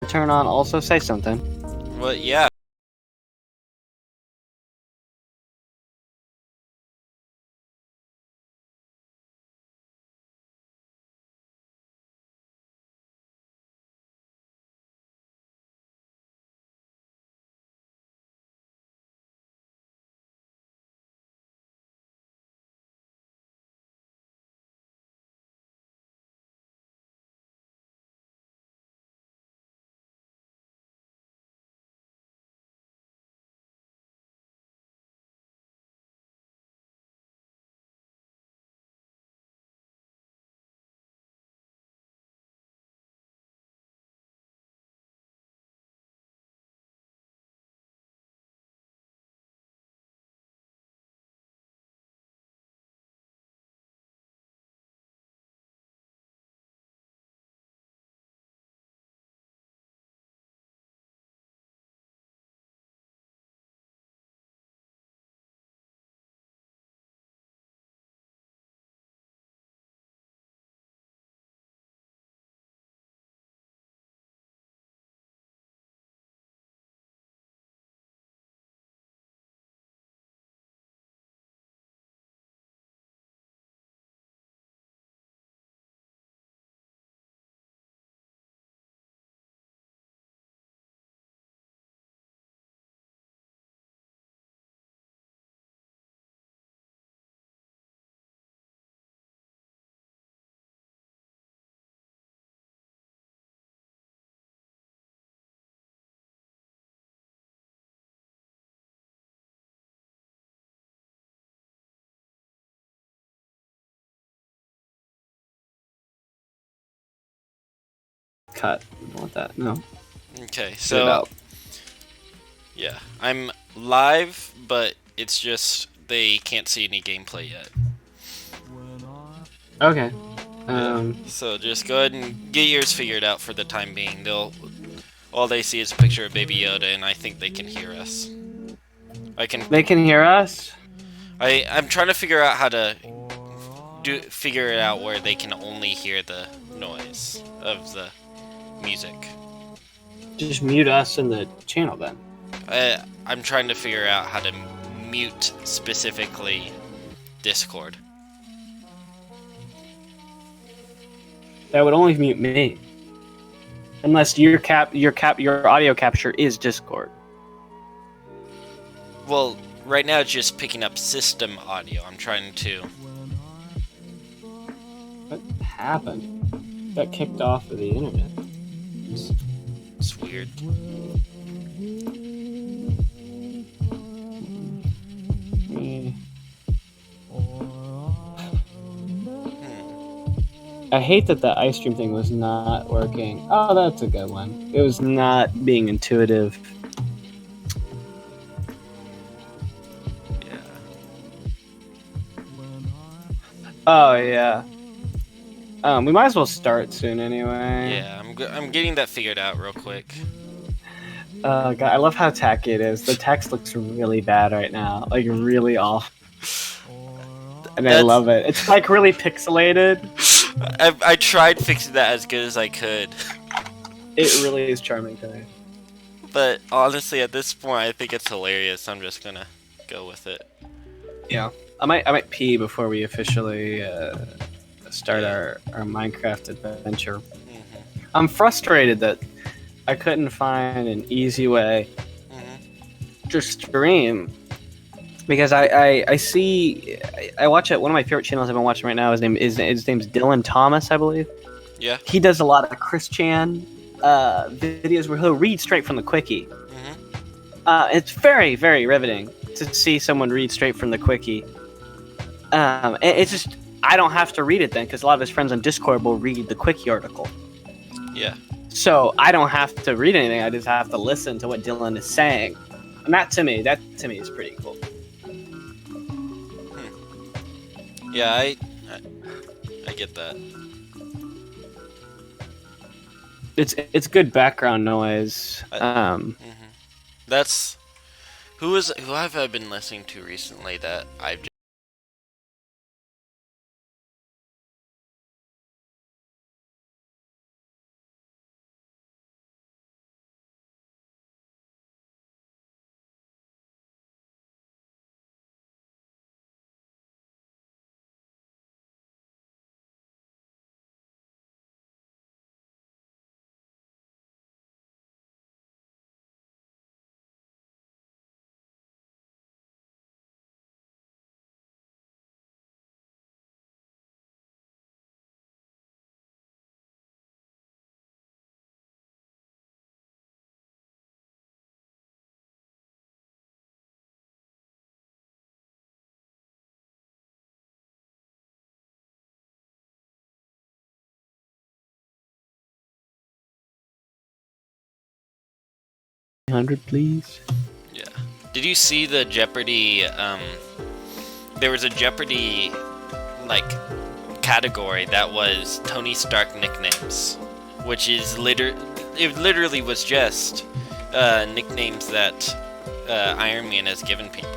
turn on also say something. Well, yeah. Cut. I don't want that. No. Okay, Get it so out. yeah, I'm live, but it's just they can't see any gameplay yet. Okay. Yeah. So just go ahead and get yours figured out for the time being. They'll all they see is a picture of Baby Yoda, and I think they can hear us. I can. They can hear us. I'm trying to figure out how to figure it out where they can only hear the noise of the music. Just mute us in the channel then. I'm trying to figure out how to mute specifically Discord. That would only mute me. Unless your audio capture is Discord. Well, right now it's just picking up system audio. I'm trying to. What happened? Got kicked off of the internet. It's weird. I hate that the ice stream thing was not working. Oh, that's a good one. It was not being intuitive. Yeah. Oh yeah. We might as well start soon anyway. Yeah, I'm getting that figured out real quick. God, I love how tacky it is. The text looks really bad right now, like really off, and I love it. It's like really pixelated. I tried fixing that as good as I could. It really is charming to me. But honestly, at this point, I think it's hilarious. I'm just gonna go with it. Yeah, I might pee before we officially start our Minecraft adventure. Mm-hmm. I'm frustrated that I couldn't find an easy way to stream because I see I watch it. One of my favorite channels I've been watching right now. His name's Dylan Thomas, I believe. Yeah. He does a lot of Chris Chan videos where he'll read straight from the quickie. It's very, very riveting to see someone read straight from the quickie. It's just I don't have to read it then because a lot of his friends on Discord will read the quickie article. Yeah. So I don't have to read anything. I just have to listen to what Dylan is saying, and that to me is pretty cool. Yeah, I get that. It's good background noise. That's who have I been listening to recently that I've 300, please. Yeah. Did you see the Jeopardy? There was a Jeopardy like category that was Tony Stark nicknames, which is it literally was just nicknames that Iron Man has given people.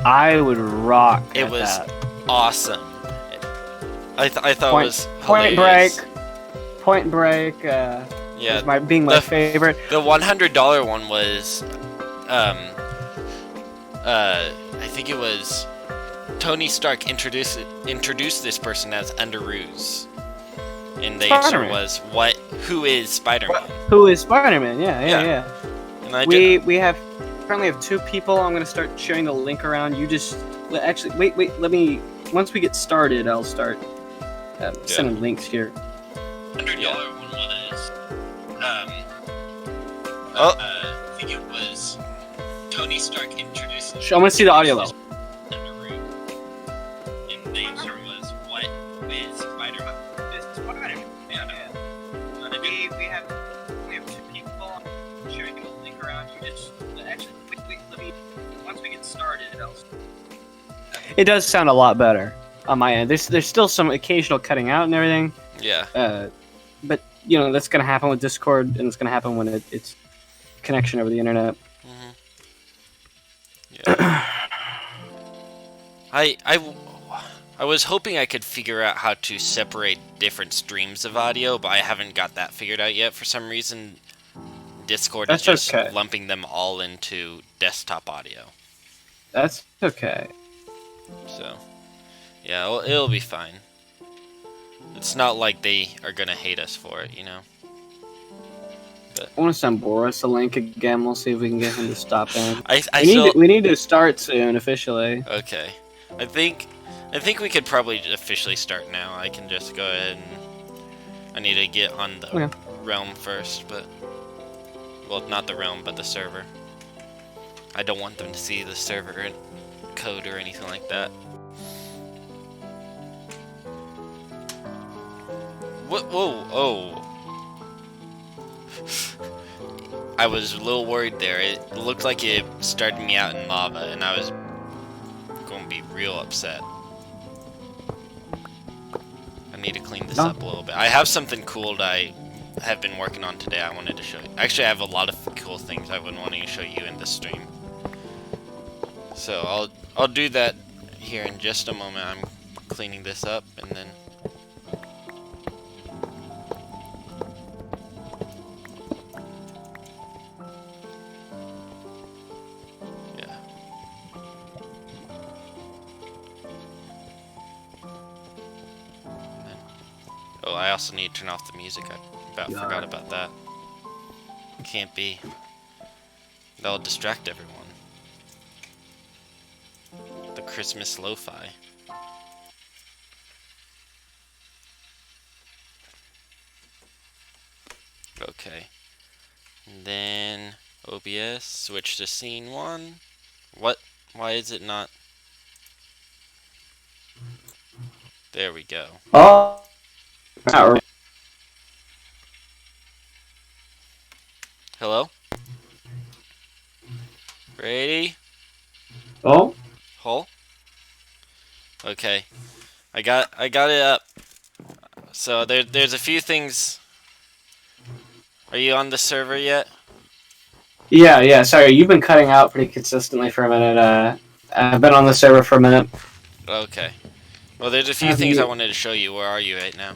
I would rock. It was awesome. I thought it was Point hilarious. Point Break. Yeah, my favorite. The $100 one was, I think it was Tony Stark introduced this person as Underoos, and the answer was who is Spider-Man? Who is Spider-Man? Yeah. And we currently have 2 people. I'm gonna start sharing the link around. You just actually wait. Let me. Once we get started, I'll start sending links here. $100 one was. I think it was Tony Stark introduced. I want to see the audio level. And the answer was, what is Spider-Man? We have 2 people. I'm sharing the link around. You just actually wait. Let me. Once we get started, it does sound a lot better on my end. There's still some occasional cutting out and everything. Yeah. But that's gonna happen with Discord, and it's gonna happen when it's connection over the internet. Yeah. I was hoping I could figure out how to separate different streams of audio, but I haven't got that figured out yet. For some reason, Discord is just lumping them all into desktop audio. That's okay. So, yeah, it'll be fine. It's not like they are gonna hate us for it, But I want to send Boris a link again. We'll see if we can get him to stop in. We need to start soon officially. Okay. I think we could probably officially start now. I can just go ahead and I need to get on the realm first, but well, not the realm, but the server. I don't want them to see the server code or anything like that. What? Whoa! Oh. I was a little worried there. It looked like it started me out in lava, and I was going to be real upset. I need to clean this up a little bit. I have something cool that I have been working on today I wanted to show you. Actually, I have a lot of cool things I've been wanting to show you in this stream. So I'll do that here in just a moment. I'm cleaning this up, and then... Oh, I also need to turn off the music. I forgot about that. Can't be. That'll distract everyone. The Christmas lo-fi. Okay. And then OBS, switch to scene 1. What? Why is it not? There we go. Oh. Hello? Brady? Oh? Hole? Okay. I got it up. So there's a few things. Are you on the server yet? Yeah. Sorry, you've been cutting out pretty consistently for a minute. I've been on the server for a minute. Okay. Well, there's a few things I wanted to show you. Where are you right now?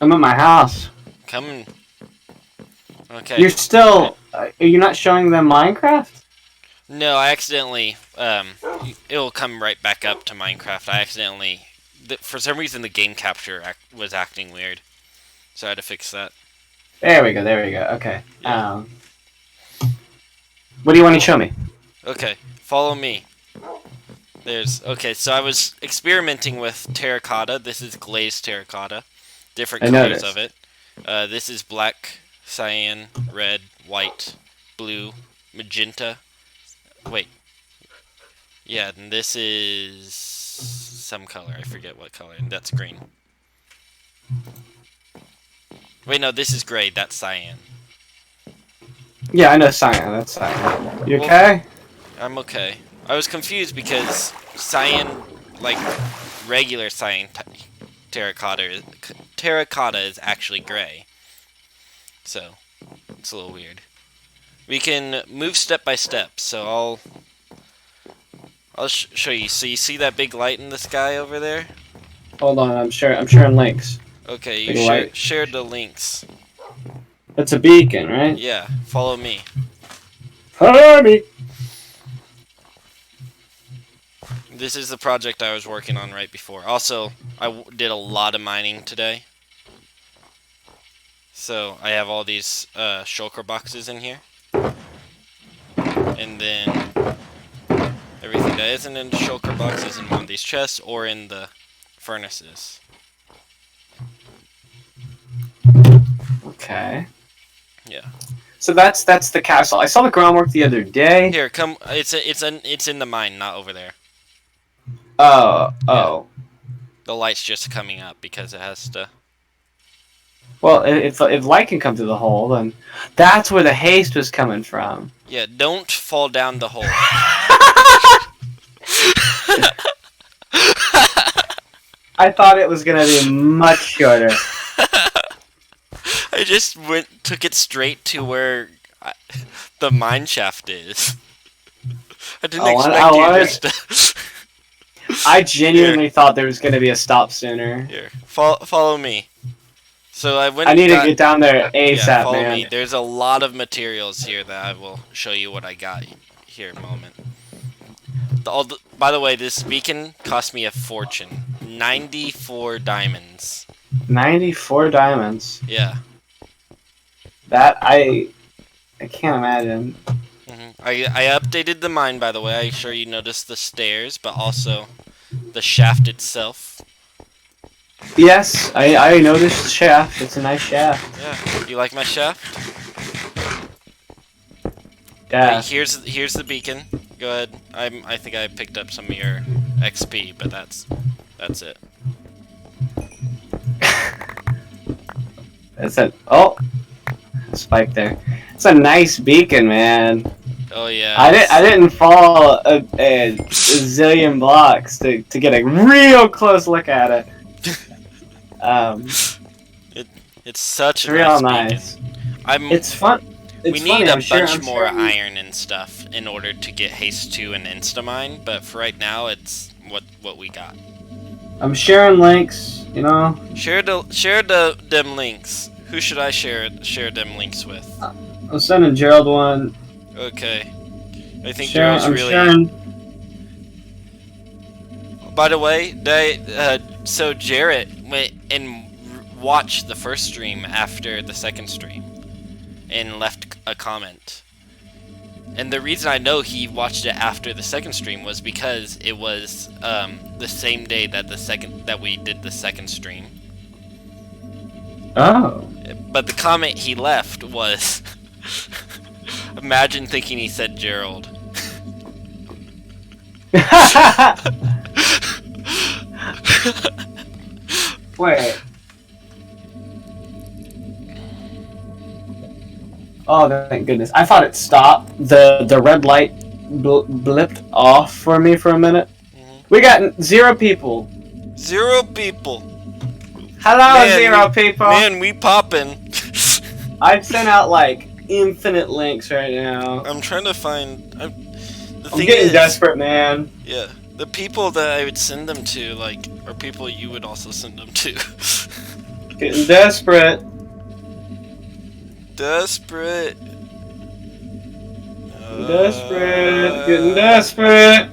I'm at my house. Come. Okay. You're still... Are you not showing them Minecraft? No, I accidentally... it'll come right back up to Minecraft. I accidentally... For some reason, the game capture was acting weird. So I had to fix that. There we go. Okay. Yeah. What do you want to show me? Okay. Follow me. Okay, so I was experimenting with terracotta. This is glazed terracotta. Different colors of it. This is black, cyan, red, white, blue, magenta. Wait. Yeah, and this is some color. I forget what color. And that's green. Wait, no, this is gray. That's cyan. Yeah, I know cyan. That's cyan. You okay? I'm okay. I was confused because cyan, like regular cyan terracotta is actually gray. So it's a little weird. We can move step by step. So I'll show you. So you see that big light in the sky over there? Hold on, I'm sharing links. Okay, you Big light. shared the links. That's a beacon, right? Yeah, follow me. Follow me. This is the project I was working on right before. Also, I did a lot of mining today. So I have all these shulker boxes in here. And then everything that isn't in the shulker boxes in one of these chests or in the furnaces. Okay. Yeah. So that's the castle. I saw the groundwork the other day. Here, come. It's in the mine, not over there. Oh. Yeah. The light's just coming up because it has to. Well, if light can come through the hole, then that's where the haste was coming from. Yeah, don't fall down the hole. I thought it was gonna be much shorter. I just took it straight to where the mine shaft is. I didn't expect you to. I genuinely thought there was gonna be a stop sooner. Here, follow me. So I need to get down there ASAP, yeah, follow man. me. There's a lot of materials here that I will show you what I got here in a moment. By the way, this beacon cost me a fortune. 94 diamonds. 94 diamonds. Yeah. That I can't imagine. I updated the mine, by the way. I'm sure you noticed the stairs, but also the shaft itself. Yes, I noticed the shaft. It's a nice shaft. Yeah. You like my shaft? Yeah. Wait, here's the beacon. Go ahead. I think I picked up some of your XP, but that's it. That's it. Oh, spike there. It's a nice beacon, man. Oh yeah. I didn't fall a zillion blocks to get a real close look at it. It's such a real nice beacon. It's fun. We need a bunch more iron and stuff in order to get Haste 2 and Instamine, but for right now, it's what we got. I'm sharing links, you know. Share them links. Who should I share them links with? I'm sending Gerald one. Okay. I think Gerald's really. Sharing. By the way, so Jarrett went and watched the first stream after the second stream and left a comment. And the reason I know he watched it after the second stream was because it was the same day that we did the second stream. Oh. But the comment he left was, imagine thinking he said Gerald. Wait. Oh, thank goodness. I thought it stopped. The red light blipped off for me for a minute. We got 0 people. 0 people. Hello, man, 0 people. Man, we poppin'. I've sent out like infinite links right now. I'm trying to find. I'm getting desperate, man. Yeah, the people that I would send them to, like, are people you would also send them to. Getting desperate. Desperate. Getting desperate.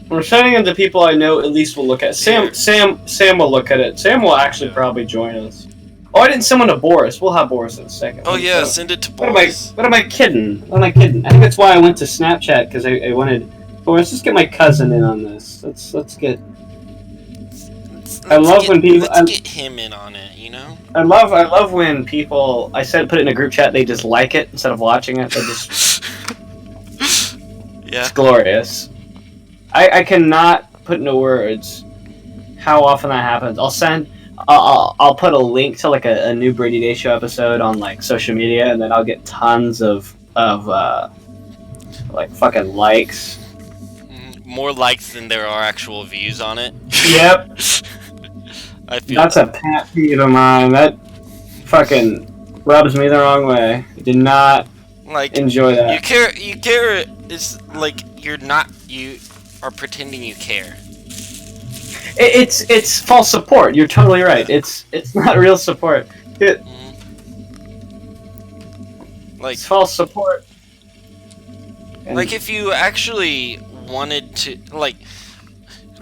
We're sending it to people I know at least will look at it. Sam will look at it. Sam will actually probably join us. Oh, I didn't send one to Boris. We'll have Boris in a second. Oh yeah, so, send it to Boris. What am I kidding? What am I kidding? I think that's why I went to Snapchat, because I wanted Boris. Let's get my cousin in on this. Let's get. Let's get him in on it. You know. I love when people. I said put it in a group chat. They just like it instead of watching it. They just. Yeah. It's glorious. I cannot put into words how often that happens. I'll send I'll put a link to like a new Brady Day Show episode on like social media, and then I'll get tons of like fucking likes. More likes than there are actual views on it. Yep. I feel that's a pet peeve of mine. That fucking rubs me the wrong way. I did not enjoy that. You care is like you are pretending you care. It's false support. You're totally right. It's not real support. It's false support. And like if you actually wanted to, like,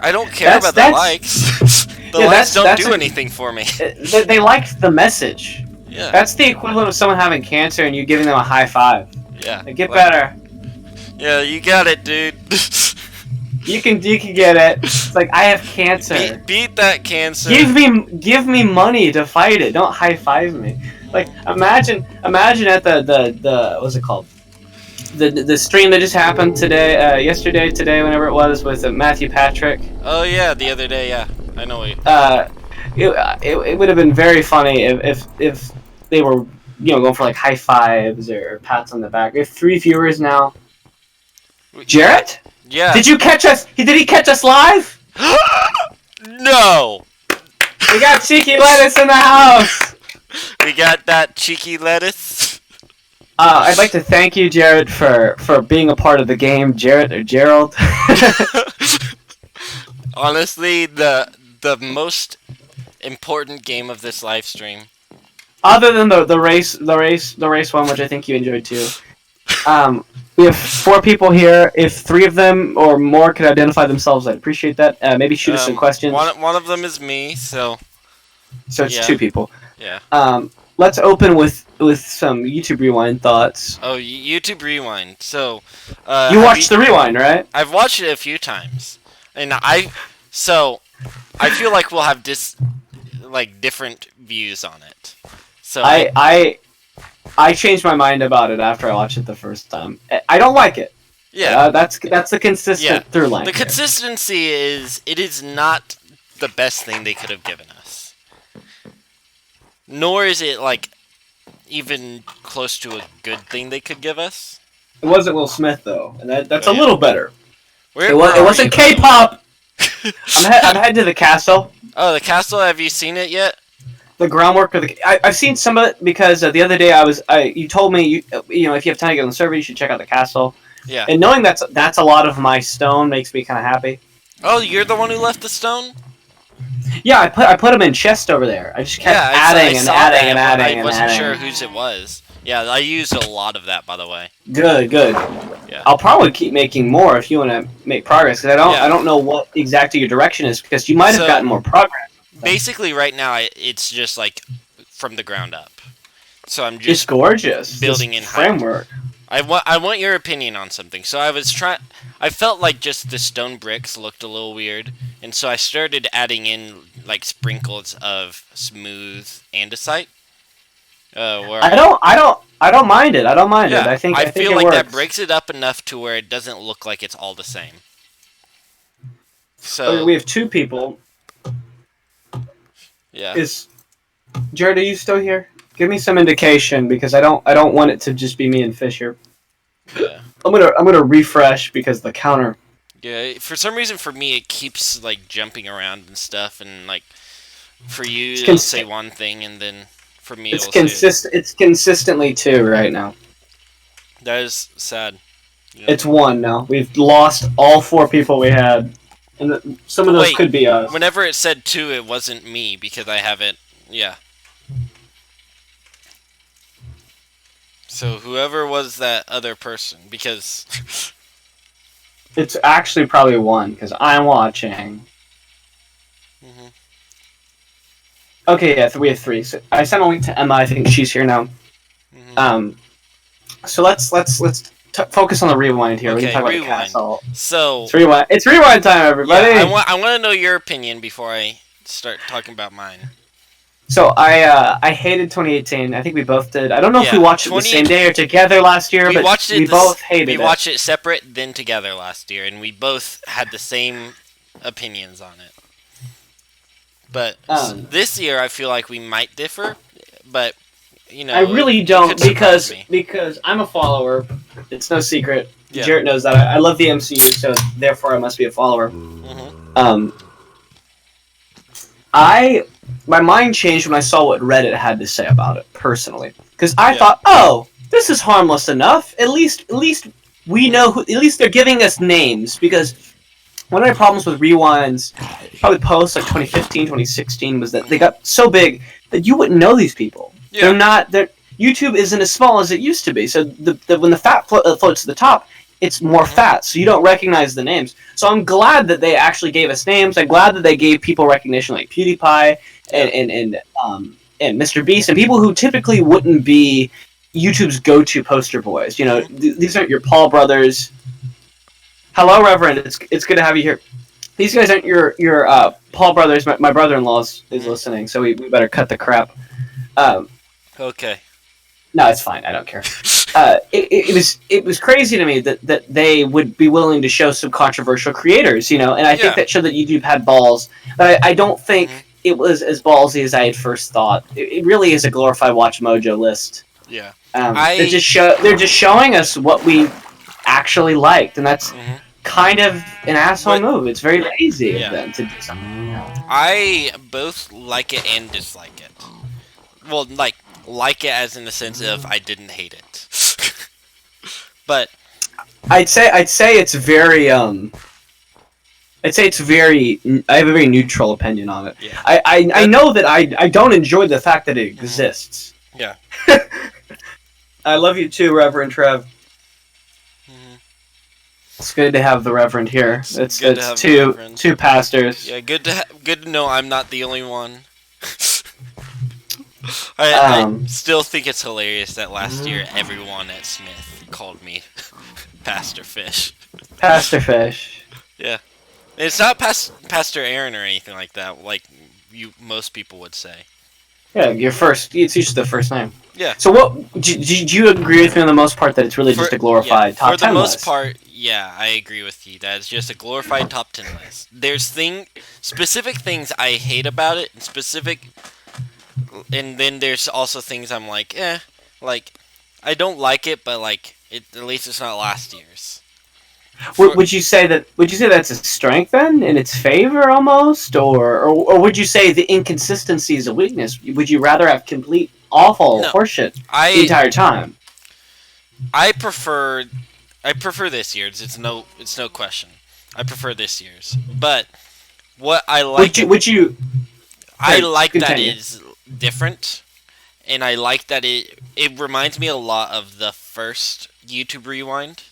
I don't care about the likes. The likes don't do anything for me. They like the message. Yeah. That's the equivalent of someone having cancer and you giving them a high five. Yeah. Like, get better. Yeah, you got it, dude. You can get it. It's like, I have cancer. Beat that cancer. Give me money to fight it. Don't high five me. Like, imagine at the what's it called? The stream that just happened today, today, whenever it was, with Matthew Patrick. Oh yeah, the other day, yeah. I know what it would have been very funny if they were, going for like high fives or pats on the back. We have 3 viewers now. Jarrett? Yeah. Did you catch us? Did he catch us live? No. We got cheeky lettuce in the house. We got that cheeky lettuce. I'd like to thank you, Jarrett, for being a part of the game, Jarrett or Gerald. Honestly, the most important game of this live stream. Other than the race one, which I think you enjoyed too. We have 4 people here. If 3 of them or more could identify themselves, I'd appreciate that. Maybe shoot us some questions. One of them is me, so it's 2 people. Yeah. Let's open with some YouTube Rewind thoughts. Oh, YouTube Rewind. So, you watched the Rewind, right? I've watched it a few times, and I feel like we'll have different views on it. So I changed my mind about it after I watched it the first time. I don't like it. Yeah. That's the consistent through line. The consistency is not the best thing they could have given us. Nor is it even close to a good thing they could give us. It wasn't Will Smith though, and that's a little better. It wasn't K-pop. I'm heading to the castle. Oh, the castle. Have you seen it yet? The groundwork of I've seen some of it because the other day you told me if you have time to get on the server, you should check out the castle. Yeah. And knowing that's a lot of my stone makes me kind of happy. Oh, you're the one who left the stone? Yeah, I put them in chest over there. I just kept adding. I wasn't sure whose it was. Yeah, I used a lot of that, by the way. Good. Yeah. I'll probably keep making more if you want to make progress, because I don't know what exactly your direction is, because you might have gotten more progress. Basically, right now, it's just from the ground up. So I'm just it's gorgeous. Building in framework. I want your opinion on something. So I felt like just the stone bricks looked a little weird, and so I started adding in sprinkles of smooth andesite. I don't mind it. I think I feel it like works. that breaks it up enough to where it doesn't look like it's all the same. So we have 2 people. Yeah. Jared, are you still here? Give me some indication, because I don't want it to just be me and Fisher. Yeah. I'm gonna refresh because the counter. Yeah. For some reason, for me, it keeps jumping around and stuff, and for you, it'll say one thing, and then for me, it's consistently 2 right now. That is sad. It's 1 now. We've lost all 4 people we had, and some of those could be us. Whenever it said 2, it wasn't me, because I haven't. Yeah. So whoever was that other person, because it's actually probably 1, because I'm watching. Mm-hmm. Okay, yeah, we have 3. So I sent a link to Emma. I think she's here now. Mm-hmm. So let's focus on the rewind here. Okay, we can talk about rewind. The castle. So it's rewind. It's rewind time, everybody. Yeah, I want to know your opinion before I start talking about mine. So I hated 2018. I think we both did. I don't know if we watched it the same day or together last year, but we both hated it. We watched it separate, then together last year, and we both had the same opinions on it. But this year, I feel like we might differ. But I really don't because I'm a follower. It's no secret. Yeah. Jarrett knows that. I love the MCU, so therefore I must be a follower. Mm-hmm. My mind changed when I saw what Reddit had to say about it personally, because I thought, oh, this is harmless enough. At least we know who. At least they're giving us names, because one of my problems with rewinds, probably post like 2015, 2016, was that they got so big that you wouldn't know these people. Yeah. YouTube isn't as small as it used to be. So when the fat floats to the top, it's more fat, so you don't recognize the names. So I'm glad that they actually gave us names. I'm glad that they gave people recognition, like PewDiePie and Mr. Beast, and people who typically wouldn't be YouTube's go-to poster boys. You know, these aren't your Paul brothers. Hello, Reverend. It's good to have you here. These guys aren't your Paul brothers. My brother-in-law is listening, so we better cut the crap. Okay. No, it's fine. I don't care. It was crazy to me that they would be willing to show some controversial creators, you know, and I think that showed that YouTube had balls, but I don't think it was as ballsy as I had first thought. It really is a glorified Watch Mojo list. Yeah. They're just showing us what we actually liked, and that's kind of an asshole move. It's very lazy of them to do something. I both like it and dislike it. Well, like it as in the sense of I didn't hate it. But I'd say it's very I have a very neutral opinion on it. Yeah. I know that I don't enjoy the fact that it exists. Yeah. I love you too, Reverend Trev. It's good to have the Reverend here. It's two pastors. Yeah, good to know I'm not the only one. I still think it's hilarious that last year everyone at Smith called me Pastor Fish. Pastor Fish. Yeah. It's not Pastor Aaron or anything like that, like most people would say. Yeah, it's usually the first name. Yeah. So what, did you agree with me on the most part that it's really just a glorified top 10 list? For the most part, yeah, I agree with you. That it's just a glorified top 10 list. There's specific things I hate about it, and then there's also things I'm like, like, I don't like it, but like, at least it's not last year's. Would you say that's a strength then, in its favor almost, or would you say the inconsistency is a weakness? Would you rather have complete awful horseshit the entire time? I prefer this year's. It's no question. I prefer this year's, but what I like. I like that it's different, and I like that it reminds me a lot of the first YouTube Rewind.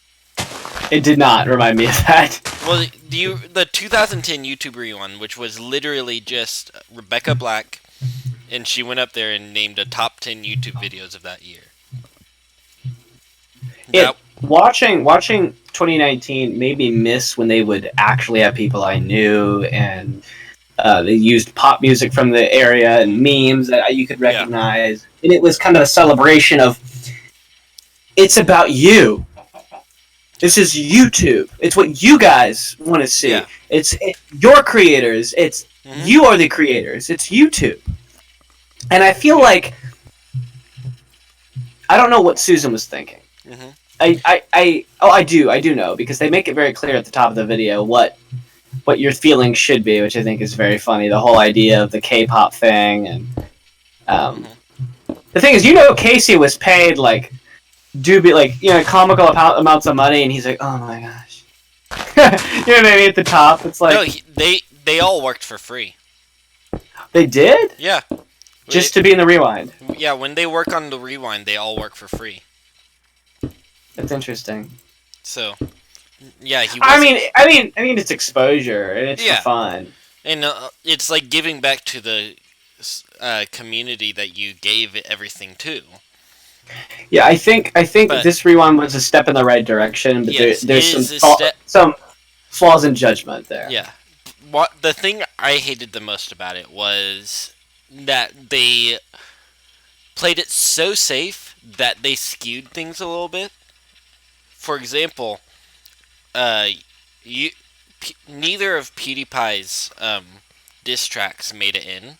It did not remind me of that. Well, the 2010 YouTube Rewind, which was literally just Rebecca Black, and she went up there and named the top 10 YouTube videos of that year. Watching 2019 made me miss when they would actually have people I knew, and they used pop music from the area and memes that you could recognize. And it was kind of a celebration of, it's about you. This is YouTube. It's what you guys want to see. Yeah. It's your creators. It's you are the creators. It's YouTube. And I feel like I don't know what Susan was thinking. I do know, because they make it very clear at the top of the video what your feelings should be, which I think is very funny. The whole idea of the K-pop thing, and the thing is, Casey was paid comical amounts of money, and he's like, oh my gosh. You know what I mean? At the top, it's like... No, they all worked for free. They did? Yeah. Just to be in the Rewind? Yeah, when they work on the Rewind, they all work for free. That's interesting. So, yeah, he was... I mean, it's exposure, and it's for fun. And it's like giving back to the community that you gave everything to. Yeah, I think this Rewind was a step in the right direction, but there's some flaws in judgment there. Yeah. The thing I hated the most about it was that they played it so safe that they skewed things a little bit. For example, neither of PewDiePie's diss tracks made it in.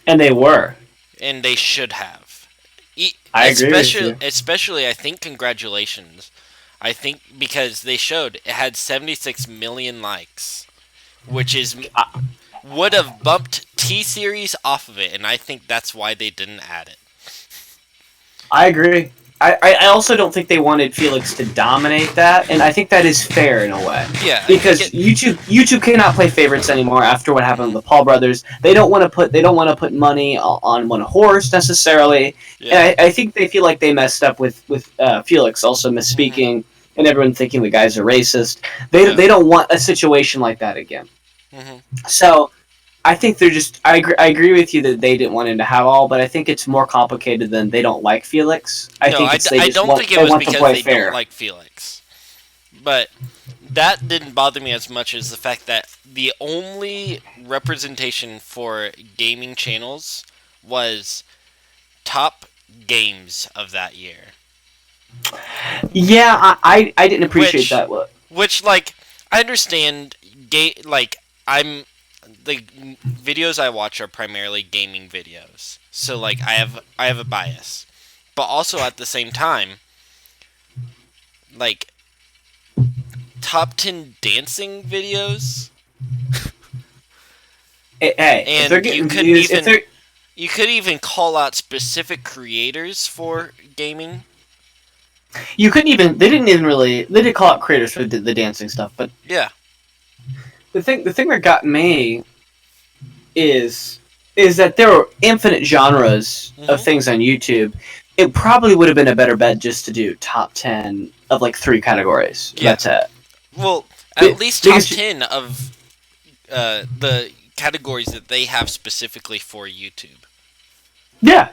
And they were. And they should have. I agree with you. Especially, I think, Congratulations. I think because they showed it had 76 million likes, which would have bumped T-Series off of it, and I think that's why they didn't add it. I agree. I also don't think they wanted Felix to dominate that, and I think that is fair in a way. Yeah, because YouTube cannot play favorites anymore after what happened with the Paul brothers. They don't want to put money on one horse necessarily, and I think they feel like they messed up with Felix also misspeaking and everyone thinking the guy's a racist. They don't want a situation like that again. So I think they're just. I agree with you that they didn't want him to have all, but I think it's more complicated than they don't like Felix. I don't think it was because they don't like Felix. But that didn't bother me as much as the fact that the only representation for gaming channels was top games of that year. Yeah, I didn't appreciate that. Which, like, I understand. The videos I watch are primarily gaming videos, so like I have a bias, but also at the same time, like top 10 dancing videos. And you could even call out specific creators for gaming. You couldn't even. They didn't call out creators for the dancing stuff, but yeah. The thing that got me is that there were infinite genres of things on YouTube. It probably would have been a better bet just to do top 10 of like 3 categories. Yeah. That's it. Well, at least top 10 of the categories that they have specifically for YouTube. Yeah.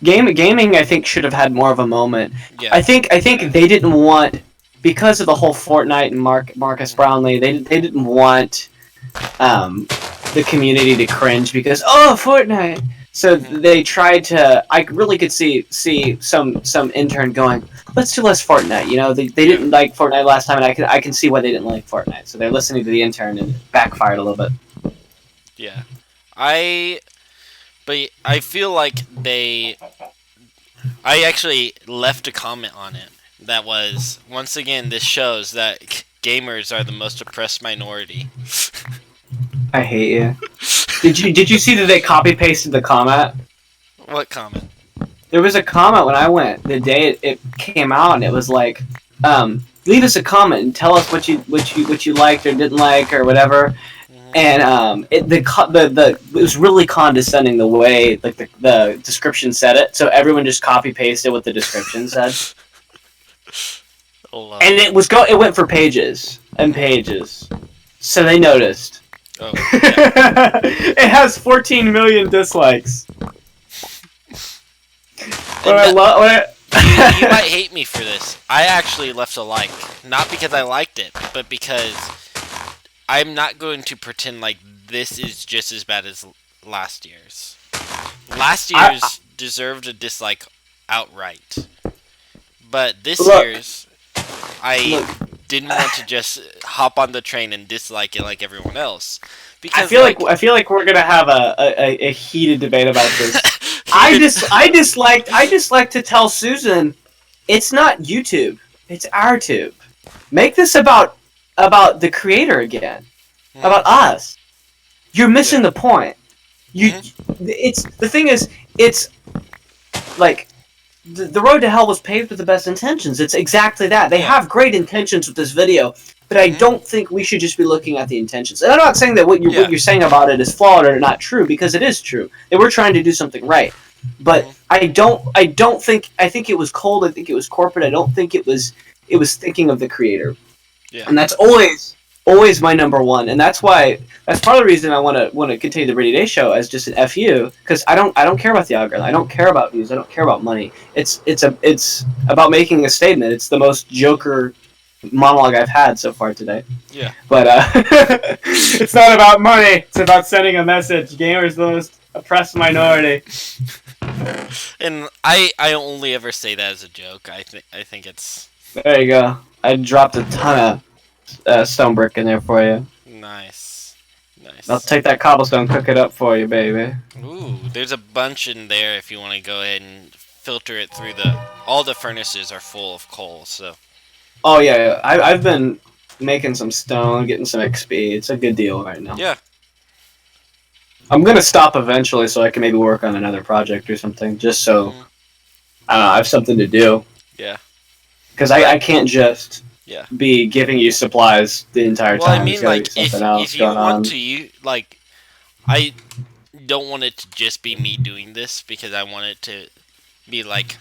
Gaming, I think, should have had more of a moment. Yeah. I think they didn't want, because of the whole Fortnite and Marcus Brownlee, they didn't want the community to cringe because Fortnite. So they tried to. I really could see some intern going, let's do less Fortnite. You know, they didn't like Fortnite last time, and I can see why they didn't like Fortnite. So they're listening to the intern, and it backfired a little bit. Yeah, but I feel like I actually left a comment on it that was, once again, this shows that gamers are the most oppressed minority. I hate you. Did you see that they copy pasted the comment? What comment? There was a comment when I went the day it came out, and it was like, leave us a comment and tell us what you liked or didn't like or whatever. And it was really condescending the way like the description said it. So everyone just copy pasted what the description said. And it went for pages and pages. So they noticed. Oh, yeah. It has 14 million dislikes. You might hate me for this. I actually left a like, not because I liked it, but because I'm not going to pretend like this is just as bad as last year's. Last year's deserved a dislike outright, but this year's, I didn't want to just hop on the train and dislike it like everyone else. Because I feel like we're gonna have a heated debate about this. I just like to tell Susan, it's not YouTube, it's our tube. Make this about the creator again, about us. You're missing the point. The thing is, it's like the road to hell was paved with the best intentions. It's exactly that. They have great intentions with this video, but I don't think we should just be looking at the intentions. And I'm not saying that what you're saying about it is flawed or not true, because it is true. They were trying to do something right. But I think it was cold. I think it was corporate. I don't think it was thinking of the creator. Yeah. And that's always my number one. And that's part of the reason I want to continue the Brady Day show as just an FU, because I don't care about the algorithm. I don't care about views. I don't care about money. It's about making a statement. It's the most Joker monologue I've had so far today. Yeah. But it's not about money. It's about sending a message. Gamers the most oppressed minority. And I only ever say that as a joke. I think it's. There you go. I dropped a ton of stone brick in there for you. Nice. I'll Nice. take that cobblestone, cook it up for you, baby. Ooh, there's a bunch in there if you want to go ahead and filter it through the. All the furnaces are full of coal, so. Oh yeah, I've been making some stone, getting some XP. It's a good deal right now. Yeah. I'm gonna stop eventually so I can maybe work on another project or something, just so Mm-hmm. I don't know, I have something to do. Yeah. Because But I can't just yeah. be giving you supplies the entire Well, I time. There's mean, got to be like something if else you going want on. to, I don't want it to just be me doing this because I want it to be like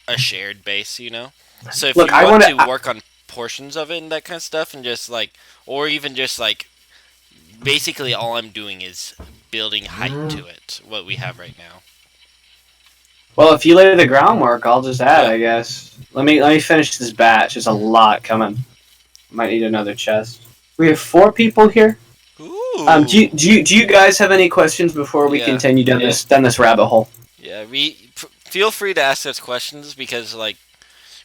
a shared base, you know. So if Look, you I want want to to. work on portions of it and that kind of stuff, and just like, or even just like, basically all I'm doing is building height to it. What we have right now. Well, if you lay the groundwork, I'll just add. Yeah. I guess. Let me finish this batch. There's a lot coming. Might need another chest. We have 4 people here. Ooh. Do you guys have any questions before we Yeah. continue down this rabbit hole? Yeah. Feel free to ask us questions because like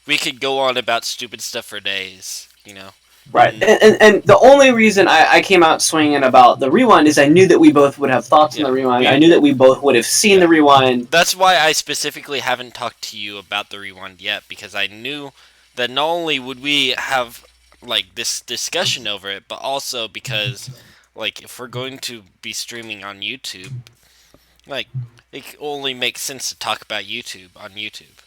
we could go on about stupid stuff for days. You know. Right. And And the only reason I came out swinging about the rewind is I knew that we both would have thoughts on yeah, the rewind. I we knew that we both would have seen yeah. the rewind. That's why I specifically haven't talked to you about the rewind yet because I knew that not only would we have like this discussion over it, but also because like if we're going to be streaming on YouTube, like it only makes sense to talk about YouTube on YouTube.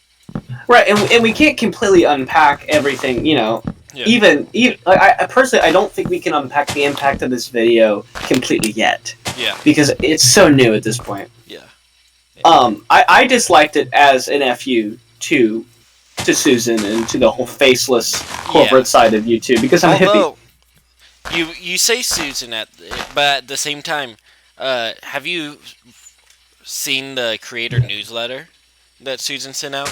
Right, and we can't completely unpack everything, you know. Yeah. Even I personally, I don't think we can unpack the impact of this video completely yet Yeah. because it's so new at this point. Yeah. I disliked it as an FU to Susan and to the whole faceless corporate Yeah. side of YouTube because I'm a hippie. Although you say Susan but at the same time, have you seen the creator newsletter that Susan sent out?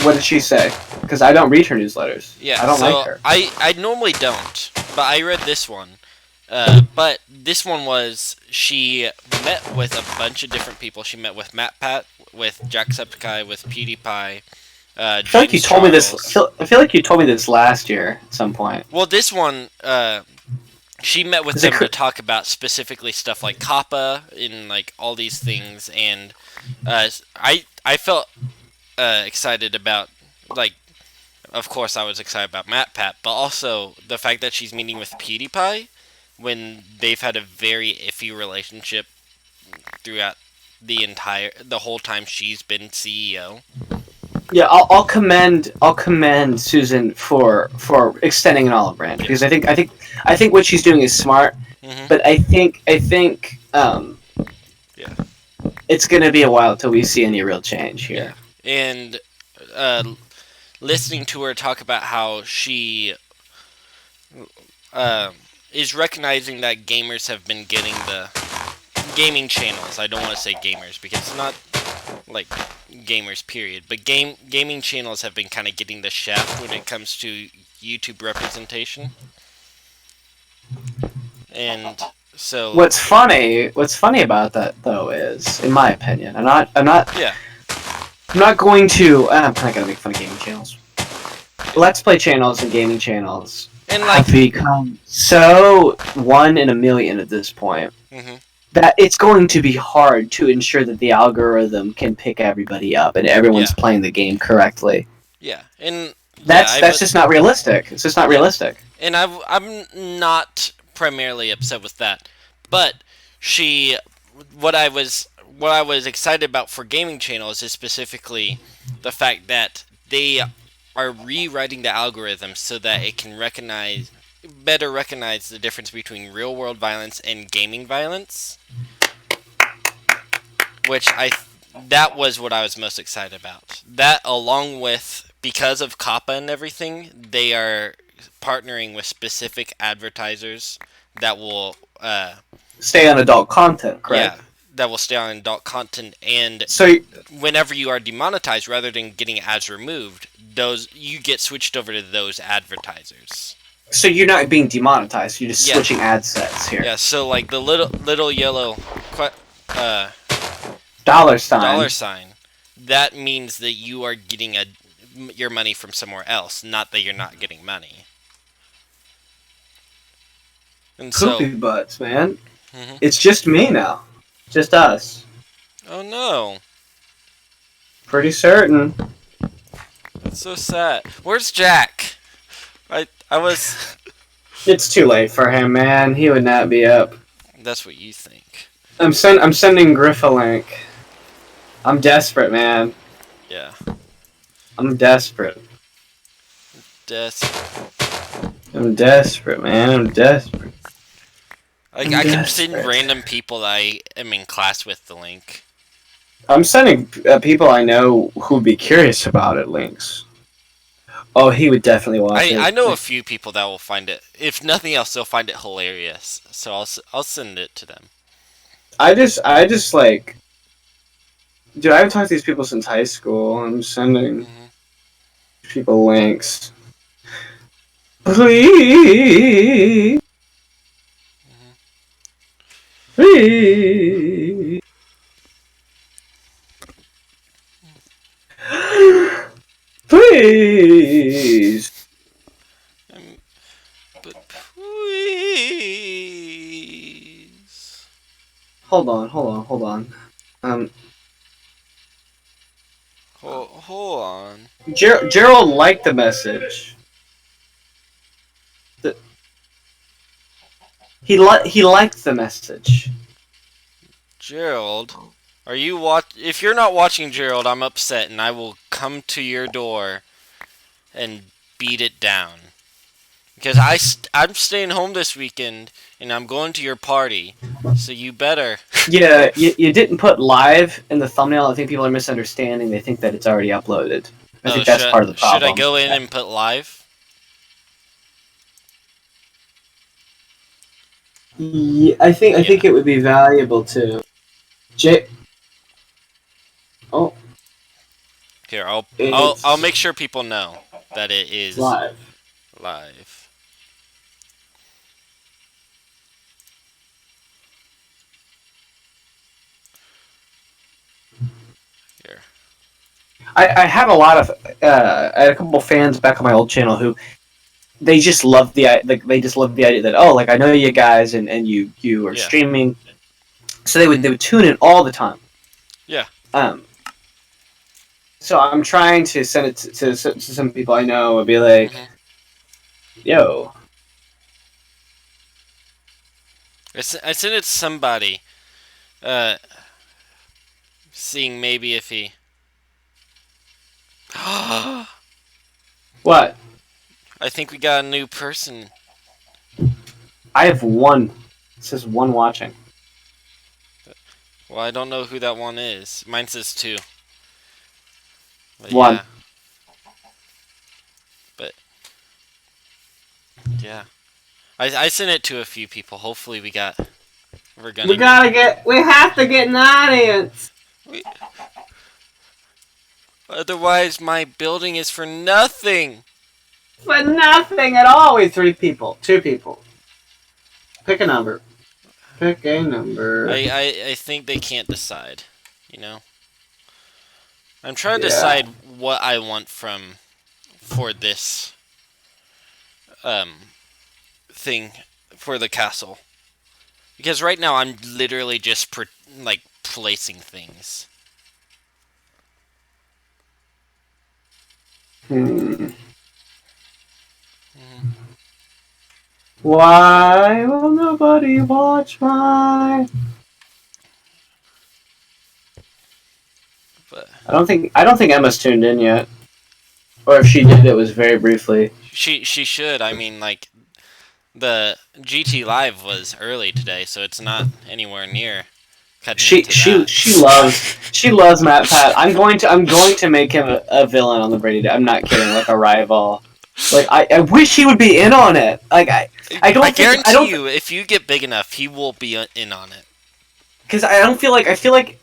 What did she say? Because I don't read her newsletters. Yeah, I don't like so her. I normally don't, but I read this one. But this one was she met with a bunch of different people. She met with MatPat, with Jacksepticeye, with PewDiePie, I feel like you James told me this. Charles. I feel like you told me this last year at some point. Well, this one, she met with them to talk about specifically stuff like Kappa and like all these things, and I felt excited about like. Of course, I was excited about MatPat, but also the fact that she's meeting with PewDiePie when they've had a very iffy relationship throughout the whole time she's been CEO. Yeah, I'll commend Susan for extending an olive branch because I think what she's doing is smart, but I think Yeah. it's gonna be a while till we see any real change here. Yeah. And listening to her talk about how she is recognizing that gamers have been getting the gaming channels. I don't want to say gamers because it's not like gamers period, but gaming channels have been kind of getting the shaft when it comes to YouTube representation. And so What's funny about that though is, in my opinion, yeah. I'm not going to. I'm not gonna make fun of gaming channels. Let's play channels and gaming channels And like have become so 1 in a million at this point mm-hmm. that it's going to be hard to ensure that the algorithm can pick everybody up and everyone's playing the game correctly. Yeah, and that's just not realistic. It's just not realistic. And I'm not primarily upset with that, but what I was excited about for gaming channels is specifically the fact that they are rewriting the algorithm so that it can better recognize the difference between real world violence and gaming violence, which that was what I was most excited about. That, along with, because of Kappa and everything, they are partnering with specific advertisers that will stay on adult content, correct? Yeah, that will stay on adult content, and so whenever you are demonetized, rather than getting ads removed, you get switched over to those advertisers. So you're not being demonetized; you're just switching ad sets here. Yeah. So like the little yellow dollar sign. That means that you are getting your money from somewhere else, not that you're not getting money. And so, Poopy butts, man. mhm. It's just me now. Just us. Oh no, Pretty certain. that's so sad. Where's Jack? I was. It's too late for him, man. He would not be up. That's what you think. I'm sending Griff a link. I'm desperate, man. Yeah. I'm desperate. I'm desperate, man. I'm desperate. I can send random people that I am in class with the link. I'm sending people I know who'd be curious about it links. Oh, he would definitely watch it. I know a few people that will find it. If nothing else, they'll find it hilarious. So I'll send it to them. I just like, dude. I haven't talked to these people since high school. I'm sending people links. Please, please, please. But please. Hold on. Hold on. Gerald liked the message. He liked the message. Gerald, are you if you're not watching Gerald, I'm upset and I will come to your door and beat it down. Because I'm staying home this weekend and I'm going to your party. So you better. Yeah, you didn't put live in the thumbnail. I think people are misunderstanding. They think that it's already uploaded. I think that's part of the problem. Should I go in and put live? Yeah, I think it would be valuable too. Oh. Here, I'll make sure people know that it is live. Here. I had a lot of I had a couple fans back on my old channel who they just love the idea that I know you guys and you are streaming, so they would tune in all the time. Yeah. So I'm trying to send it to some people I know and be like, yo. I sent it to somebody. Seeing maybe if he. What? I think we got a new person. I have one. It says one watching. Well, I don't know who that one is. Mine says 2. But one. Yeah. But yeah, I sent it to a few people. Hopefully, we have to get an audience. Otherwise, my building is for nothing. For nothing at all. Wait, 3 people, 2 people. Pick a number. Pick a number. I think they can't decide. You know. I'm trying to decide what I want for this thing for the castle, because right now I'm literally just placing things. Why will nobody watch my? But I don't think Emma's tuned in yet, or if she did, it was very briefly. She should. I mean, the GT Live was early today, so it's not anywhere near. She loves Matt Pat. I'm going to make him a villain on the Brady Day. I'm not kidding, like a rival. Like I wish he would be in on it. Like I guarantee you, if you get big enough, he will be in on it. Because I feel like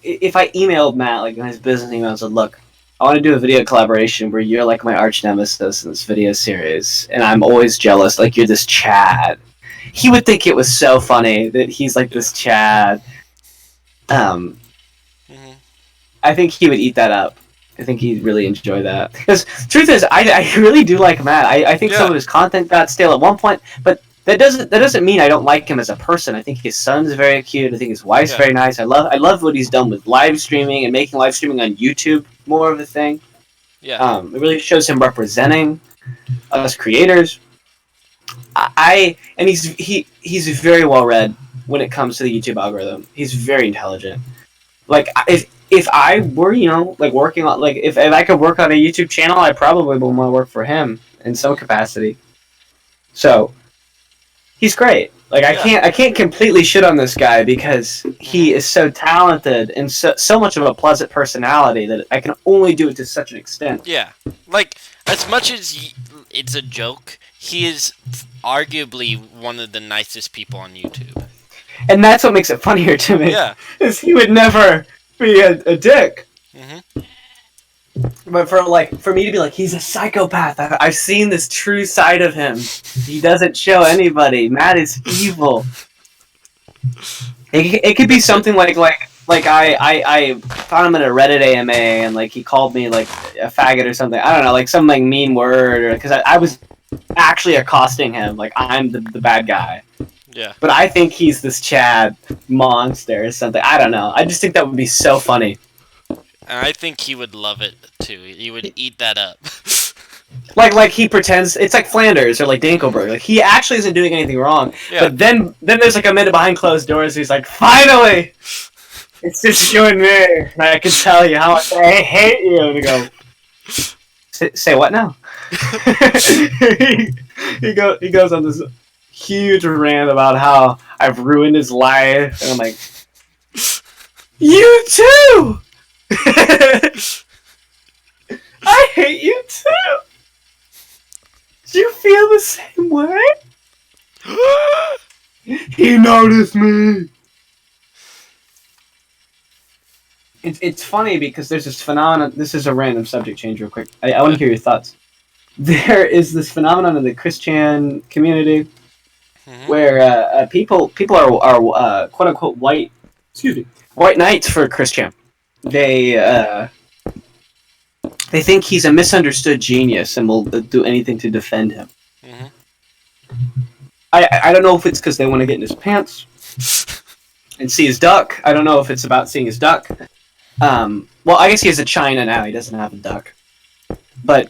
if I emailed Matt in his business email and said, look, I want to do a video collaboration where you're like my arch nemesis in this video series, and I'm always jealous, like you're this Chad. He would think it was so funny that he's like this Chad. I think he would eat that up. I think he'd really enjoy that. Because truth is, I really do like Matt. I think some of his content got stale at one point, but that doesn't mean I don't like him as a person. I think his son's very cute. I think his wife's very nice. I love what he's done with live streaming and making live streaming on YouTube more of a thing. Yeah. It really shows him representing us creators. And he's very well read when it comes to the YouTube algorithm. He's very intelligent. Like if I were like working on like if I could work on a YouTube channel, I probably would want to work for him in some capacity. So he's great. Like I can't completely shit on this guy because he is so talented and so much of a pleasant personality that I can only do it to such an extent. Yeah, like as much as it's a joke, he is arguably one of the nicest people on YouTube. And that's what makes it funnier to me. Yeah, is he would never be a dick. Mm-hmm. But for me to be like, he's a psychopath. I've seen this true side of him. He doesn't show anybody. Matt is evil. It could be something like I found him in a Reddit AMA and like he called me like a faggot or something. I don't know, like some like mean word, or because I was actually accosting him like I'm the bad guy. Yeah. But I think he's this Chad monster or something. I don't know. I just think that would be so funny. And I think he would love it too. He would eat that up. like he pretends it's like Flanders or like Dankelberg. Like he actually isn't doing anything wrong. Yeah. But then there's like a minute behind closed doors. He's like, finally, it's just you and me. And I can tell you how much I hate you. And I go, say what now? he goes on this huge rant about how I've ruined his life, and I'm like, you too. I hate you too. Do you feel the same way? He noticed me. It's funny because there's this phenomenon. This is a random subject change real quick. I want to hear your thoughts. There is this phenomenon in the Christian community where people are quote unquote white knights for Christian. They think he's a misunderstood genius and will do anything to defend him. Mm-hmm. I don't know if it's because they want to get in his pants and see his duck. I don't know if it's about seeing his duck. Well, I guess he has a china now. He doesn't have a duck. But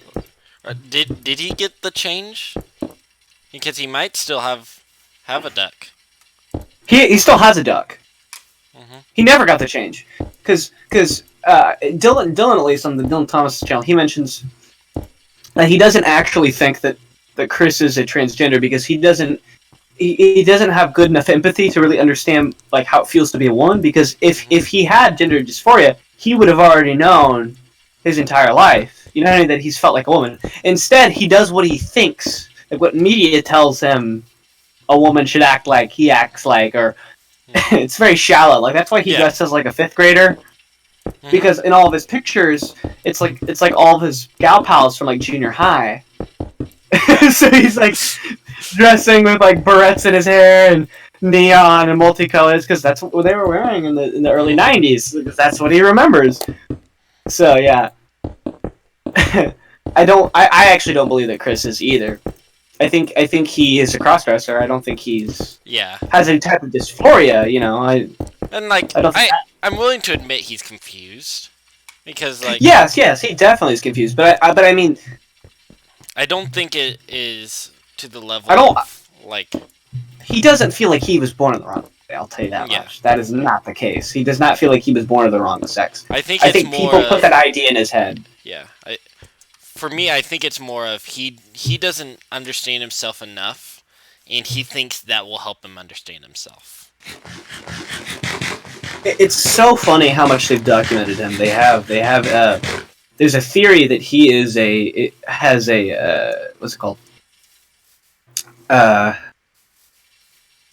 did he get the change? Because he might still have a duck. He still has a duck. Mm-hmm. He never got the change because Dylan at least on the Dylan Thomas channel, he mentions that he doesn't actually think that Chris is a transgender because he doesn't have good enough empathy to really understand like how it feels to be a woman, because if he had gender dysphoria, he would have already known his entire life, you know, that he's felt like a woman. Instead, he does what he thinks, like what media tells him a woman should act like, he acts like, or it's very shallow. Like that's why he dresses like a fifth grader. Because in all of his pictures, it's like all of his gal pals from like junior high. So he's like dressing with like barrettes in his hair and neon and multicolors because that's what they were wearing in the early '90s. Because that's what he remembers. So yeah, I actually don't believe that Chris is either. I think he is a crossdresser. I don't think he's has any type of dysphoria. You know, I'm willing to admit he's confused because like yes, he definitely is confused. But I mean, I don't think it is to the level. Like he doesn't feel like he was born in the wrong way. I'll tell you that much. That is not the case. He does not feel like he was born of the wrong sex. I think people put that idea in his head. Yeah. For me, I think it's more of he doesn't understand himself enough, and he thinks that will help him understand himself. It's so funny how much they've documented him. They have. There's a theory that he is what's it called?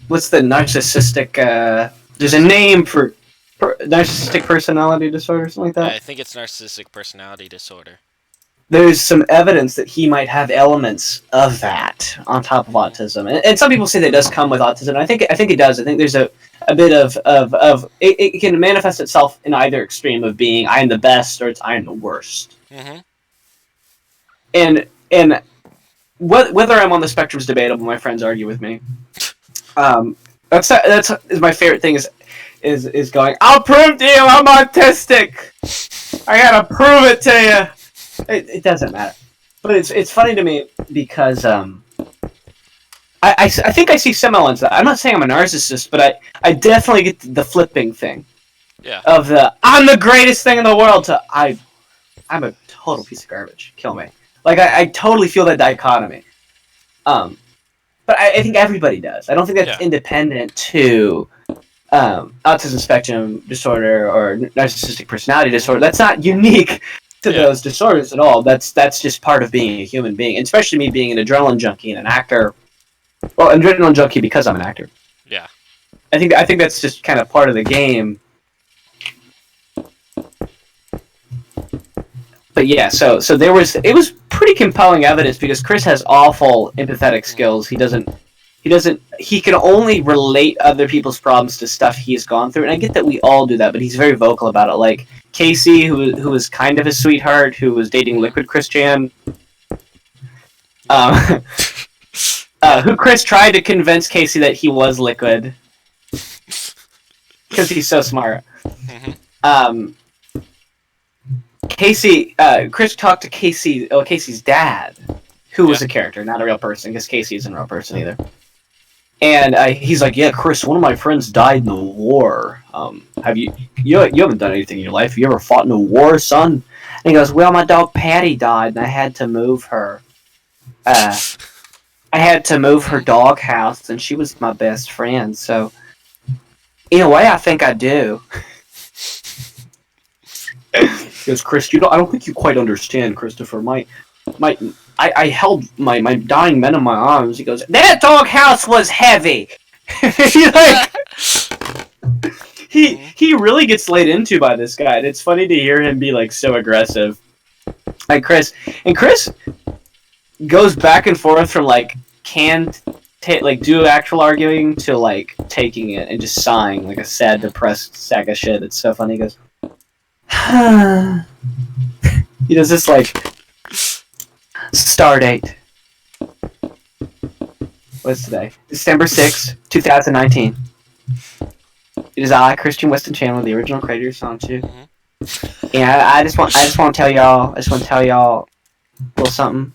What's the narcissistic? There's a name for narcissistic personality disorder, or something like that. I think it's narcissistic personality disorder. There's some evidence that he might have elements of that on top of autism, and some people say that it does come with autism. I think it does. I think there's a bit of it can manifest itself in either extreme of being I am the best or it's I am the worst. Mm-hmm. And whether I'm on the spectrum is debatable. My friends argue with me. That's my favorite thing is going. I'll prove to you I'm autistic. I gotta prove it to you. It doesn't matter, but it's funny to me because I think I see some elements of that. I'm not saying I'm a narcissist, but I definitely get the flipping thing. Yeah. Of the I'm the greatest thing in the world to I'm a total piece of garbage. Kill me. Like I totally feel that dichotomy. But I think everybody does. I don't think that's independent to autism spectrum disorder or narcissistic personality disorder. That's not unique to those disorders at all. That's just part of being a human being, and especially me being an adrenaline junkie and an actor. Well, adrenaline junkie because I'm an actor. Yeah. I think that's just kind of part of the game. But yeah, so it was pretty compelling evidence because Chris has awful empathetic skills. He can only relate other people's problems to stuff he's gone through, and I get that we all do that, but he's very vocal about it. Like Casey, who was kind of his sweetheart, who was dating Liquid Christian, who Chris tried to convince Casey that he was Liquid because he's so smart. Casey, Chris talked to Casey's dad, who was a character, not a real person, because Casey isn't a real person either. And he's like, "Yeah, Chris, one of my friends died in the war. Have you haven't done anything in your life? Have you ever fought in a war, son?" And he goes, "Well, my dog Patty died, and I had to move her. I had to move her dog house, and she was my best friend. So, in a way, I think I do." He goes, "Chris, I don't think you quite understand, Christopher. I held my dying men in my arms." He goes, "That doghouse was heavy." He really gets laid into by this guy, and it's funny to hear him be like so aggressive. Like Chris goes back and forth from like do actual arguing to like taking it and just sighing like a sad, depressed sack of shit. It's so funny. He goes, he does this like star date. What's today? December 6th, 2019. It is I, Christian Weston Chandler, the original creator of Sanchu. And I just want to tell y'all a little something.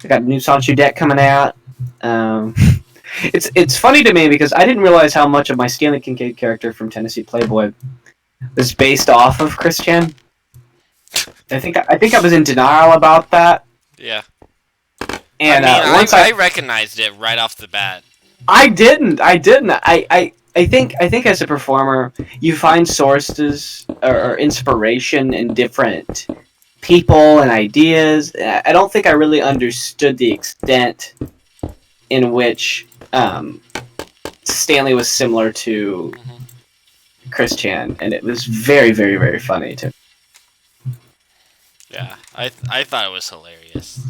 I got a new Sanchu deck coming out. It's funny to me because I didn't realize how much of my Stanley Kincaid character from Tennessee Playboy was based off of Christian. I think I was in denial about that. Yeah. And I recognized it right off the bat. I didn't. I think as a performer, you find sources or inspiration in different people and ideas. I don't think I really understood the extent in which Stanley was similar to Chris Chan, and it was very, very, very funny too. Yeah, I thought it was hilarious.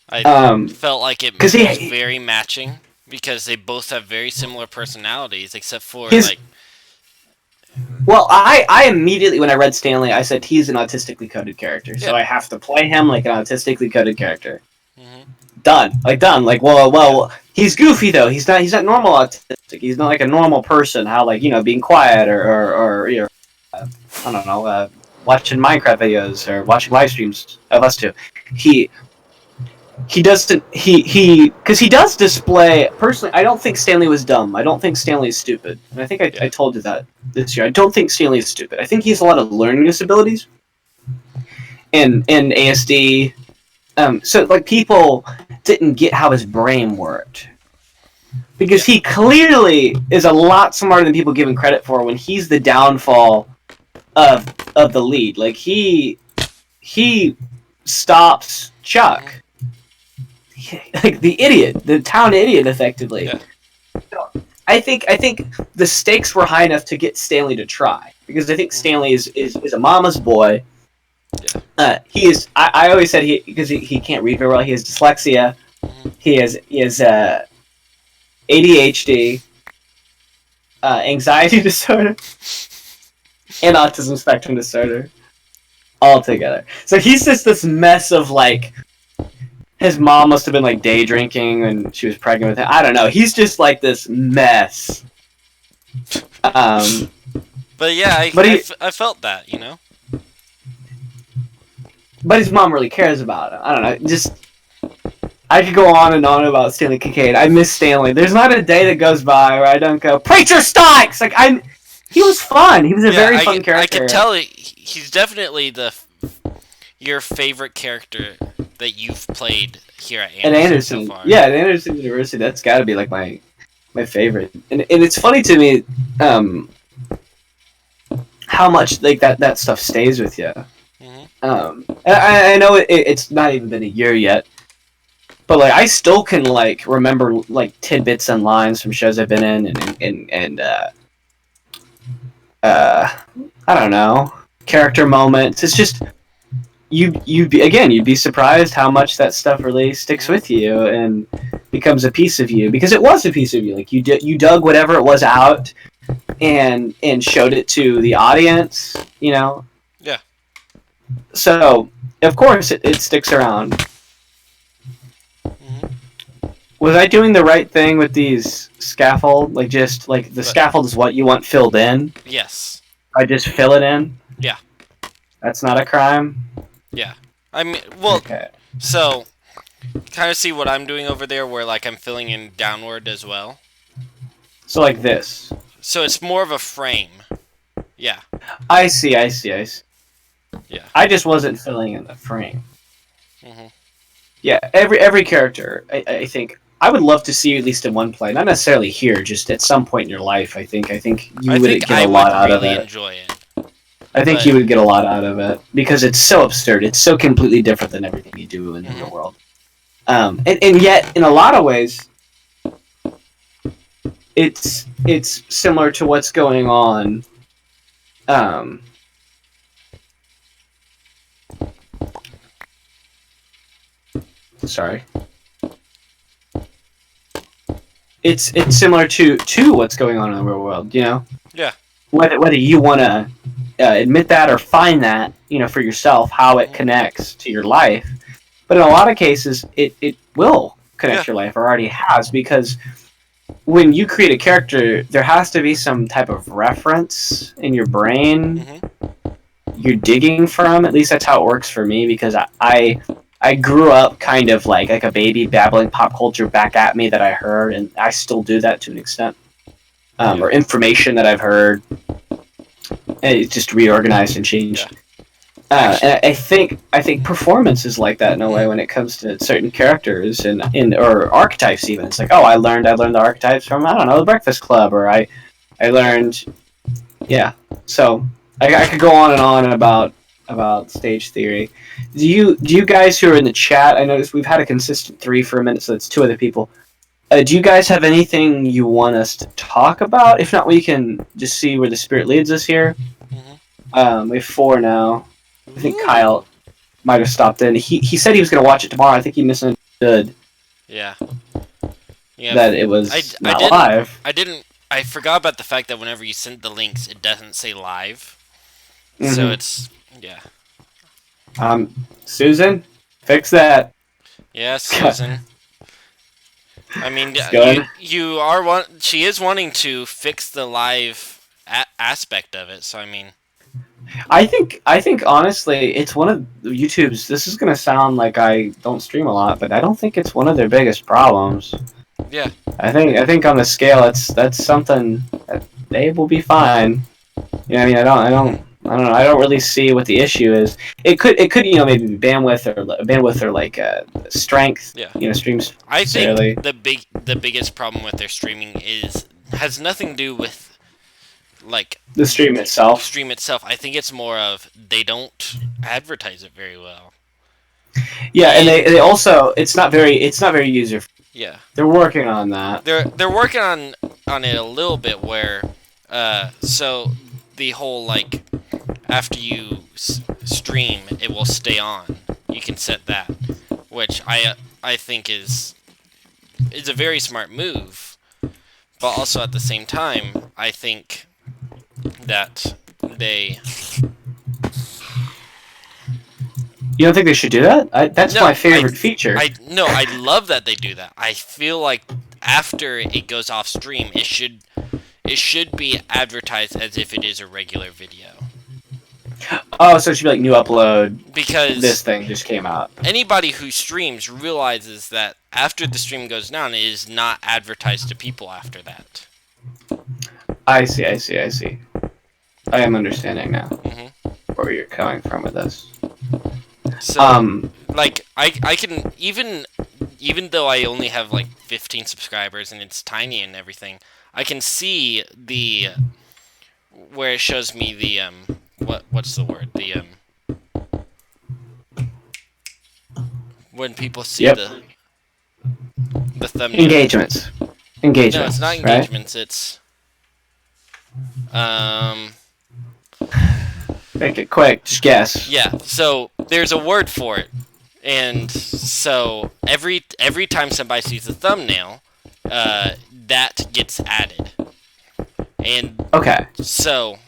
I felt like it was very matching because they both have very similar personalities, except for like. Well, I immediately when I read Stanley, I said he's an autistically coded character, so I have to play him like an autistically coded character. Done. Like, well, he's goofy though. He's not normal autistic. He's not like a normal person. How like being quiet or I don't know, watching Minecraft videos or watching live streams of us two. He doesn't. Because he does display. Personally, I don't think Stanley was dumb. I don't think Stanley is stupid. And I think I told you that this year. I don't think Stanley is stupid. I think he has a lot of learning disabilities. And ASD. So like people didn't get how his brain worked. Because he clearly is a lot smarter than people give him credit for when he's the downfall of the lead. Like he stops Chuck. Like the idiot, the town idiot, effectively. Yeah. I think the stakes were high enough to get Stanley to try because I think Stanley is a mama's boy. Yeah. He is. I always said because he can't read very well. He has dyslexia. He has ADHD, anxiety disorder, and autism spectrum disorder, all together. So he's just this mess of like his mom must have been like day drinking when she was pregnant with him. I don't know. He's just like this mess. But yeah, I felt that, you know. But his mom really cares about him. I don't know. Just I could go on and on about Stanley Kincaid. I miss Stanley. There's not a day that goes by where I don't go, Preacher Stikes! Like, he was fun. He was a very fun character. I can tell he's definitely your favorite character that you've played here at Anderson so far. Yeah, at Anderson University, that's got to be like my favorite. And it's funny to me how much like that stuff stays with you. I know it's not even been a year yet, but like I still can like remember like tidbits and lines from shows I've been in and I don't know, character moments. It's just you'd be surprised how much that stuff really sticks with you and becomes a piece of you, because it was a piece of you. Like you dug whatever it was out and showed it to the audience, you know. Yeah. So of course it sticks around. Was I doing the right thing with these scaffold? Like just like the scaffold is what you want filled in? Yes. I just fill it in? Yeah. That's not a crime? Yeah. I mean, well, okay. So kind of see what I'm doing over there where like I'm filling in downward as well. So like this. So it's more of a frame. Yeah. I see. Yeah. I just wasn't filling in the frame. Yeah, every character, I think I would love to see you at least in one play, not necessarily here, just at some point in your life. I think you would get a lot out of it. Enjoy it. I think you would get a lot out of it because it's so absurd. It's so completely different than everything you do in the real world. And yet, in a lot of ways, it's similar to what's going on. Sorry. It's similar to what's going on in the real world, you know? Yeah. Whether you want to admit that or find that, you know, for yourself, how it connects to your life. But in a lot of cases, it will connect your life, or already has, because when you create a character, there has to be some type of reference in your brain you're digging from. At least that's how it works for me, because I grew up kind of like a baby babbling pop culture back at me that I heard, and I still do that to an extent. Or information that I've heard, and it's just reorganized and changed. And I think performance is like that in a way when it comes to certain characters and or archetypes even. It's like, oh, I learned the archetypes from, I don't know, the Breakfast Club, or I learned, yeah. So I could go on and on about stage theory. Do you guys who are in the chat, I noticed we've had a consistent 3 for a minute, so it's 2 other people. Do you guys have anything you want us to talk about? If not, we can just see where the spirit leads us here. We have 4 now. I think Kyle might have stopped in. He said he was going to watch it tomorrow. I think he misunderstood. Yeah. That it was not live. I forgot about the fact that whenever you send the links, it doesn't say live. So it's, yeah. Susan, fix that. Yeah, Susan. I mean, she is wanting to fix the live aspect of it. So I mean, I think honestly, it's one of YouTube's. This is gonna sound like I don't stream a lot, but I don't think it's one of their biggest problems. Yeah. I think on the scale, that's something that they will be fine. You know, I mean, I don't know. I don't really see what the issue is. It could maybe be bandwidth or like strength. Yeah. Streams. I think the biggest problem with their streaming has nothing to do with like the stream itself. I think it's more of they don't advertise it very well. Yeah, and they also it's not very user. Yeah. They're working on that. They're working on it a little bit where so the whole like after you stream it will stay on. You can set that, which I think is a very smart move, but also at the same time I think that they You don't think they should do that? That's my favorite feature. I love that they do that. I feel like after it goes off stream, it should be advertised as if it is a regular video. Oh, so it should be like new upload. Because this thing just came out. Anybody who streams realizes that after the stream goes down, it is not advertised to people after that. I see. I am understanding now where you're coming from with this. So, like, I can, even though I only have, like, 15 subscribers and it's tiny and everything, I can see where it shows me the, what's the word? The, when people see the thumbnail. Engagements. No, it's not engagements, right? It's, Make it quick, just guess. Yeah, so there's a word for it. And so every time somebody sees the thumbnail, that gets added. And okay. So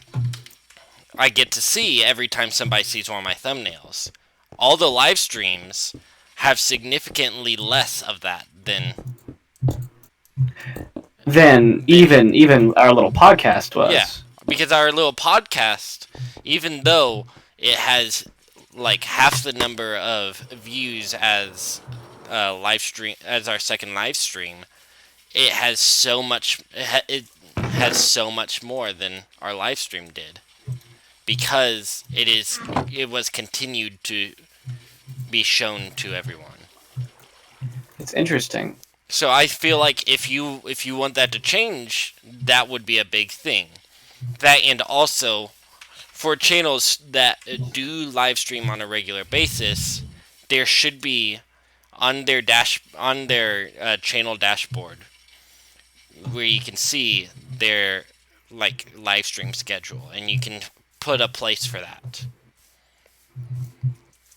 I get to see every time somebody sees one of my thumbnails. All the live streams have significantly less of that than even our little podcast was. Yeah, because our little podcast, even though it has like half the number of views as live stream as our second live stream, it has so much. It has so much more than our live stream did, because it was continued to be shown to everyone. It's interesting. So I feel like if you want that to change, that would be a big thing. That, and also for channels that do live stream on a regular basis, there should be on their channel dashboard where you can see their like live stream schedule, and you can put a place for that.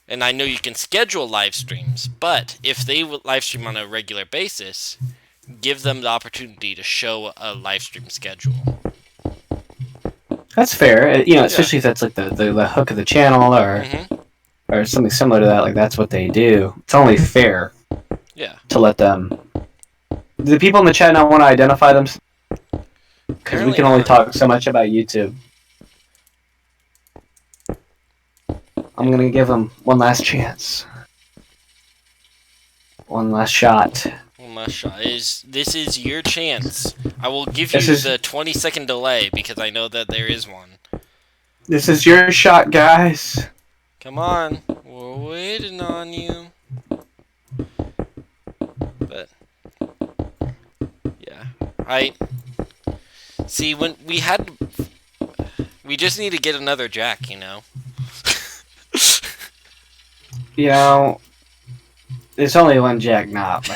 And I know you can schedule live streams, but if they live stream on a regular basis, give them the opportunity to show a live stream schedule. That's fair, especially if that's like the hook of the channel or something similar to that. Like that's what they do. It's only fair. Yeah. To let them. Do the people in the chat not want to identify them? Because we can only talk so much about YouTube. I'm gonna give them one last chance. One last shot. One last shot. This is your chance. I will give you the 20-second delay because I know that there is one. This is your shot, guys. Come on. We're waiting on you. But yeah. See, when we just need to get another Jack, There's only one Jack Knob,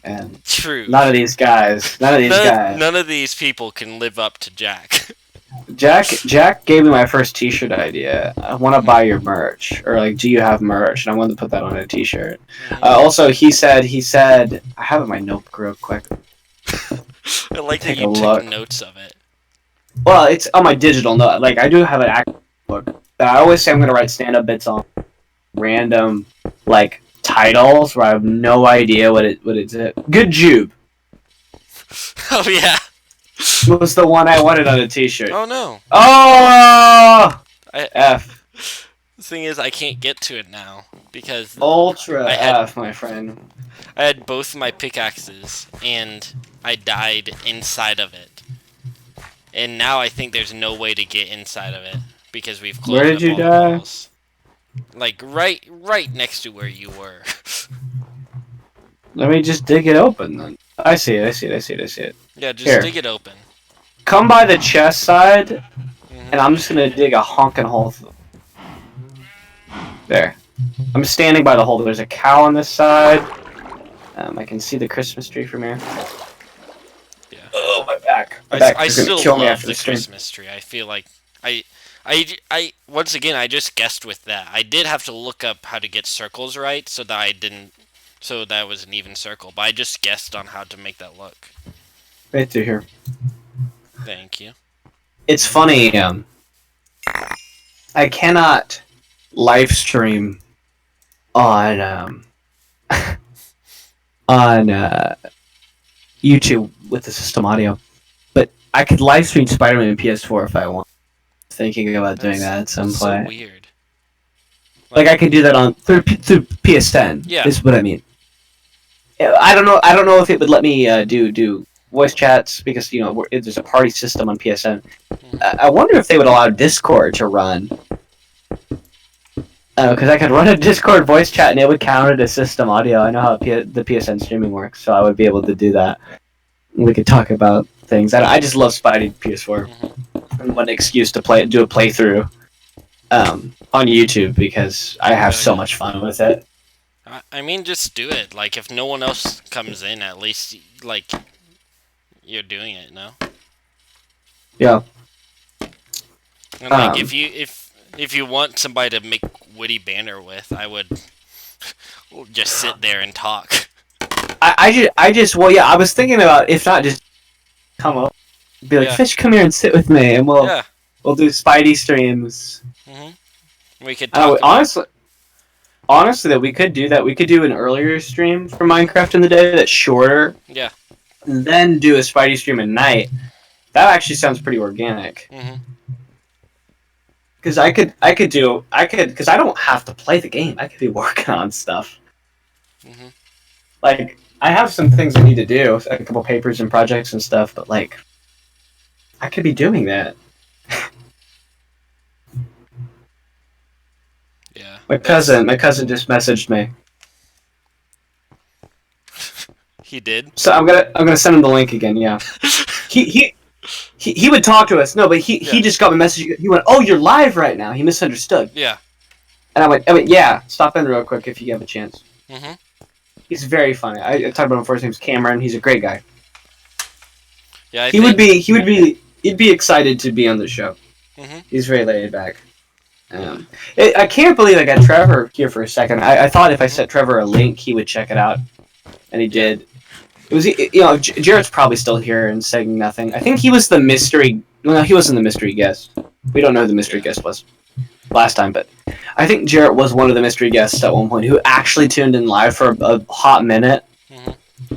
and true. None of these guys. None of these people can live up to Jack. Jack gave me my first T-shirt idea. I want to buy your merch, or like, do you have merch? And I wanted to put that on a T-shirt. Also, he said, I have it in my notebook real quick. I like that you took notes of it. Well, it's on my digital note. Like, I do have an actual book. But I always say I'm gonna write stand-up bits on random, like, titles where I have no idea what it's. Good Jube. Oh yeah. Was the one I wanted on a T-shirt. Oh no. Oh. F. The thing is, I can't get to it now because Ultra F, my friend. I had both my pickaxes and I died inside of it, and now I think there's no way to get inside of it because we've closed. Where did you die? Walls. Like right next to where you were. Let me just dig it open then. I see it. Yeah, just dig it open. Come by the chest side, and I'm just gonna dig a honking hole. There. I'm standing by the hole. There's a cow on this side. I can see the Christmas tree from here. Yeah. Oh, my back. I still love the Christmas tree. I feel like I once again I just guessed with that. I did have to look up how to get circles right so that was an even circle, but I just guessed on how to make that look. Right through here. Thank you. It's funny, I cannot live stream on on YouTube with the system audio, but I could live stream Spider-Man in PS4 if I want. Thinking about doing that at some That's so point. weird. Like I could do that on through PSN. Yeah. Is what I mean. I don't know. I don't know if it would let me do voice chats because there's a party system on PSN. I wonder if they would allow Discord to run. Because I could run a Discord voice chat and it would count it as system audio. I know how the PSN streaming works, so I would be able to do that. We could talk about things. I just love Spidey PS4. And what an excuse to do a playthrough on YouTube because I have so much fun with it. I mean, just do it. Like, if no one else comes in, at least, like, you're doing it, no? Yeah. And, like, if you want somebody to make witty banter with, I would just sit there and talk. I was thinking about, if not, just come up, be like, Fish, come here and sit with me, and we'll do Spidey streams. We could talk honestly, that we could do that. We could do an earlier stream for Minecraft in the day that's shorter. Yeah. And then do a Spidey stream at night. That actually sounds pretty organic. Because because I don't have to play the game. I could be working on stuff. Like, I have some things I need to do, a couple papers and projects and stuff, but like, I could be doing that. Yeah. My cousin just messaged me. He did? So I'm gonna send him the link again. Yeah. He would talk to us. No, but he just got my message. He went, "Oh, you're live right now." He misunderstood. Yeah. And I went, "Yeah, stop in real quick if you have a chance." He's very funny. I talked about him before. His name's Cameron. He's a great guy. Yeah. He'd be excited to be on the show. He's very laid back. I can't believe I got Trevor here for a second. I thought if I sent Trevor a link, he would check it out, and he did. It was, Jarrett's probably still here and saying nothing. I think he was the mystery. No, he wasn't the mystery guest. We don't know who the mystery guest was last time, but I think Jarrett was one of the mystery guests at one point who actually tuned in live for a hot minute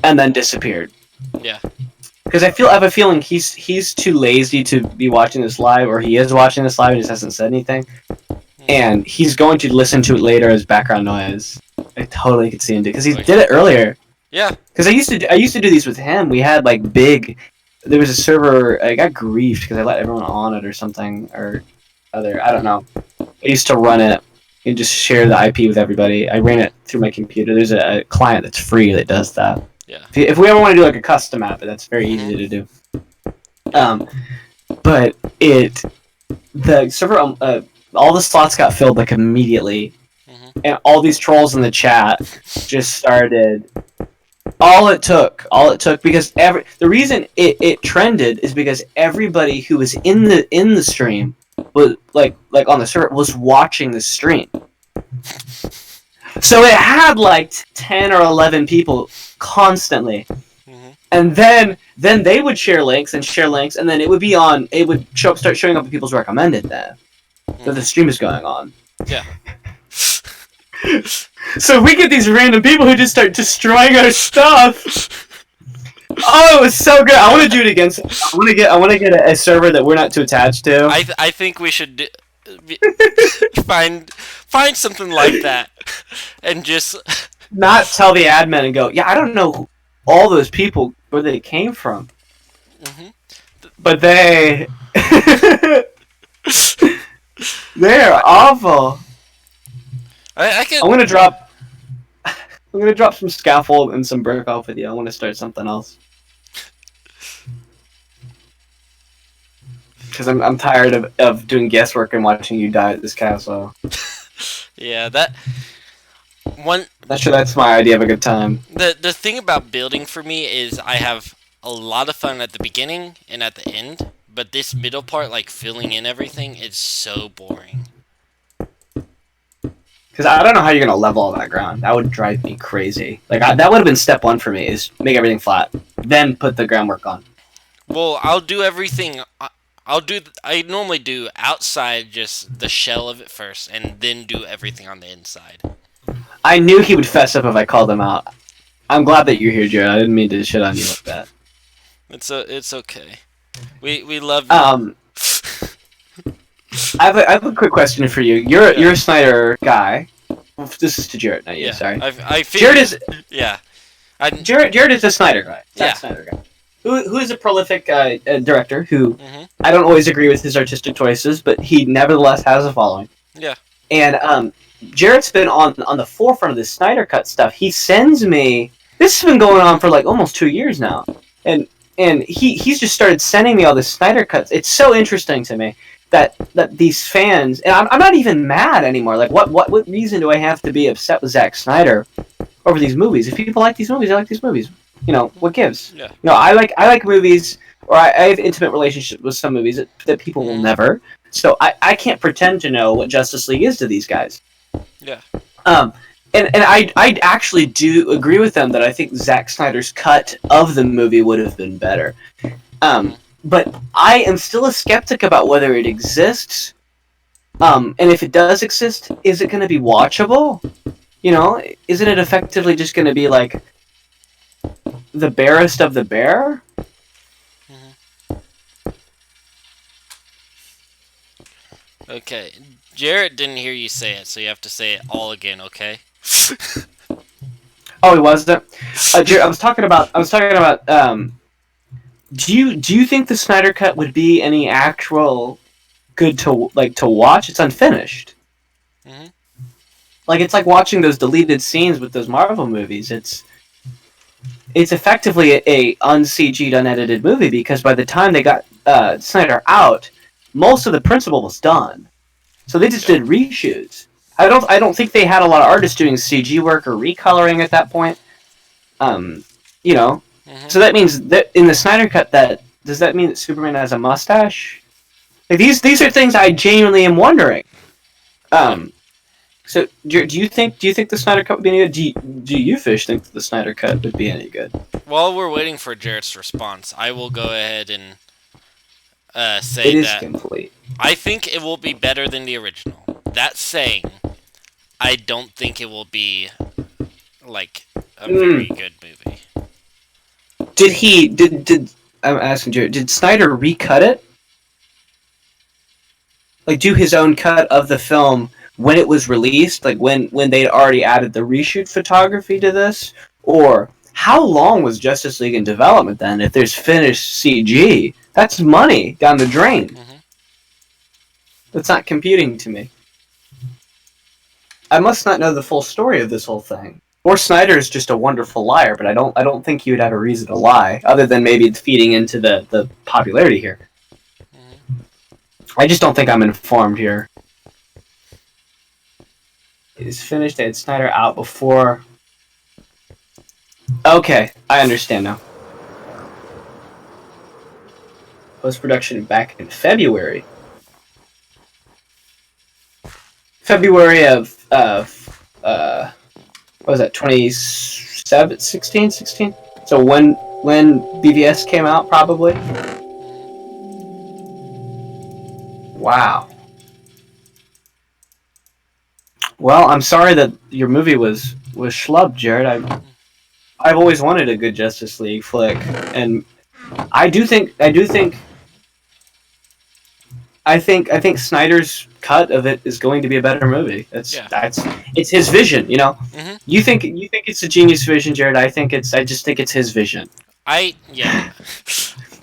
and then disappeared. Yeah. Because I have a feeling he's too lazy to be watching this live, or he is watching this live and just hasn't said anything. And he's going to listen to it later as background noise. I totally could see him do, because he did it earlier. Yeah. Because I used to do these with him. We had like there was a server. I got griefed because I let everyone on it or something or other. I don't know. I used to run it and just share the IP with everybody. I ran it through my computer. There's a client that's free that does that. Yeah. If we ever want to do like a custom app, that's very easy to do. But the server, all the slots got filled like immediately, and all these trolls in the chat just started. All it took, because the reason it trended is because everybody who was in the stream was like on the server was watching the stream. So it had like 10 or 11 people constantly. And then they would share links, and then it would start showing up in people's recommended that the stream is going on. Yeah. So we get these random people who just start destroying our stuff. Oh, it was so good. I want to do it again. I want to get a server that we're not too attached to. I think we should find something like that and just not tell the admin and go, yeah, I don't know all those people where they came from, but they're awful. I'm gonna drop some scaffold and some brick off with you. I want to start something else because I'm tired of doing guesswork and watching you die at this castle. Yeah, that's my idea of a good time. The thing about building for me is I have a lot of fun at the beginning and at the end, but this middle part, like filling in everything, is so boring. Because I don't know how you're gonna level all that ground. That would drive me crazy. Like that would have been step one for me: is make everything flat, then put the groundwork on. Well, I'll do everything. I normally do outside, just the shell of it first, and then do everything on the inside. I knew he would fess up if I called him out. I'm glad that you're here, Jared. I didn't mean to shit on you like that. It's okay. We love you. I have a quick question for you. You're a Snyder guy. Well, this is to Jared, not you. Sorry. I Jared is. Yeah. Jared is a Snyder guy. Snyder guy. Who is a prolific director who I don't always agree with his artistic choices, but he nevertheless has a following. Yeah. And Jared's been on the forefront of this Snyder Cut stuff. He sends me. This has been going on for like almost 2 years now, and he's just started sending me all this Snyder Cuts. It's so interesting to me that these fans, and I'm not even mad anymore. Like what reason do I have to be upset with Zack Snyder over these movies? If people like these movies, I like these movies. You know, what gives? Yeah. You know, I like movies, or I have intimate relationships with some movies that people will never. So I can't pretend to know what Justice League is to these guys. Yeah. And I actually do agree with them that I think Zack Snyder's cut of the movie would have been better. But I am still a skeptic about whether it exists. And if it does exist, is it going to be watchable? You know, isn't it effectively just going to be like the barest of the bare? Okay. Jarrett didn't hear you say it, so you have to say it all again, okay? Oh, he wasn't. Jared, I was talking about. Do you think the Snyder Cut would be any actual good to watch? It's unfinished. Like it's like watching those deleted scenes with those Marvel movies. It's effectively a un-CG'd, unedited movie because by the time they got Snyder out, most of the principle was done. So they just did reshoots. I don't think they had a lot of artists doing CG work or recoloring at that point. You know. So that means that in the Snyder Cut, does that mean that Superman has a mustache? Like these are things I genuinely am wondering. So do you think the Snyder Cut would be any good? Do you Fish think that the Snyder Cut would be any good? While we're waiting for Jarrett's response, I will go ahead and say it is that complete. I think it will be better than the original. That saying, I don't think it will be like a very good movie. Did I'm asking Jared, did Snyder recut it? Like do his own cut of the film when it was released, like when they'd already added the reshoot photography to this? Or how long was Justice League in development then if there's finished CG? That's money down the drain. That's not computing to me. I must not know the full story of this whole thing. Or Snyder is just a wonderful liar, but I don't think he would have a reason to lie, other than maybe feeding into the popularity here. I just don't think I'm informed here. It is finished. They had Snyder out before. Okay, I understand now. Post-production back in February. February of what was that, 16? So when BVS came out, probably? Wow. Well, I'm sorry that your movie was schlubbed, Jared. I've always wanted a good Justice League flick, and I think Snyder's cut of it is going to be a better movie. It's his vision, you know. You think it's a genius vision, Jared. I just think it's his vision. But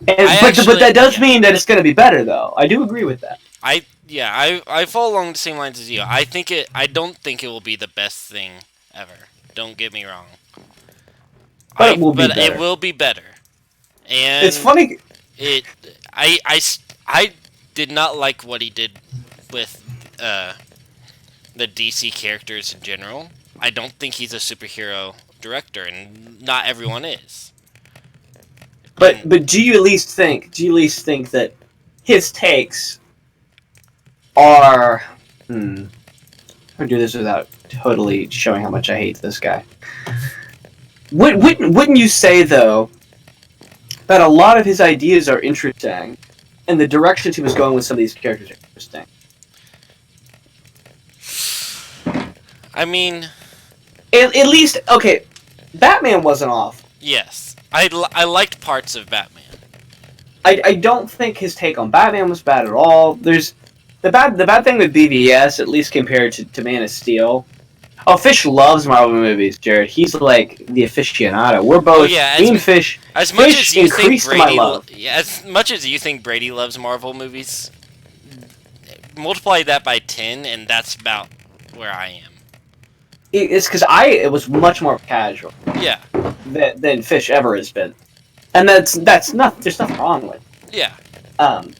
that does mean that it's going to be better, though. I do agree with that. I fall along the same lines as you. I don't think it will be the best thing ever. Don't get me wrong. But it will be better. And it's funny. I did not like what he did with the DC characters in general. I don't think he's a superhero director, and not everyone is. But do you at least think that his takes are? I'll do this without totally showing how much I hate this guy. Wouldn't you say though that a lot of his ideas are interesting, and the directions he was going with some of these characters are interesting? I mean, At least, okay, Batman wasn't off. Yes, I liked parts of Batman. I don't think his take on Batman was bad at all. There's the bad thing with BVS, at least compared to Man of Steel. Oh, Fish loves Marvel movies, Jared. He's like the aficionado. We're both me and Fish. As much as you think Brady, as much as you think Brady loves Marvel movies, multiply that by 10, and that's about where I am. It's because it was much more casual. Yeah. Than Fish ever has been, and that's not there's nothing wrong with. Yeah. The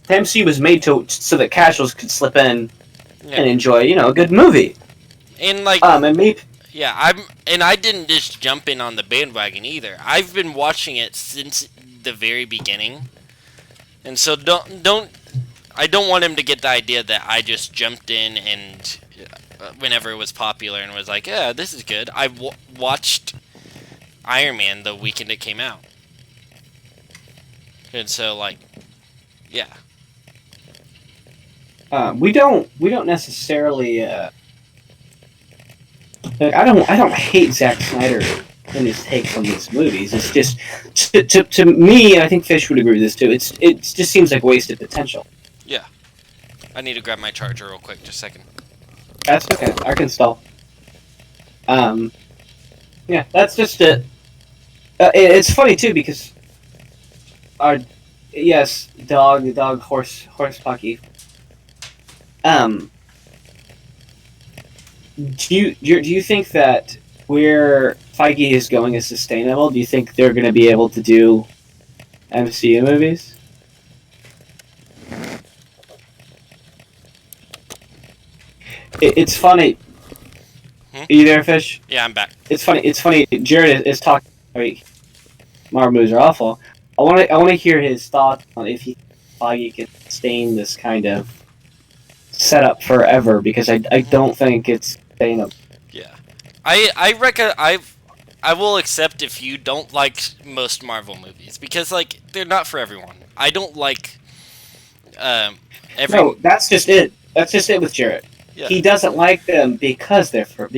MCU was made so that casuals could slip in and enjoy a good movie. And like and me. Yeah, I didn't just jump in on the bandwagon either. I've been watching it since the very beginning, and so I don't want him to get the idea that I just jumped in and whenever it was popular and was like, yeah, this is good. I watched Iron Man the weekend it came out, and so like, yeah. We don't necessarily. I don't hate Zack Snyder and his takes on these movies. It's just to me, and I think Fish would agree with this too. It just seems like wasted potential. Yeah, I need to grab my charger real quick. Just a second. That's okay. I can stall. Yeah, that's just it. It's funny too because our dog horse Pucky. Do you think that where Feige is going is sustainable? Do you think they're going to be able to do MCU movies? It's funny. Are you there, Fish? Yeah, I'm back. It's funny. Jared is talking. Marvel movies are awful. I want to hear his thoughts on if Feige can sustain this kind of setup forever, because I don't think it's sustainable. Yeah, I reckon I will accept if you don't like most Marvel movies, because like they're not for everyone. I don't like No, that's just it. That's just it with Jared. Yeah. He doesn't like them because they're for.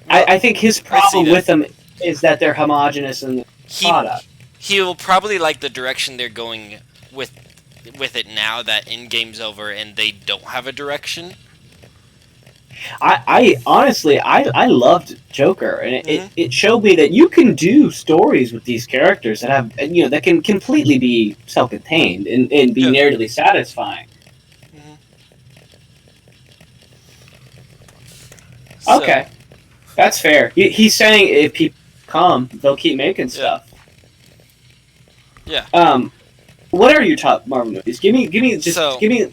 I think his problem with them is that they're homogenous in the product. He will probably like the direction they're going with it now that Endgame's over and they don't have a direction. I honestly loved Joker, and it showed me that you can do stories with these characters that have that can completely be self-contained and be narratively satisfying. So, okay, that's fair. He's saying if people come, they'll keep making stuff. Yeah. What are your top Marvel movies? Give me.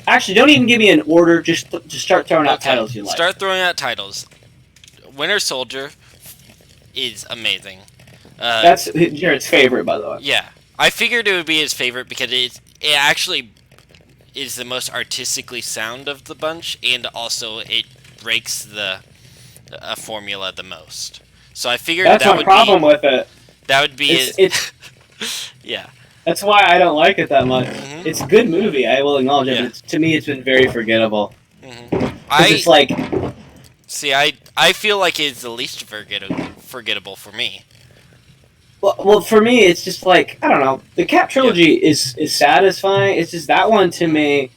Actually, don't even give me an order. Just start throwing out titles you like. Start throwing out titles. Winter Soldier is amazing. That's Jared's favorite, by the way. Yeah, I figured it would be his favorite because it actually is the most artistically sound of the bunch, and also it breaks the formula the most. So I figured that's my problem with it. That would be it's yeah. That's why I don't like it that much. It's a good movie, I will acknowledge it, but to me it's been very forgettable. It's like... See, I feel like it's the least forgettable for me. Well, for me, it's just like, I don't know, the Cap trilogy is satisfying. It's just that one to me...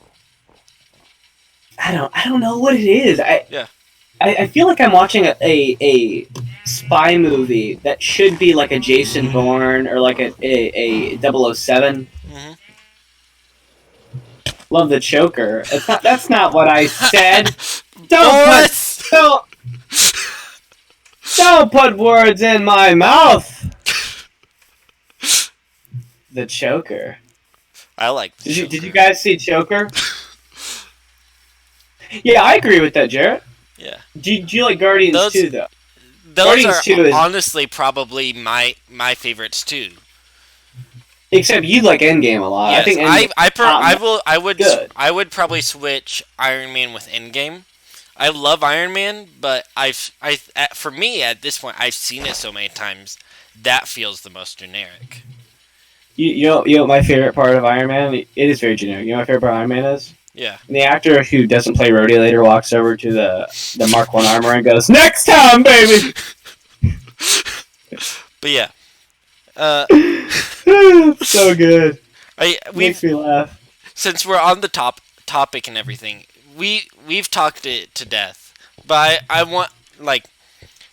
I don't know what it is. I feel like I'm watching a spy movie that should be like a Jason Bourne or like a 007. Love the choker. That's not what I said. Don't put words in my mouth. The choker. I like. Did you guys see Choker? Yeah, I agree with that, Jarrett. Yeah. Do you like Guardians 2, though? Those Guardians 2 is honestly probably my favorites too. Except you like Endgame a lot. Yes, I think I would probably switch Iron Man with Endgame. I love Iron Man, but for me at this point I've seen it so many times that feels the most generic. You know what my favorite part of Iron Man? It is very generic. You know what my favorite part of Iron Man is? Yeah. And the actor who doesn't play Rhodey later walks over to the Mark I armor and goes, "Next time, baby." But yeah. So good. Makes me laugh. Since we're on the topic and everything, we've talked it to death. But I want, like,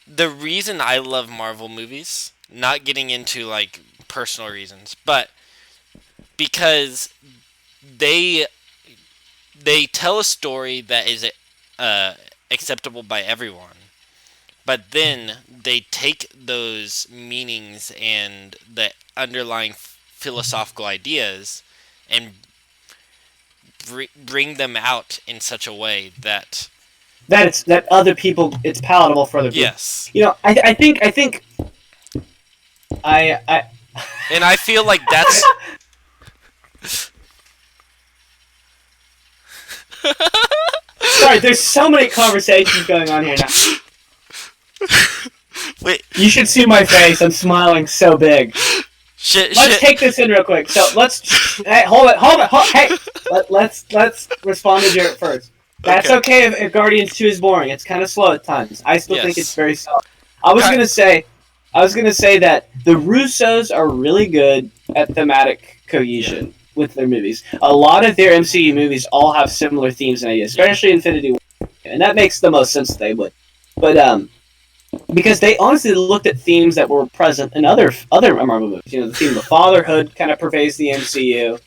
the reason I love Marvel movies, not getting into like personal reasons, but because they tell a story that is acceptable by everyone, but then they take those meanings and the underlying philosophical ideas and bring them out in such a way that other people, it's palatable for other people. Yes. You know, I think and I feel like that's sorry, there's so many conversations going on here now. Wait. You should see my face. I'm smiling so big. Let's take this in real quick. So hey, hold it. Hey, let's respond to Jarrett first. That's okay if Guardians 2 is boring. It's kind of slow at times. I still think it's very solid. I was gonna say that the Russos are really good at thematic cohesion with their movies. A lot of their MCU movies all have similar themes and ideas, especially Infinity War, and that makes the most sense they would. But because they honestly looked at themes that were present in other Marvel movies. You know, the theme of fatherhood kind of pervades the MCU.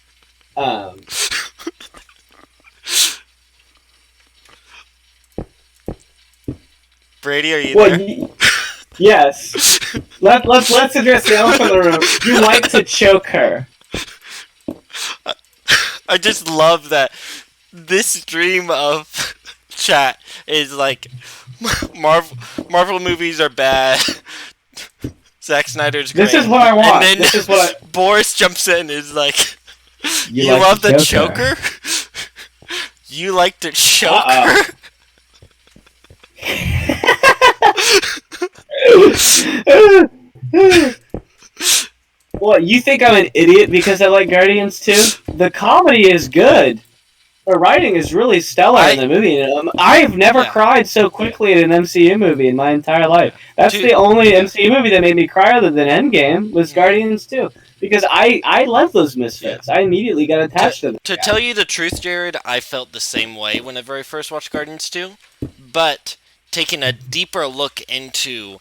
Brady, are you there? Yes. Let's address the elephant in the room. You like to choke her. I just love that this stream of chat is like Marvel movies are bad. Zack Snyder's great. This is what I want. And then Boris jumps in and is like, you like love the choker? You like to choke her? What, you think I'm an idiot because I like Guardians 2? The comedy is good. The writing is really stellar in the movie. I've never cried so quickly in an MCU movie in my entire life. That's the only MCU movie that made me cry other than Endgame was Guardians 2. Because I love those misfits. I immediately got attached to them. To tell you the truth, Jared, I felt the same way whenever I first watched Guardians 2. But taking a deeper look into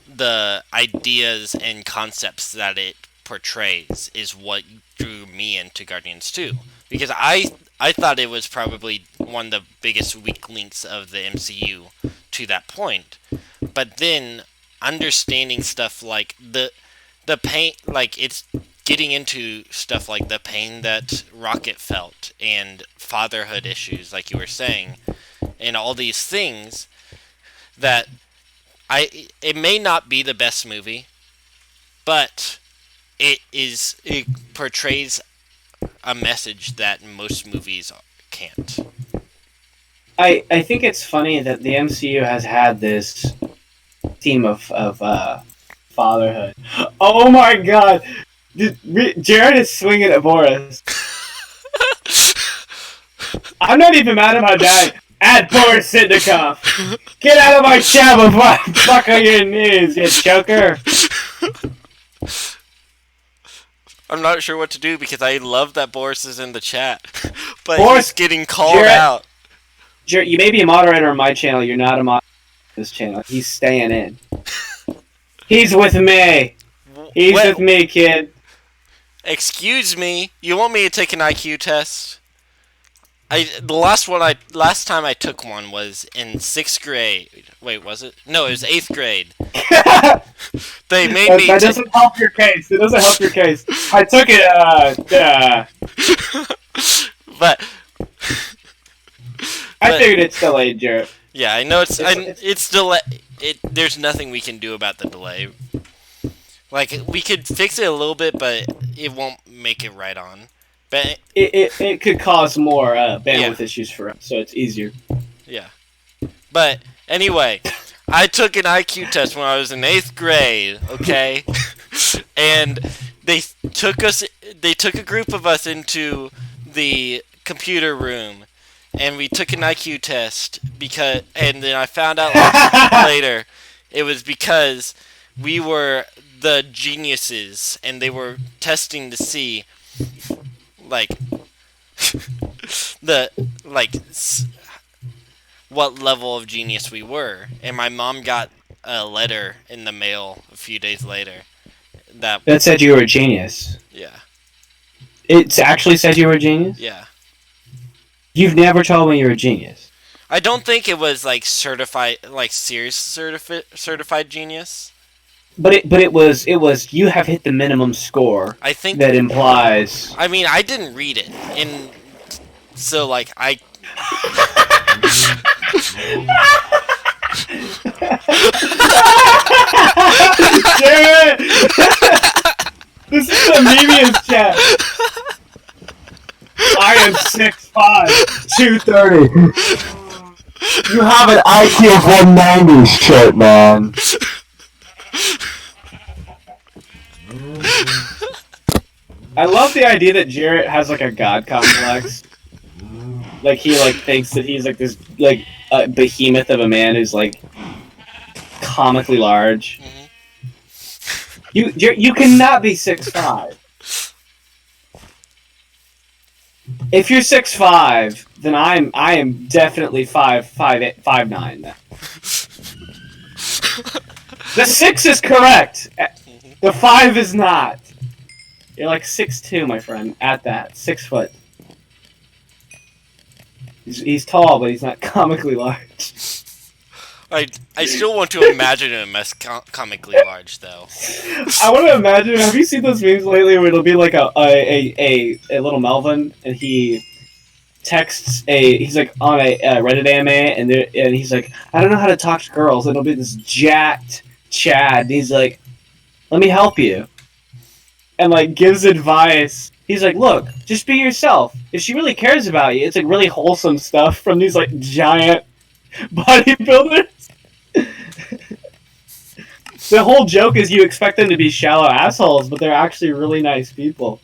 the ideas and concepts that it portrays is what drew me into Guardians 2. Because I thought it was probably one of the biggest weak links of the MCU to that point. But then understanding stuff like the pain, like it's getting into stuff like the pain that Rocket felt and fatherhood issues, like you were saying, and all these things that it may not be the best movie, but it portrays a message that most movies can't. I think it's funny that the MCU has had this theme of fatherhood. Oh my god! Jared is swinging at Boris. I'm not even mad at my dad. Add Boris Sitnikov. Get out of my chat before I fuck on your knees, you choker. I'm not sure what to do because I love that Boris is in the chat, but Boris, he's getting called out. Jared, you may be a moderator on my channel. You're not a moderator on this channel. He's staying in. He's with me. He's with me, kid. Excuse me. You want me to take an IQ test? Last time I took one was in 6th grade. Wait, was it? No, it was 8th grade. They made me. That doesn't help your case. It doesn't help your case. I took it. But I figured it's delayed, Jared. Yeah, I know it's delayed. There's nothing we can do about the delay. Like we could fix it a little bit, but it won't make it right on. But it could cause more bandwidth issues for us, so it's easier. Yeah. But anyway, I took an IQ test when I was in 8th grade, okay? And they took a group of us into the computer room and we took an IQ test and then I found out later it was because we were the geniuses, and they were testing to see like the like what level of genius we were. And my mom got a letter in the mail a few days later that said you were a genius. Yeah. It actually said you were a genius? Yeah. You've never told me you're a genius. I don't think it was like certified, like serious certified genius. But it was you have hit the minimum score. I think that implies. I mean, I didn't read it, and so like I. Jared! This is the medium's chat. I am 6'5", 230. You have an IQ of 190, shit, man. I love the idea that Jarrett has like a god complex. Like he like thinks that he's like this like behemoth of a man who's like comically large. You cannot be 6'5". If you're 6'5", then I am definitely 5'9". The 6 is correct. The 5 is not. You're like 6'2", my friend. At that 6 foot. He's tall, but he's not comically large. I still want to imagine him as comically large, though. I want to imagine. Have you seen those memes lately where it'll be like a little Melvin, and he texts he's like on a Reddit AMA, and he's like, I don't know how to talk to girls. And it'll be this jacked Chad, and he's like, let me help you, and like gives advice. He's like, look, just be yourself. If she really cares about you, it's like really wholesome stuff from these like giant bodybuilders. The whole joke is you expect them to be shallow assholes, but they're actually really nice people.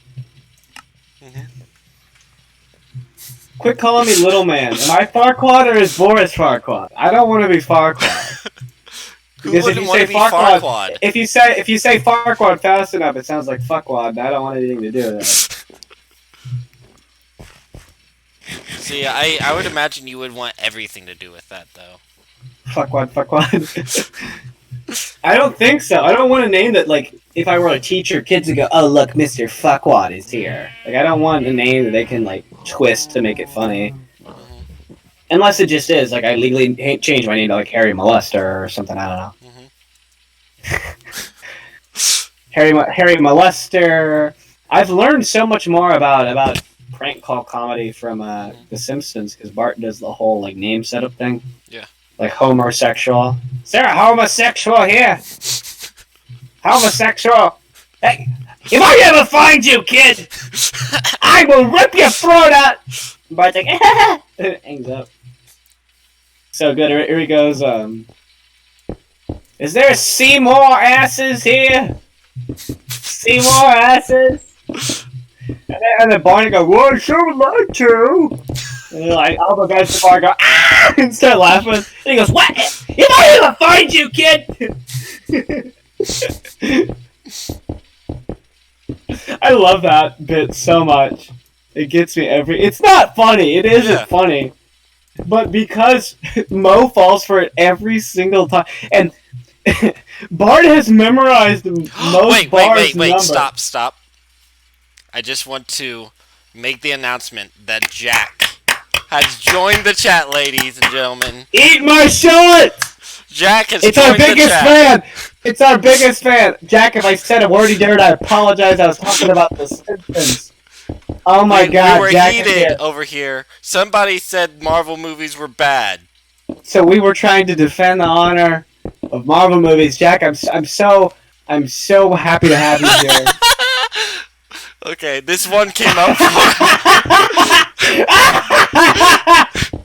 Quit calling me little man. Am I Farquaad or is Boris Farquaad? I don't want to be Farquaad. Because if you say Farquaad, if you say Farquaad fast enough, it sounds like fuckwad, and I don't want anything to do with that. See, I would imagine you would want everything to do with that, though. Fuckwad. I don't think so. I don't want a name that, like, if I were a teacher, kids would go, oh, look, Mr. Fuckwad is here. Like, I don't want a name that they can, like, twist to make it funny. Unless it just is. Like, I legally change my name to, like, Harry Molester or something. I don't know. Harry Molester. I've learned so much more about prank call comedy from The Simpsons, because Bart does the whole, like, name setup thing. Yeah. Like homosexual. Is there a homosexual here? Homosexual. Hey, if I ever find you, kid, I will rip your throat out. Bart's like, hangs up. So good. Here he goes. Is there Seymour asses here? Seymour asses? And then Barney goes, well, I sure would like to. And they're like, all the guys at the bar go, ah! And start laughing. And he goes, what? If I ever find you, kid! I love that bit so much. It gets me it's not funny. It isn't funny. But because Mo falls for it every single time. And Bart has memorized most Bart's Wait, stop. I just want to make the announcement that Jack has joined the chat, ladies and gentlemen. Eat my short! Jack has joined the chat. It's our biggest fan! It's our biggest fan! Jack, if I said a word he dared, I apologize. I was talking about the Simpsons. Oh my god, we were Jack heated over here. Somebody said Marvel movies were bad. So we were trying to defend the honor of Marvel movies. Jack, I'm so happy to have you here. Okay, this one came up.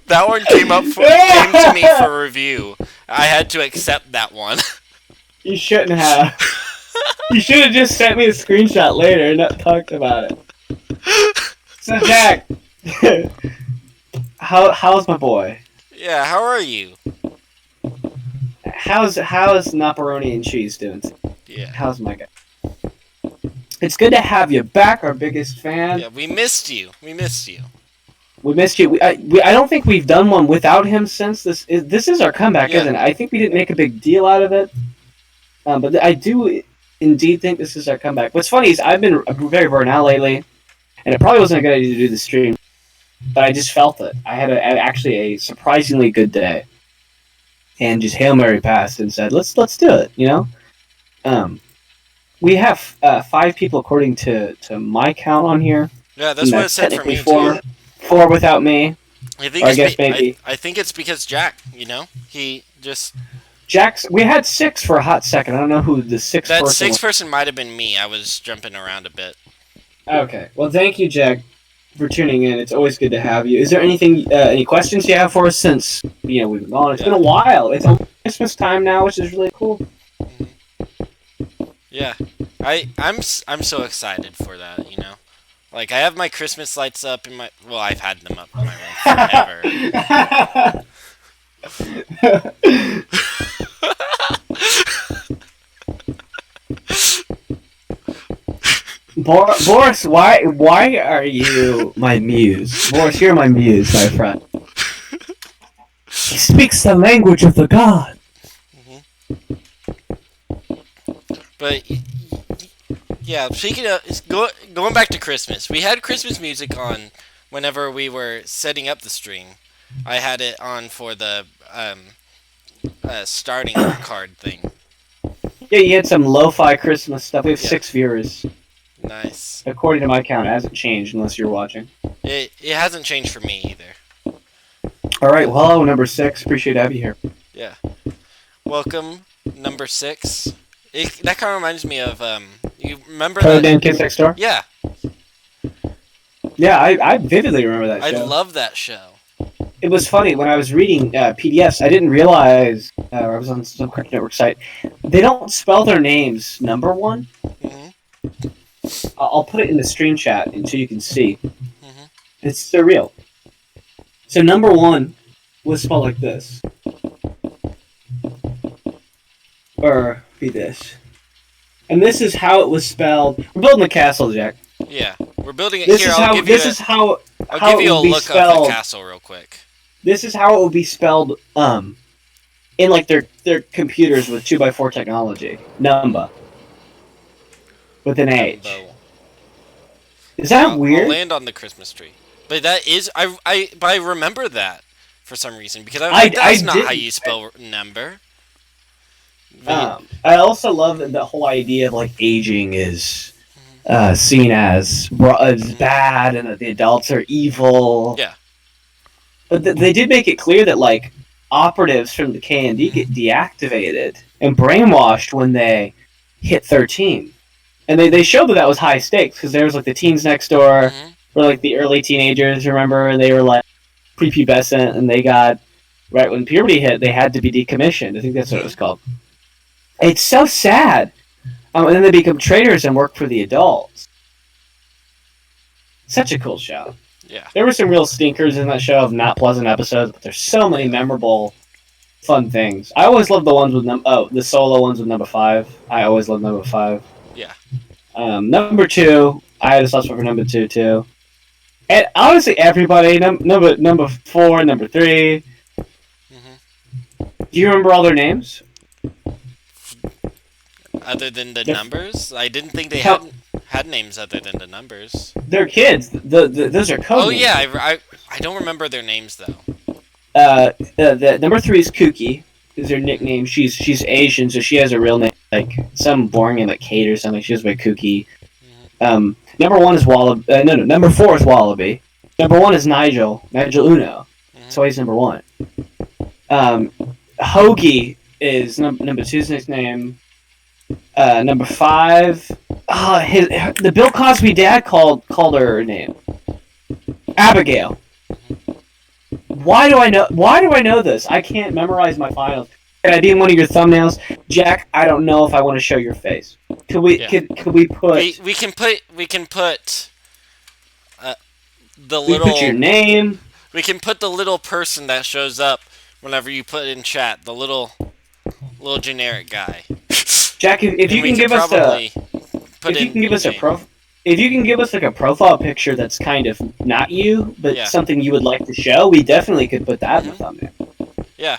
That one came to me for review. I had to accept that one. You shouldn't have. You should have just sent me a screenshot later and not talked about it. So Jack, how's my boy? Yeah, how are you? How's Naparoni and Cheese doing? Yeah. How's my guy? It's good to have you back, our biggest fan. Yeah, we missed you. We missed you. We missed you. I don't think we've done one without him since this is our comeback, Yeah. isn't it? I think we didn't make a big deal out of it, but I do indeed think this is our comeback. What's funny is I've been very burnt out lately, and it probably wasn't a good idea to do the stream, but I just felt it. I had actually a surprisingly good day, and just Hail Mary passed and said, let's do it. You know, we have 5 people according to my count on here. Yeah, that's what it said for me four, too. 4 without me. I think I think it's because Jack. You know, he just. Jack's. We had 6 for a hot second. I don't know who the 6th person. That 6th person might have been me. I was jumping around a bit. Okay. Well, thank you, Jack, for tuning in. It's always good to have you. Is there anything, any questions you have for us since we've been gone? It's been a while. It's Christmas time now, which is really cool. Yeah, I'm so excited for that. You know, like I have my Christmas lights up in my. Well, I've had them up in my room forever. Boris, why are you my muse? Boris, you're my muse, my friend. He speaks the language of the god. But yeah, speaking of going back to Christmas, we had Christmas music on whenever we were setting up the stream. I had it on for the starting card thing. Yeah, you had some lo-fi Christmas stuff. We have 6 viewers. Nice. According to my count, it hasn't changed unless you're watching. It hasn't changed for me either. All right, well, hello, number 6. Appreciate having you here. Yeah. Welcome, number 6. That kind of reminds me of you remember Code Name Kids Next Door? Yeah. Yeah, I vividly remember that show. I love that show. It was funny when I was reading PDFs. I didn't realize, I was on some Cartoon Network site. They don't spell their names number 1. Mm-hmm. I'll put it in the stream chat so you can see. Mm-hmm. It's surreal. So number 1 was spelled like this, or be this, and this is how it was spelled. We're building the castle, Jack. Yeah, we're building it this here. Is I'll how, give this you is how. I'll how give you a look spelled, of the castle real quick. This is how it would be spelled. In like their computers with 2x4 technology. Numba. With an H. Numbo. Is that weird? I'll land on the Christmas tree. But that is but I remember that for some reason because I was like, that's not how you spell number. I also love that the whole idea of like aging is seen as bad and that the adults are evil. Yeah. But they did make it clear that like operatives from the K&D get deactivated and brainwashed when they hit 13. And they showed that was high stakes because there was like the teens next door, were like the early teenagers. Remember, they were like prepubescent, and they got right when puberty hit, they had to be decommissioned. I think that's what it was called. It's so sad. And then they become traitors and work for the adults. Such a cool show. Yeah. There were some real stinkers in that show of not pleasant episodes, but there's so many memorable, fun things. I always love the ones with the solo ones with number 5. I always love number 5. Yeah. Number 2, I had a soft spot for number 2 too. And honestly, everybody, number 4, number 3. Do you remember all their names? Other than the numbers? I didn't think they had names other than the numbers. They're kids. Those are code names. Yeah, I don't remember their names though. The number 3 is Kooky. Is her nickname. She's Asian, so she has a real name, like some boring name like Kate or something. She goes by Kooky. Number 1 is Wallaby. Number 4 is Wallaby. Number 1 is Nigel Uno. So he's number 1. Hoagie is number 2's nickname. Number 5. The Bill Cosby dad called her name Abigail. Why do I know this? I can't memorize my files. Can I be in one of your thumbnails, Jack? I don't know if I want to show your face. Could we put? We can put the We little. put your name. We can put the little person that shows up whenever you put in chat. The little generic guy. Jack, if you can give us a put if you in can give us a name. if you can give us like a profile picture that's kind of not you, but Yeah. something you would like to show, we definitely could put that in the thumbnail. Yeah,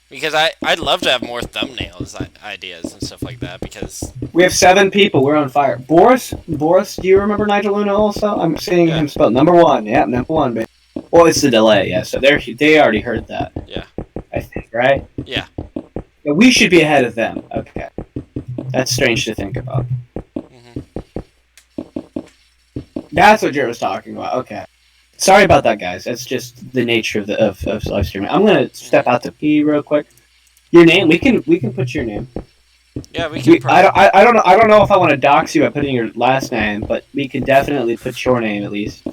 because I'd love to have more thumbnails ideas and stuff like that because We have 7 people. We're on fire. Boris, do you remember Nigel Luna also? I'm seeing him spelled number 1. Yeah, number 1. Baby. Well, it's the delay. Yeah, so they already heard that. Yeah. I think, right? Yeah. But we should be ahead of them. Okay. That's strange to think about. That's what Jared was talking about. Okay. Sorry about that, guys. That's just the nature of of live streaming. I'm gonna step out to pee real quick. Your name? We can put your name. Yeah, we can. I don't know if I want to dox you by putting your last name, but we can definitely put your name at least.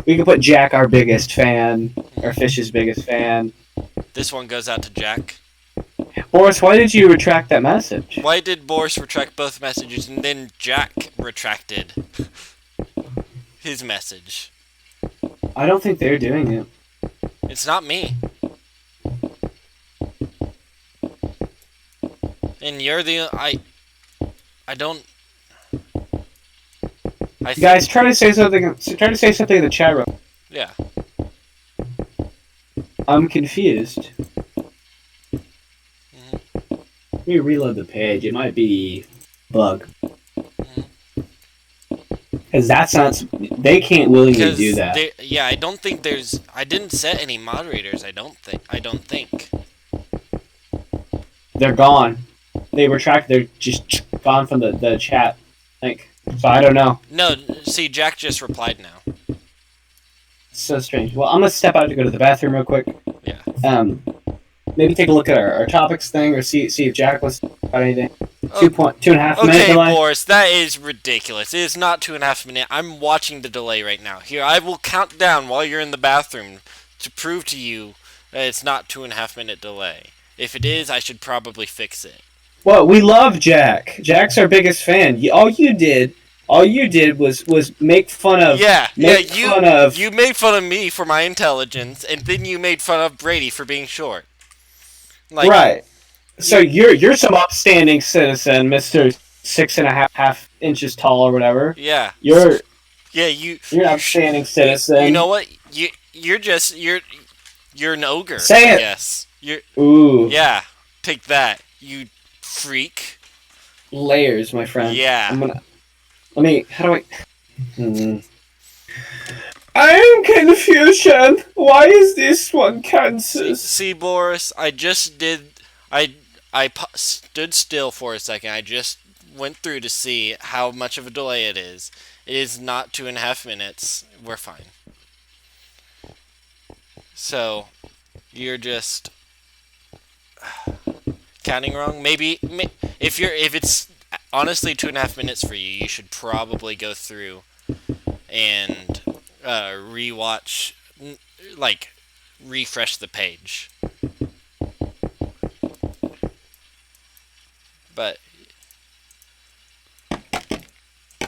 We can put Jack, our biggest fan, or Fish's biggest fan. This one goes out to Jack. Boris, why did you retract that message? Why did Boris retract both messages and then Jack retracted his message? I don't think they're doing it. It's not me. And you're the I don't. Guys, try to say something. Try to say something in the chat room. Yeah. I'm confused. Let me reload the page. It might be bug. Because that's not. They can't willingly do that. Yeah, I don't think there's. I didn't set any moderators. I don't think. They're gone. They retract. They're just gone from the chat. So I don't know. No, see, Jack just replied now. It's so strange. Well, I'm gonna step out to go to the bathroom real quick. Yeah. Maybe take a look at our topics thing, or see if Jack was about anything. 2.5 minute delay. Okay, Boris, that is ridiculous. It is not 2.5 minutes. I'm watching the delay right now. Here, I will count down while you're in the bathroom to prove to you that it's not 2.5 minute delay. If it is, I should probably fix it. Well, we love Jack. Jack's our biggest fan. All you did was make fun of. You made fun of me for my intelligence, and then you made fun of Brady for being short. Right. So you're some upstanding citizen, Mister 6.5 inches tall or whatever. Yeah. You're an upstanding citizen. You know what? You're an ogre. Say it. Yes. Ooh. Yeah. Take that, you freak. Layers, my friend. Yeah. How do I? I am confusion. Why is this one Kansas? See, Boris, I just did. I stood still for a second. I just went through to see how much of a delay it is. It is not 2.5 minutes. We're fine. So, you're just counting wrong. Maybe if it's honestly 2.5 minutes for you, you should probably go through and rewatch, refresh the page. But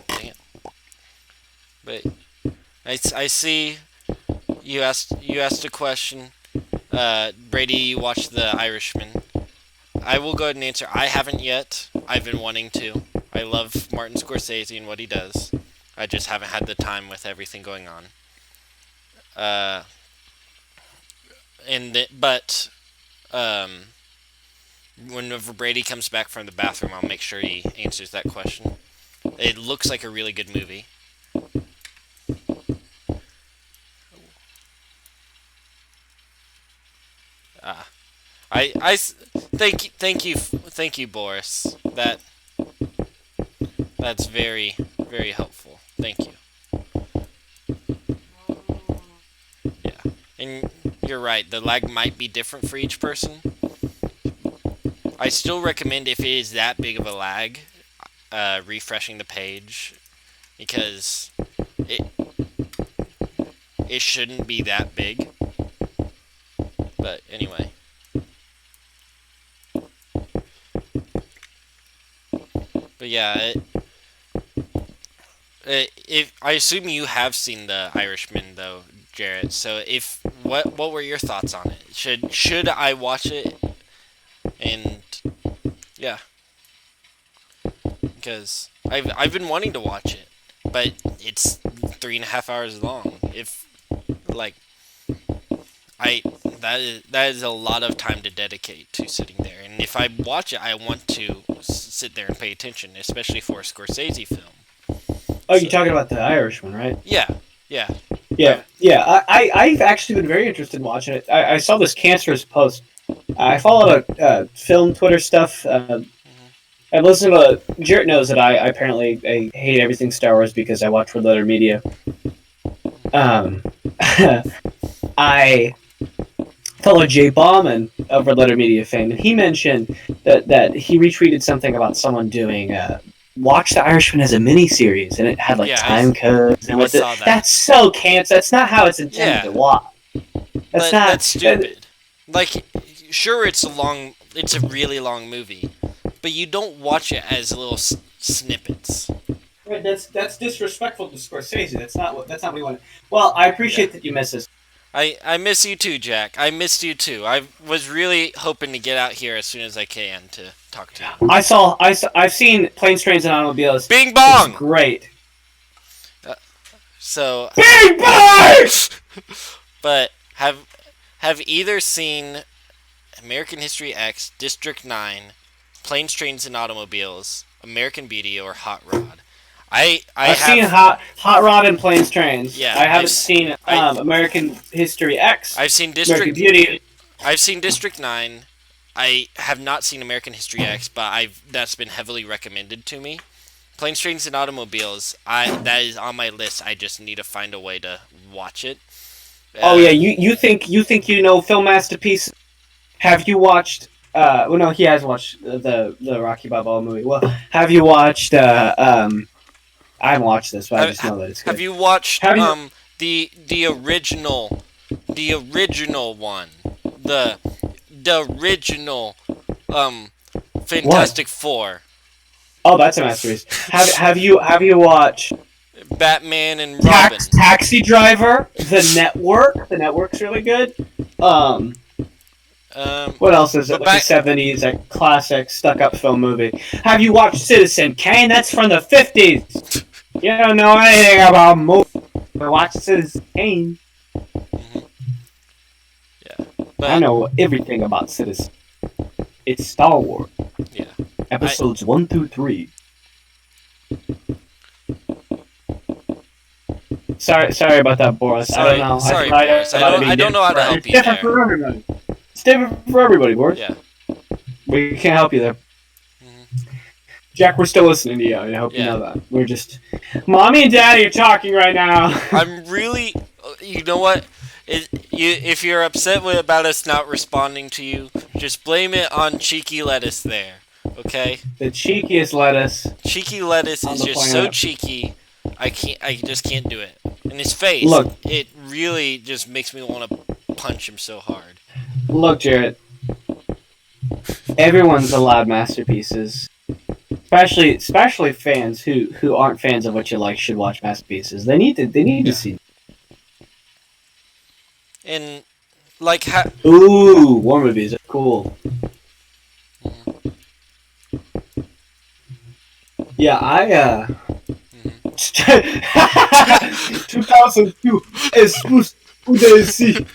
dang it. But I see you asked a question. Brady, you watched The Irishman. I will go ahead and answer. I haven't yet. I've been wanting to. I love Martin Scorsese and what he does. I just haven't had the time with everything going on. Whenever Brady comes back from the bathroom, I'll make sure he answers that question. It looks like a really good movie. Thank you, Boris. That's very, very helpful. Thank you. Yeah, and you're right. The lag might be different for each person. I still recommend, if it is that big of a lag, refreshing the page, because it shouldn't be that big. But anyway. But yeah, if I assume you have seen The Irishman though, Jarrett. So if what were your thoughts on it? Should I watch it? And yeah, because I've been wanting to watch it, but it's 3.5 hours long. If like I that is a lot of time to dedicate to sitting there, and if I watch it, I want to sit there and pay attention, especially for a Scorsese film. Oh, you're talking about the Irishman, right? Yeah, yeah. Yeah. I've actually been very interested in watching it. I saw this cancerous post. I follow a film Twitter stuff. I listen to. Jarrett knows that I apparently I hate everything Star Wars because I watch Red Letter Media. I follow Jay Bauman of Red Letter Media fame, and he mentioned that he retweeted something about someone doing watch The Irishman as a miniseries, and it had like time codes. And that's so cancer. That's not how it's intended to watch. That's stupid. Like, sure, it's a really long movie, but you don't watch it as little snippets. Right, that's disrespectful to Scorsese. That's not what we want. Well, I appreciate that you miss us. I miss you too, Jack. I missed you too. I was really hoping to get out here as soon as I can to talk to you. I've seen Planes, Trains, and Automobiles. Bing bong. It's great. Bing bong. But have either seen American History X, District 9, Planes, Trains, and Automobiles, American Beauty, or Hot Rod? I've seen Hot Rod and Planes, Trains. Yeah, I haven't seen American History X. I've seen American Beauty. I've seen District 9. I have not seen American History X, but that's been heavily recommended to me. Planes, Trains, and Automobiles. That is on my list. I just need to find a way to watch it. Oh yeah, you think you know film masterpiece? Have you watched? Well, no, he has watched the Rocky Balboa movie. Well, have you watched? I haven't watched this, but I just know that it's good. Have you watched the original one, the original Fantastic Four? Oh, that's a masterpiece. Have you watched Batman and Robin? Taxi Driver, The Network. The Network's really good. What else is it? Like the 70s, a classic stuck-up film movie. Have you watched Citizen Kane? That's from the 50s. You don't know anything about movies. But watch Citizen Kane. Mm-hmm. Yeah, but I know everything about Citizen. It's Star Wars. Yeah. Episodes 1 through 3. Sorry about that, Boris. Sorry, I don't know. Sorry, Boris. I don't know how to help you there. It's different for everybody. It's different for everybody, Boris. Yeah. We can't help you there. Jack, we're still listening to you. I hope you know that. We're just... Mommy and Daddy are talking right now. I'm really... You know what? If you're upset about us not responding to you, just blame it on Cheeky Lettuce there. Okay? The cheekiest lettuce. Cheeky Lettuce is just so cheeky. I just can't do it. And his face, look, it really just makes me want to punch him so hard. Look, Jarrett. Everyone's allowed masterpieces. Especially fans who aren't fans of what you like should watch masterpieces. They need to see. And like ooh, war movies are cool. Yeah, 2002 Espus Odyssey.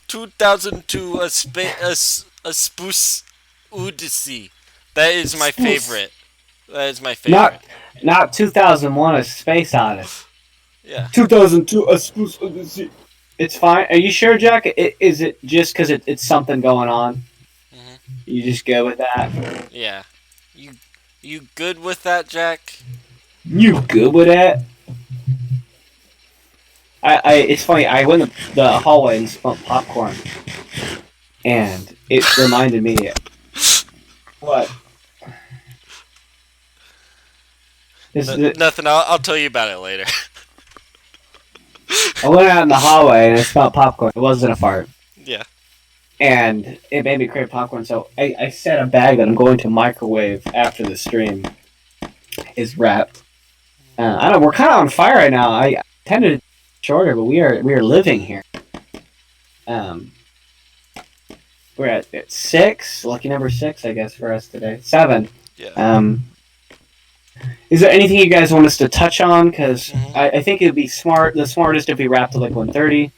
2002 a Spus Odyssey. That is my favorite. That is my favorite. Not 2001 A Space Odyssey. Yeah. 2002 A Spus Odyssey. It's fine. Are you sure, Jack? Is it just because it's something going on? Mm-hmm. You just go with that? Yeah. You good with that, Jack? You good with that? It's funny. I went in the hallway and smelled popcorn, and it reminded me. What? Nothing. I'll tell you about it later. I went out in the hallway and I smelled popcorn. It wasn't a fart. Yeah. And it made me crave popcorn, so I set a bag that I'm going to microwave after the stream is wrapped. I don't know, we're kind of on fire right now. I tend to shorter, but we are living here. We're at 6, lucky number 6, I guess, for us today. 7. Yeah. Is there anything you guys want us to touch on? Because I think it'd be the smartest if we wrapped at like 1:30.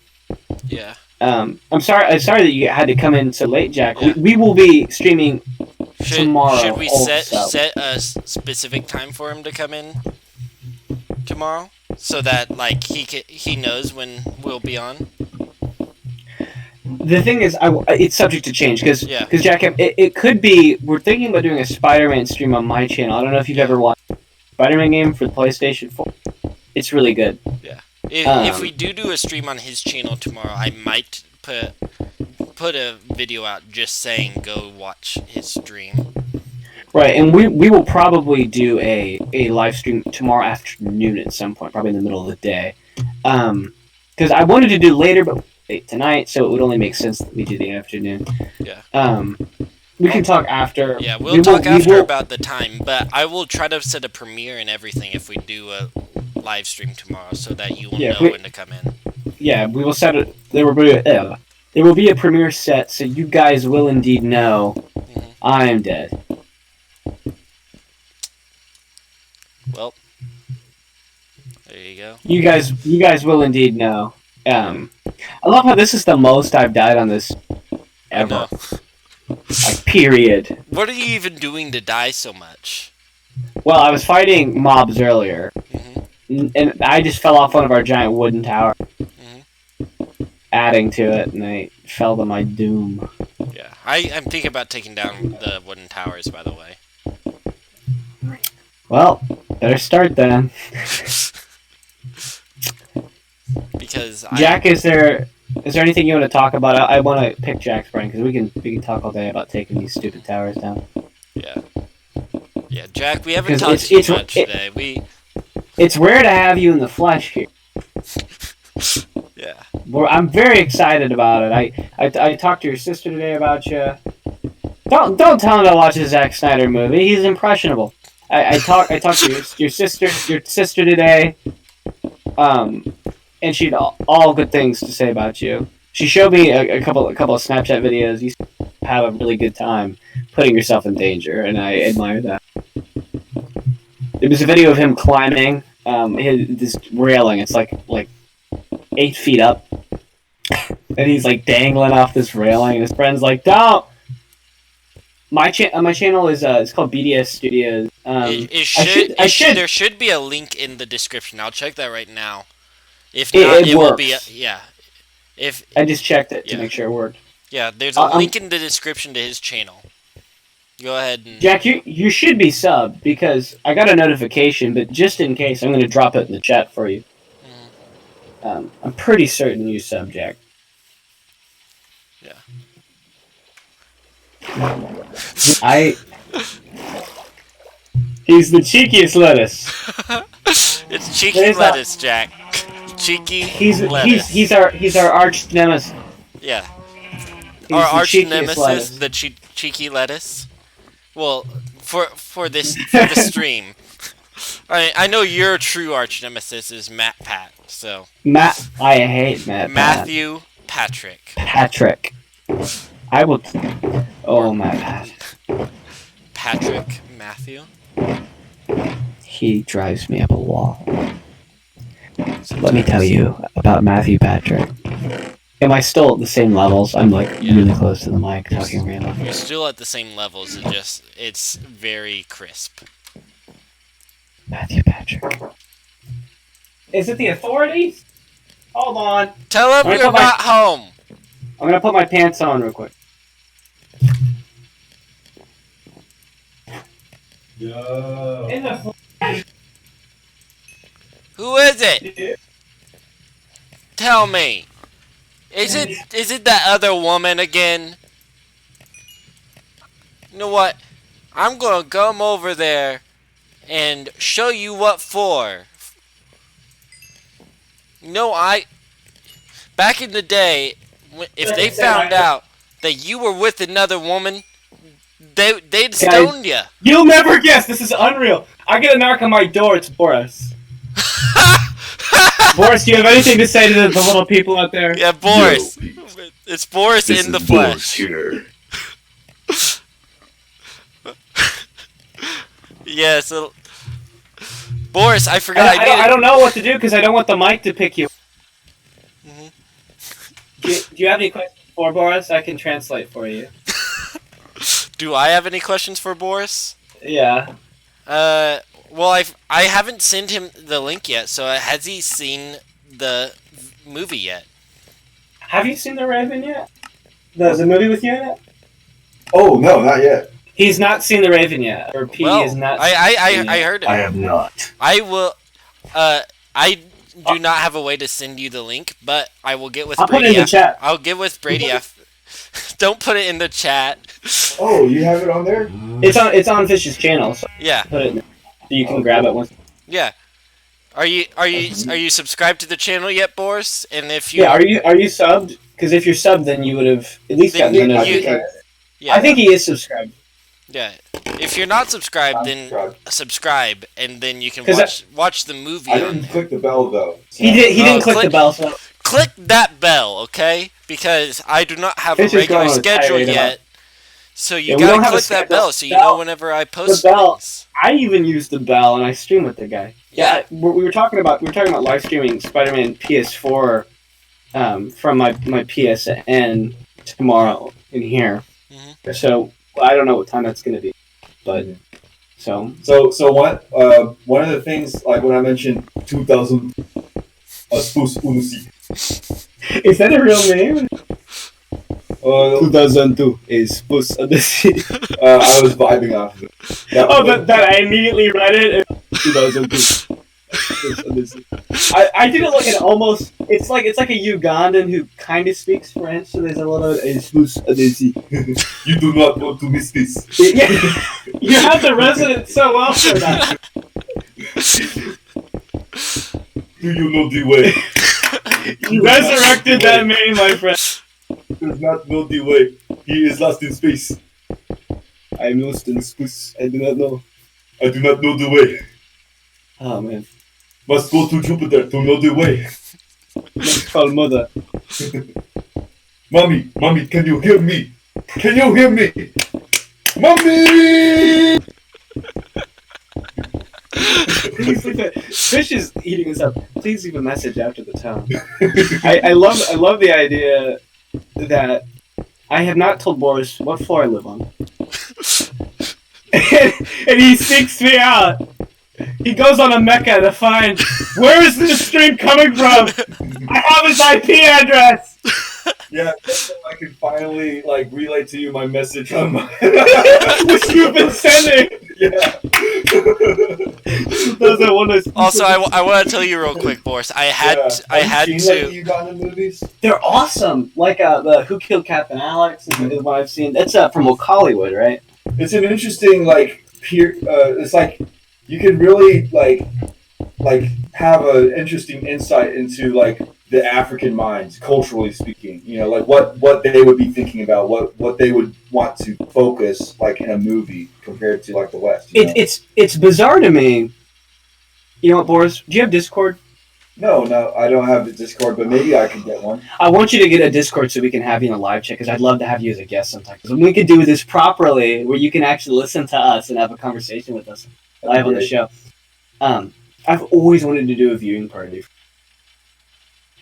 Yeah. I'm sorry that you had to come in so late, Jack. Yeah. We will be streaming tomorrow. Should we set a specific time for him to come in tomorrow, so that like he knows when we'll be on? The thing is, it's subject to change because Jack, it could be we're thinking about doing a Spider-Man stream on my channel. I don't know if you've ever watched a Spider-Man game for the PlayStation 4. It's really good. Yeah. If we do a stream on his channel tomorrow, I might put a video out just saying go watch his stream. Right, and we will probably do a live stream tomorrow afternoon at some point, probably in the middle of the day. Because I wanted to do later, but tonight, so it would only make sense that we do the afternoon. Yeah. We can talk after. Yeah, we'll talk after about the time, but I will try to set a premiere and everything if we do a live stream tomorrow, so that you will know when to come in. Yeah, we will set it. There will be a premiere set, so you guys will indeed know I am dead. Well, there you go. You guys will indeed know. I love how this is the most I've died on this ever. Like, period. What are you even doing to die so much? Well, I was fighting mobs earlier, and I just fell off one of our giant wooden towers, adding to it, and I fell to my doom. Yeah, I'm thinking about taking down the wooden towers, by the way. Well, better start then. Because Jack, is there anything you want to talk about? I want to pick Jack's brain because we can talk all day about taking these stupid towers down. Yeah, Jack, we haven't talked too much today. It's rare to have you in the flesh here. Yeah. Well, I'm very excited about it. I talked to your sister today about you. Don't tell him to watch a Zack Snyder movie. He's impressionable. I talked to your sister today. And she had all good things to say about you. She showed me a couple of Snapchat videos. You have a really good time putting yourself in danger, and I admire that. There was a video of him climbing this railing. It's like 8 feet up, and he's like dangling off this railing. And his friend's like, "Don't." My channel is it's called BDS Studios. There should be a link in the description. I'll check that right now. If not, it will be I just checked it to make sure it worked. Yeah, there's a link in the description to his channel. Go ahead and... Jack, you should be subbed because I got a notification, but just in case, I'm going to drop it in the chat for you. I'm pretty certain you subbed, Jack. Yeah. He's the cheekiest lettuce. It's cheeky lettuce, Jack. Cheeky lettuce. He's our arch nemesis. Yeah. Our arch nemesis, the cheeky lettuce. Well, for the stream. I know your true arch nemesis is Matt Pat, so. I hate Matt. Matthew Patrick. Patrick. I will. Oh, Matt Pat. Patrick Matthew. He drives me up a wall. Let me tell you about Matthew Patrick. Am I still at the same levels? I'm like really close to the mic, talking random. You're still at the same levels. It's very crisp. Matthew Patrick. Is it the authorities? Hold on. Tell them you're not home. I'm gonna put my pants on real quick. Yo. In the Who is it? Tell me. Is it that other woman again? You know what? I'm gonna come over there and show you what for. You know, back in the day, if they found out that you were with another woman, they'd stone you. You'll never guess. This is unreal. I get a knock on my door. It's Boris. Boris, do you have anything to say to the little people out there? Yeah, Boris. It's Boris in the flesh. Here. Yeah, so Boris, I forgot. I don't know what to do because I don't want the mic to pick you. Do you have any questions for Boris? I can translate for you. Do I have any questions for Boris? Yeah. Well, I haven't sent him the link yet, so has he seen the movie yet? Have you seen The Raven yet? The movie with you in it? Oh, no, not yet. He's not seen The Raven yet. Or P well, is not. I heard it. I have not. I will. I do not have a way to send you the link, but I will get with I'll Brady. put it in the chat. I'll get with Brady after. Don't put it in the chat. Oh, you have it on there? It's on Fish's channel. So Yeah. put it in there. So you can grab it once. Yeah. Are you subscribed to the channel yet, Boris? And if you are you subbed? Because if you're subbed, then you would have at least gotten the notification. Yeah. I think he is subscribed. Yeah. If you're not subscribed, then subscribe, and then you can watch the movie. I didn't click the bell though. So. He didn't click the bell. So click that bell, okay? Because I do not have a regular schedule yet. So you gotta click that bell so you know whenever I post things. I even use the bell and I stream with the guy. Yeah, we were talking about live streaming Spider-Man PS4 from my PSN tomorrow in here. Mm-hmm. So I don't know what time that's gonna be, but so what? One of the things, like when I mentioned 2000, spus unusi. Is that a real name? 2002 is Spus Odyssey. I was vibing off of it. That I immediately read it. 2002. I did it like an almost. It's like a Ugandan who kind of speaks French, so there's a little Spus Odyssey. You do not want to miss this. Yeah, you have the resonance so well for that. Do you know the way? You resurrected that man, my friend. Does not know the way. He is lost in space. I am lost in space. I do not know. I do not know the way. Oh man. Must go to Jupiter to know the way. Let's call mother. Mommy, can you hear me? Can you hear me? Mommy! Please leave it. Fish is eating this up. Please leave a message after the tone. I love the idea that I have not told Boris what floor I live on. and he seeks me out. He goes on a mecca to find where is this stream coming from? I have his IP address. Yeah, so I can finally relay to you my message on my which you've been sending. Yeah. Also, I want to tell you real quick, Boris. I had to. You got in the movies? They're awesome. Like the Who Killed Captain Alex is what I've seen. That's from Hollywood, right? It's an interesting it's like you can really have an interesting insight into the African minds, culturally speaking. You know, what they would be thinking about, what they would want to focus in a movie compared to the West. It's bizarre to me. You know what, Boris? Do you have Discord? No, I don't have the Discord, but maybe I can get one. I want you to get a Discord so we can have you in a live chat, because I'd love to have you as a guest sometime. Because we could do this properly, where you can actually listen to us and have a conversation with us live on the show. I've always wanted to do a viewing party.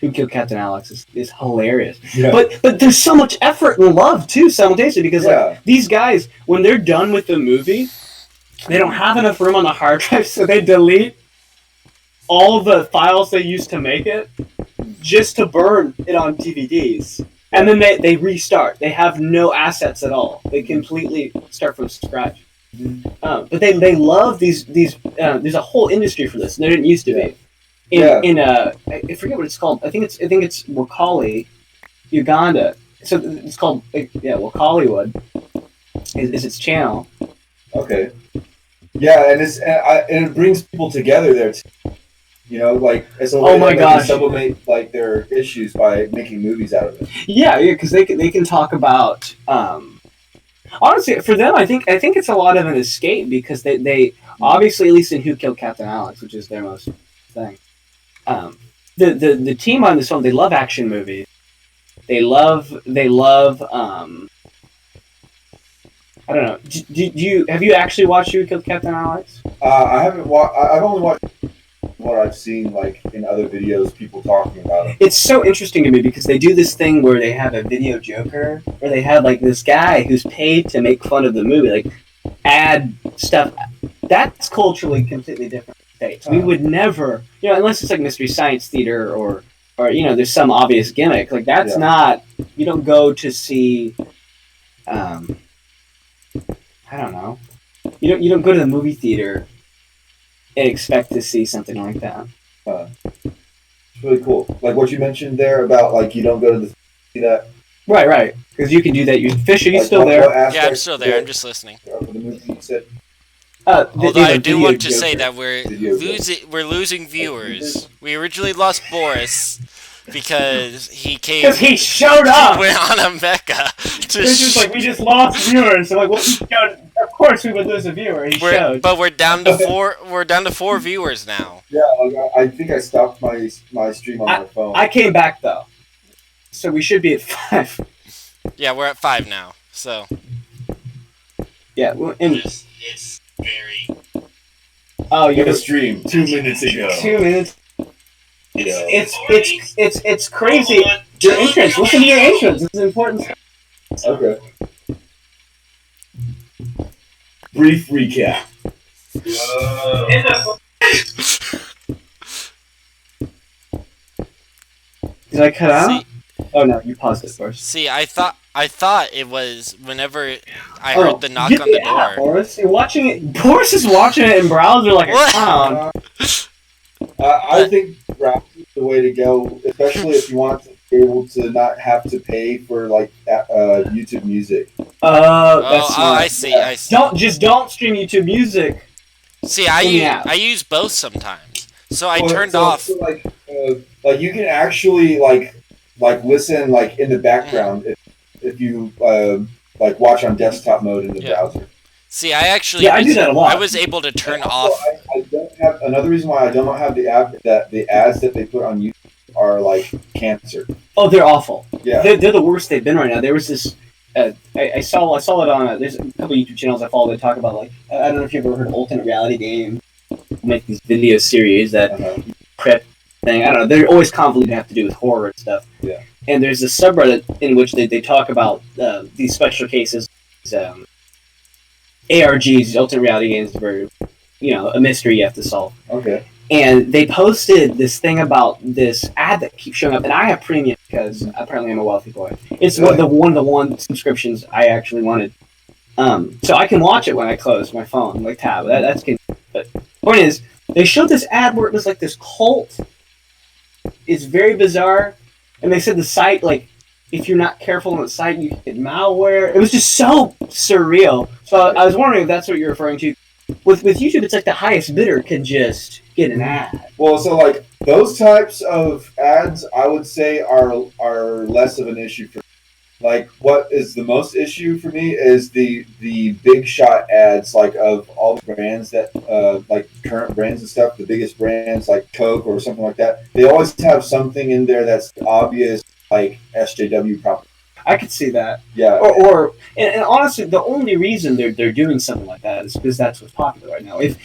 Who Killed Captain Alex is hilarious. Yeah. But there's so much effort and love, too, simultaneously, because these guys, when they're done with the movie, they don't have enough room on the hard drive, so they delete all the files they used to make it just to burn it on DVDs. And then they restart. They have no assets at all. They completely start from scratch. But they love these. There's a whole industry for this. There didn't used to be. I forget what it's called. I think it's Wakali, Uganda. So it's called Wakaliwood is its channel. Okay. Yeah, and it brings people together there too. You know, it's a way to sublimate their issues by making movies out of it. Yeah, because they can talk about. Honestly, for them, I think it's a lot of an escape, because they obviously, at least in Who Killed Captain Alex, which is their most thing, the team on this film, they love action movies. They love I don't know. Have you actually watched Who Killed Captain Alex? I haven't watched. I've only watched what I've seen like in other videos, people talking about it. It's so interesting to me because they do this thing where they have a video joker, where they have like this guy who's paid to make fun of the movie, like add stuff. That's culturally completely different. States. We would never, unless it's like Mystery Science Theater or there's some obvious gimmick. Like that's not. You don't go to see. I don't know. You don't go to the movie theater and expect to see something like that. It's really cool. Like what you mentioned there about like you don't go to the see that. Right. Because you can do that. Fish, are you still there? Yeah, I'm still there. I'm just listening. The movie you said. Although I do want to say that we're losing viewers. We originally lost Boris because he came. Because he showed up. He went on a mecha. It's just like we just lost viewers. I'm like, well, of course we would lose a viewer. He showed. But we're down to 4. We're down to 4 viewers now. Yeah, I think I stopped my stream on my phone. I came back though, so we should be at 5. Yeah, we're at 5 now. So. Yeah, It's very. Oh, you have a stream 2 minutes ago. 2 minutes. It's crazy. Your entrance. Listen to your entrance. It's important. Okay. Brief recap. Did I cut out? Oh no, you paused it first. See, I thought it was whenever I heard the knock on the door. Boris, you're watching it. Boris is watching it in browser like a clown. I think browser is the way to go, especially if you want to be able to not have to pay for like YouTube Music. That's smart. I see. Don't stream YouTube Music. See, I use both sometimes. So I turned off. So like you can actually like listen like in the background if you like watch on desktop mode in the browser. See, I do that a lot. I was able to turn off. I don't have another reason why I don't have the app that the ads that they put on YouTube are like cancer. Oh, they're awful. Yeah, they're the worst they've been right now. There was this. I saw it on. There's a couple YouTube channels I follow that talk about like I don't know if you've ever heard of alternate reality games. Make these video series that crypt thing. I don't know. They're always convoluted and have to do with horror and stuff. Yeah. And there's a subreddit in which they talk about these special cases. ARGs, alternate reality games, where a mystery you have to solve. Okay. And they posted this thing about this ad that keeps showing up, and I have premium because apparently I'm a wealthy boy. It's one of the one subscriptions I actually wanted. So I can watch it when I close my phone, like tab. That's good. But the point is, they showed this ad where it was like this cult. It's very bizarre, and they said the site, like, if you're not careful on the site, you get malware. It was just so surreal. So I was wondering if that's what you're referring to. With YouTube, it's like the highest bidder can just get an ad. Well, so like those types of ads, I would say are less of an issue for me. Like what is the most issue for me is the big shot ads, like of all the brands that like current brands and stuff, the biggest brands like Coke or something like that. They always have something in there that's obvious, like SJW property. I could see that. Yeah. And honestly, the only reason they're doing something like that is because that's what's popular right now. If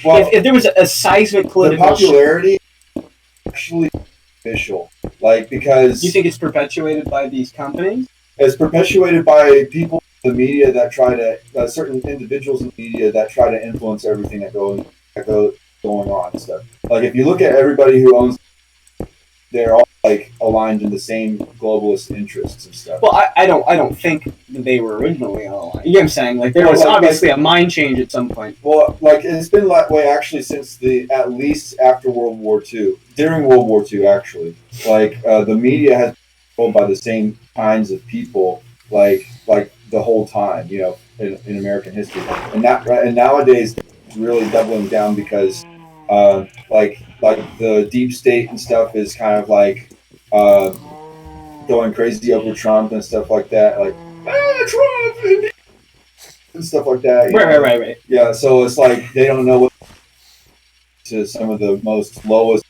there was a seismic political... The popularity is actually official. Like, because... You think it's perpetuated by these companies? It's perpetuated by people in the media that try to... certain individuals in the media that try to influence everything that goes on and stuff. Like, if you look at everybody who owns... They're all like aligned in the same globalist interests and stuff. Well, I don't think that they were originally aligned. You know what I'm saying? Like there was obviously a mind change at some point. Well, like it's been that way actually since at least after World War II. During World War II, actually, like the media has been controlled by the same kinds of people, like the whole time, in American history, and nowadays it's really doubling down because. Like the deep state and stuff is kind of like going crazy over Trump and stuff like that, like Trump and stuff like that. Right. Yeah, so it's like they don't know what to some of the most lowest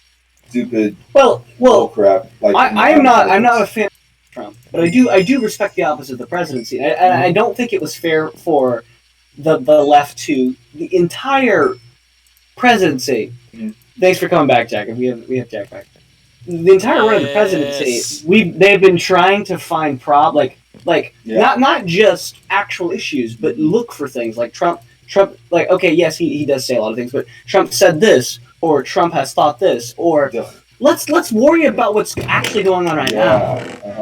stupid well, crap. Like I'm not a fan of Trump, but I do respect the office of the presidency. And I don't think it was fair for the left to the entire presidency. Mhm. Thanks for coming back, Jack. We have Jack back. The entire run of the presidency, they've been trying to find not just actual issues, but look for things like Trump, like, okay, yes, he does say a lot of things, but Trump said this, or Trump has thought this, or let's worry about what's actually going on right now.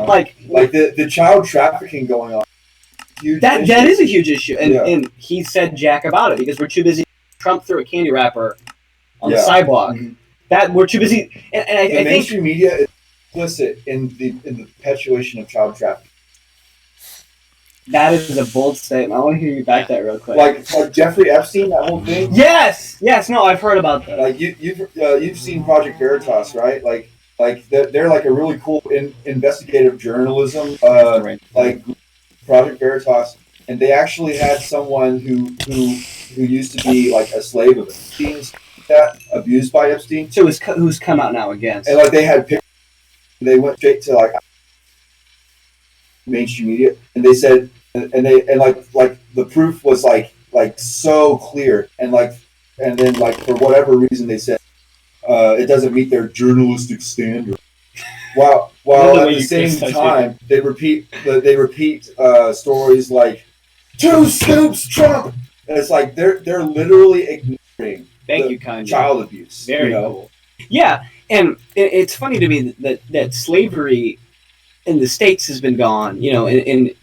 Like the child trafficking going on. That is a huge issue, and he said jack about it because we're too busy. Trump threw a candy wrapper on the sidewalk. Mm-hmm. That we're too busy, and I think mainstream media is implicit in the perpetuation of child trafficking. That is a bold statement. I want to hear you back that real quick. Like Jeffrey Epstein, that whole thing. Yes. No, I've heard about that. Like you've seen Project Veritas, right? Like they're like a really cool investigative journalism. Like Project Veritas, and they actually had someone who used to be like a slave of Epstein's, abused by Epstein. So who's come out now against? And like they had pictures. They went straight to like mainstream media, and they said, and like the proof was like so clear, and then for whatever reason they said it doesn't meet their journalistic standard. While at the same time they repeat stories like two scoops Trump. And it's like they're literally ignoring child abuse. Very cool. Yeah, and it's funny to me that slavery in the States has been gone, in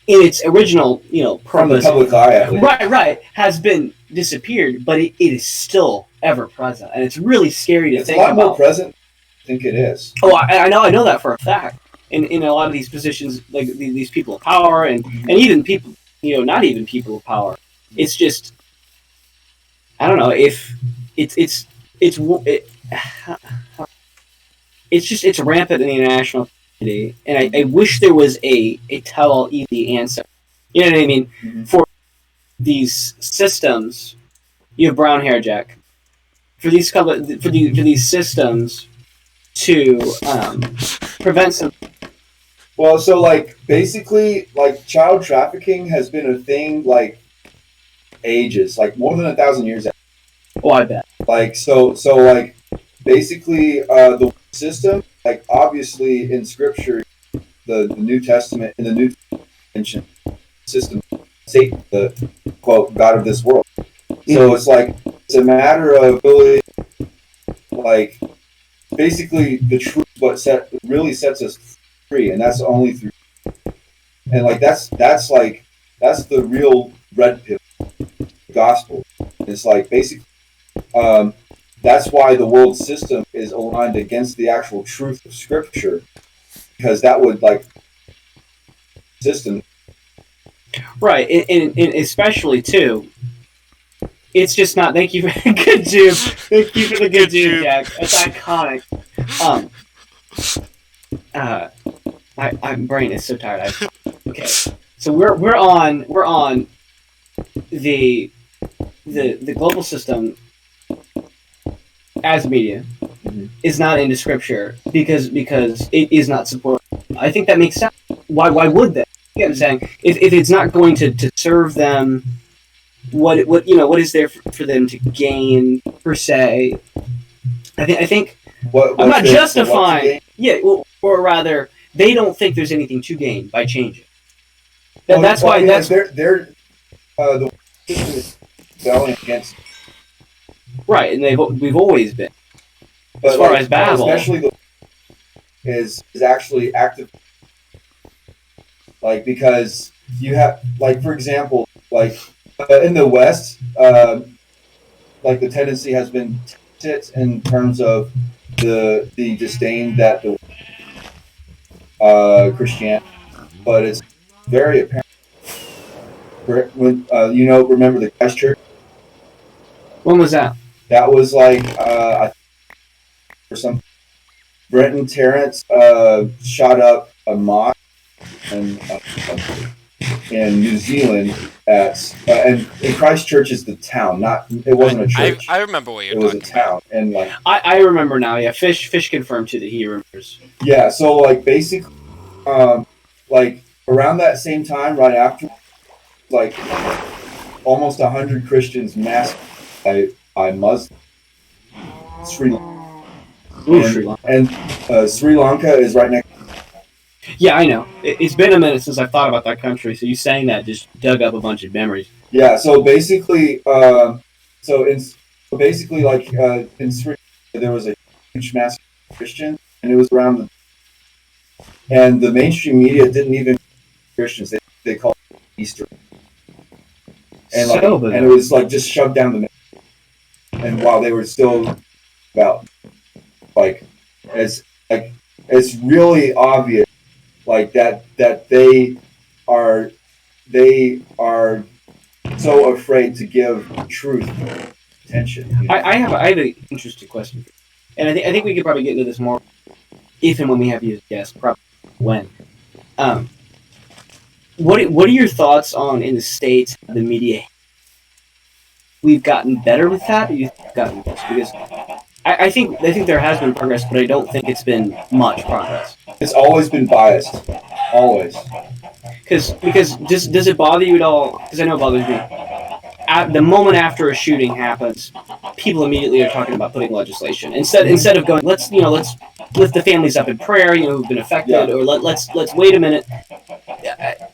its original, purpose. From the public eye. Right, has been disappeared, but it is still ever present, and it's really scary to think about. It's a lot more present than I think it is. Oh, I know that for a fact. In a lot of these positions, like these people of power, and even people, not even people of power. It's just, I don't know if it's rampant in the international community, and I wish there was a tell-all easy answer. You know what I mean? Mm-hmm. For these systems, you have brown hair, Jack. For these systems to prevent some. Well, so like basically, like child trafficking has been a thing like ages, like more than 1,000 years. Oh, I bet. Like so like basically the system, like obviously in Scripture, the New Testament, in the New Testament system, Satan, the quote God of this world. So it's like it's a matter of really, like, basically the truth really sets us free, and that's only through, and like that's the real red pill gospel. It's like basically that's why the world system is aligned against the actual truth of Scripture, because that would like system. Right, and especially too. It's just not. Thank you for the good Jube. Thank you for the good Jube, Jack. It's iconic. My brain is so tired. Okay, so we're on the global system as media is not into Scripture because it is not supported. I think that makes sense. Why would they? You know what I'm saying? If it's not going to serve them. What is there for them to gain per se? I think I'm not justifying. Yeah, or rather, they don't think there's anything to gain by changing. That's why they're the rebelling against. Right, and we've always been. But as far as Babel, especially is actually active. Like because you have for example in the West, like the tendency has been in terms of the disdain that the Christianity, but it's very apparent when remember the Christ Church. When was that? That was like or some Brenton Tarrant shot up a mosque and in New Zealand and Christchurch is the town, it wasn't a church. I remember what you're talking about. It was a town, about. and like I remember now. Yeah, Fish confirmed too that he remembers. Yeah, so like basically, like around that same time, right after, like almost 100 Christians massacred by Muslims. Sri Lanka. Sri Lanka. And Sri Lanka is right next. Yeah, I know. It's been a minute since I thought about that country, so you saying that just dug up a bunch of memories. Yeah, so basically, like in Sri Lanka, there was a huge massacre of Christians, and it was around and the mainstream media didn't even Christians. They called it Easter, and and it was like just shoved down the neck. And while they were still about it's really obvious like that they are so afraid to give truth attention. You know? I have an interesting question, and I think we could probably get into this more if and when we have you as guests. Probably when. What are your thoughts on in the States the media? We've gotten better with that, or you've gotten worse? Because I think there has been progress, but I don't think it's been much progress. It's always been biased, always. Because does it bother you at all? Because I know it bothers me. At the moment after a shooting happens, people immediately are talking about putting legislation instead of going let's lift the families up in prayer, who've been affected, or let's wait a minute.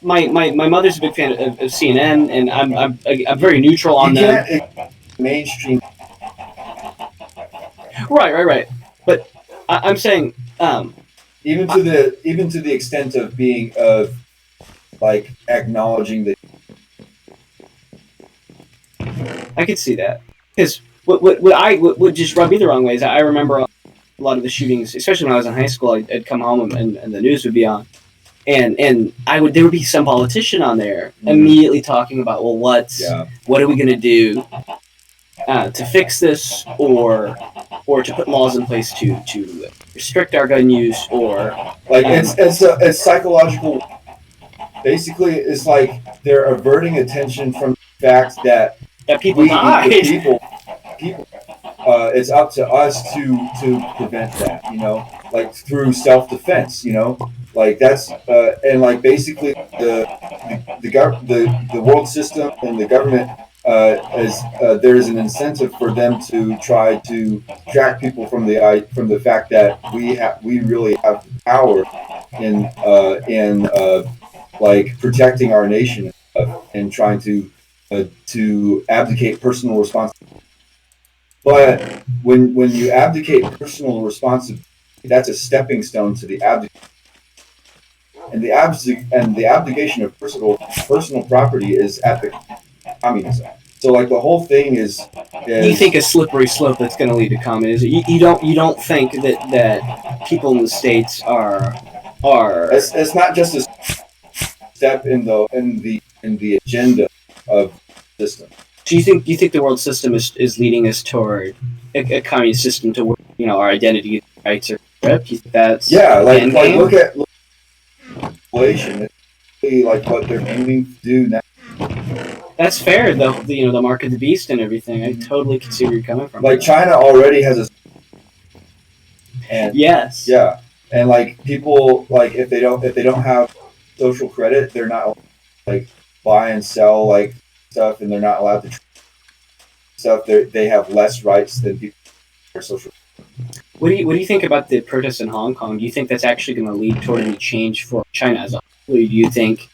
My mother's a big fan of CNN, and I'm very neutral on them. Mainstream. Right. But I'm saying even to the extent of being like acknowledging that. I could see that because what just rubbed me the wrong way is I remember a lot of the shootings, especially when I was in high school. I'd come home and the news would be on, and there would be some politician on there immediately talking about what are we going to do to fix this, or to put laws in place to restrict our gun use, or like it's psychological. Basically, it's like they're averting attention from the fact that people died. People. It's up to us to prevent that, like through self-defense, like that's and like basically the world system and the government there is an incentive for them to try to distract people from the fact that we really have power in like protecting our nation and trying to abdicate personal responsibility. But when you abdicate personal responsibility, that's a stepping stone to the abdication. And the abdication of personal property is at the communism. So like the whole thing is you think a slippery slope that's going to lead to communism. You don't think that people in the States are it's not just a step in the agenda of the system. Do you think the world system is leading us toward a communist system to where our identity rights are ripped? You think that's look at inflation. It's like what they're aiming to do now. That's fair, though. The mark of the beast and everything. I totally can see where you're coming from. Like China already has yes. Yeah, and like people like if they don't have social credit, they're not like buy and sell like stuff, and they're not allowed to stuff. They have less rights than people for social. What do you think about the protests in Hong Kong? Do you think that's actually going to lead toward any change for China as a whole? Do you think?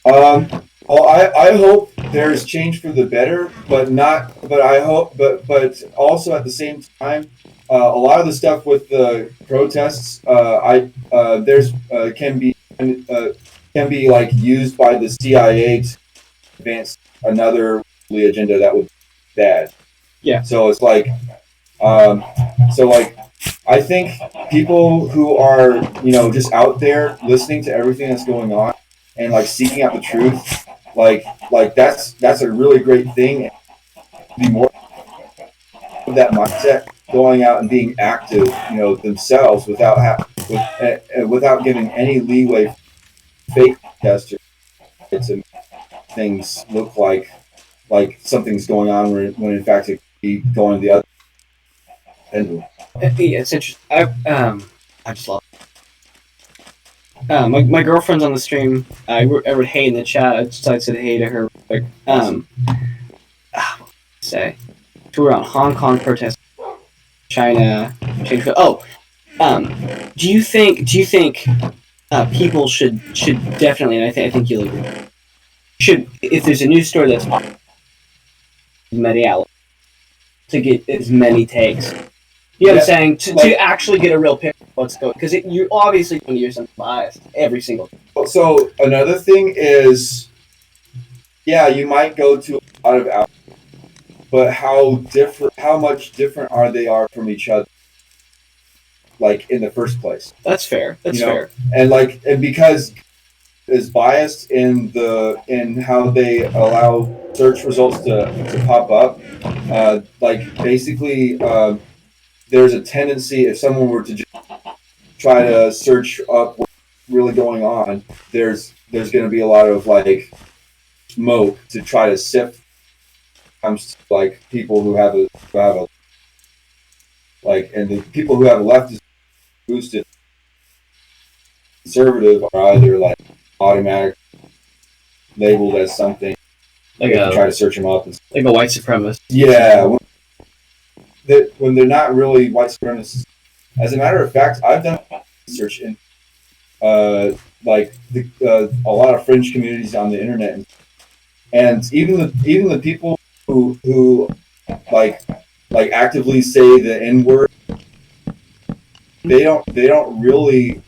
Well, I hope there's change for the better, but I hope, but also at the same time, a lot of the stuff with the protests, can be like used by the CIA to advance another agenda that would be bad. Yeah. So it's like, I think people who are just out there listening to everything that's going on and like seeking out the truth. Like that's a really great thing. Be more of that mindset, going out and being active, themselves without giving any leeway for fake testers. things look like something's going on when in fact it could be going the other end. Yeah, it's interesting. I just lost. My girlfriend's on the stream. I wrote hey in the chat. So I said hey to her. Like, say, we're on Hong Kong protests, China. Oh, do you think people should definitely, and I think you'll agree, should, if there's a news story that's media to get as many takes. You know what I'm saying? To actually get a real picture of what's going, because you obviously going to use some bias every single time. So another thing is, yeah, you might go to a lot of outlets, but how much different are they from each other? Like in the first place. That's fair. That's fair. And because is biased in how they allow search results to pop up. Basically, there's a tendency if someone were to just try to search up what's really going on, there's going to be a lot of like smoke to try to sift. Comes to, like people who have a and the people who have a leftist boosted conservative are either like automatic labeled as something like try to search them up like a white supremacist. Yeah, when they're not really white supremacists. As a matter of fact, I've done research in a lot of fringe communities on the internet, and even the people who like actively say the N-word, they don't really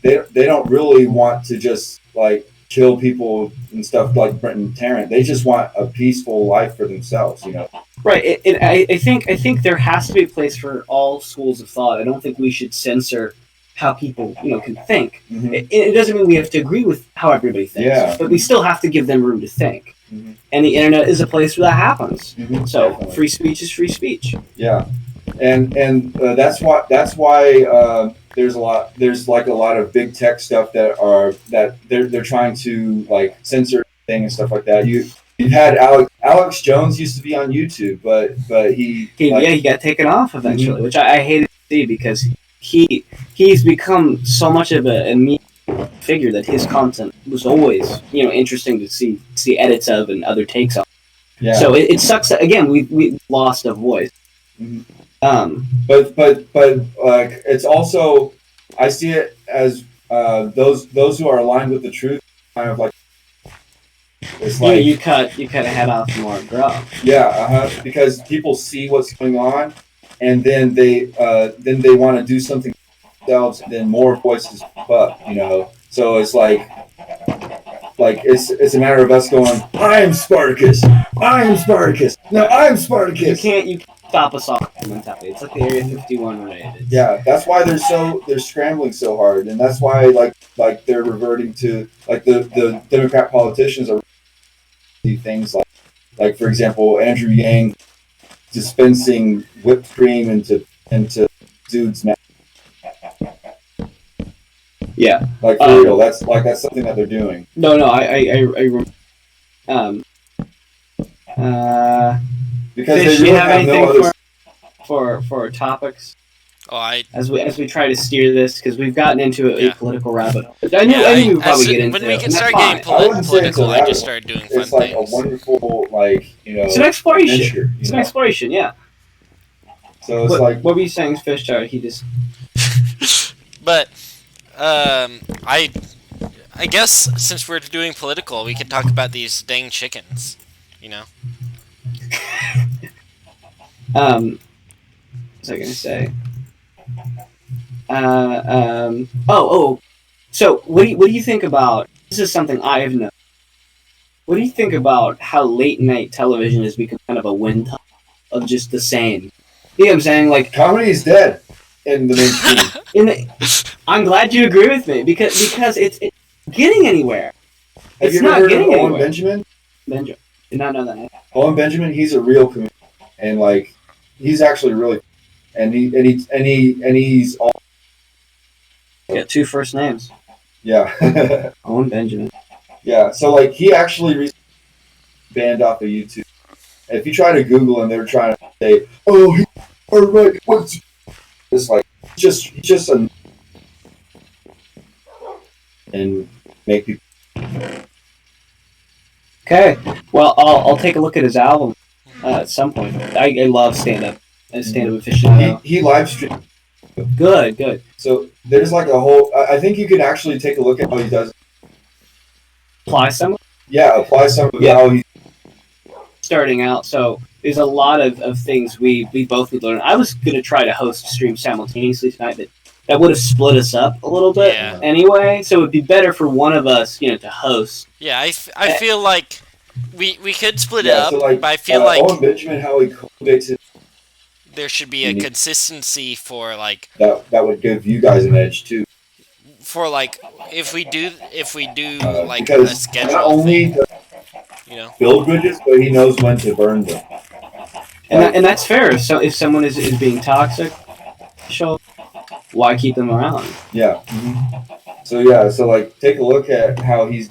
they don't really want to just like kill people and stuff like Brenton Tarrant. They just want a peaceful life for themselves, you know. Right. I think there has to be a place for all schools of thought. I don't think we should censor how people can think. Mm-hmm. It doesn't mean we have to agree with how everybody thinks, but we still have to give them room to think. Mm-hmm. And the internet is a place where that happens. Mm-hmm. So Definitely. Free speech is free speach. Yeah, and that's why there's a lot of big tech stuff that they're trying to like censor things and stuff like that. You've had Alex Jones used to be on YouTube, but he got taken off eventually, mm-hmm. which I hated to see because he's become so much of a media figure that his content was always interesting to see edits of and other takes on. Yeah. So it sucks that again we lost a voice. Mm-hmm. But like it's also I see it as those who are aligned with the truth kind of like it's like you cut a head off more grow. Yeah, because people see what's going on, and then they want to do something themselves, and then more voices pop up, So it's like it's a matter of us going, I am Spartacus. No, I'm Spartacus. You can't stop us all mentality. It's like the Area 51 related. Yeah, that's why they're scrambling so hard, and that's why like they're reverting to like the Democrat politicians are things like for example Andrew Yang dispensing whipped cream into dudes' mouth. Yeah, like for real. That's something that they're doing. No, because Fish, they really you have anything no other for topics? Oh, as we try to steer this because we've gotten into a political rabbit. I knew we would probably get into when we it. can start getting political. I just started doing fun things. It's like things. a wonderful It's an exploration. Adventure, it's an exploration, yeah. So it's what were you saying, Fish? He just. But I guess since we're doing political, we could talk about these dang chickens. What was I gonna say? So what do you think about? This is something I have known. What do you think about how late night television has become kind of a wind tunnel of just the same? You know what I'm saying? Like comedy is dead in the mainstream. I'm glad you agree with me because it's getting anywhere. Have you ever heard of Owen Benjamin? Benjamin, did not know that. Owen Benjamin, he's a real comedian, and he's actually really, and he's all. Got two first names. Yeah. Owen Benjamin. Yeah, so like he actually recently banned off of YouTube. And if you try to Google him, they're trying to say, "Oh, he's right. What's it's like? He's just a and make people." Okay, well, I'll take a look at his album at some point. I love stand-up and stand-up aficionado. He live streams. Good. So there's like a whole. I think you can actually take a look at how he does. Apply some? Yeah, apply some of how he. Starting out, so there's a lot of things we both need to learn. I was going to try to host streams simultaneously tonight, but that would have split us up a little bit anyway, so it would be better for one of us, to host. Yeah, I feel like we could split it up, so like, but I feel like Owen Benjamin, how he cultivates it. There should be a consistency for like that would give you guys an edge too. For like if we do like a because schedule not only thing, build bridges, but he knows when to burn them. And that's fair. So if someone is being toxic, why keep them around? Yeah. Mm-hmm. So like take a look at how he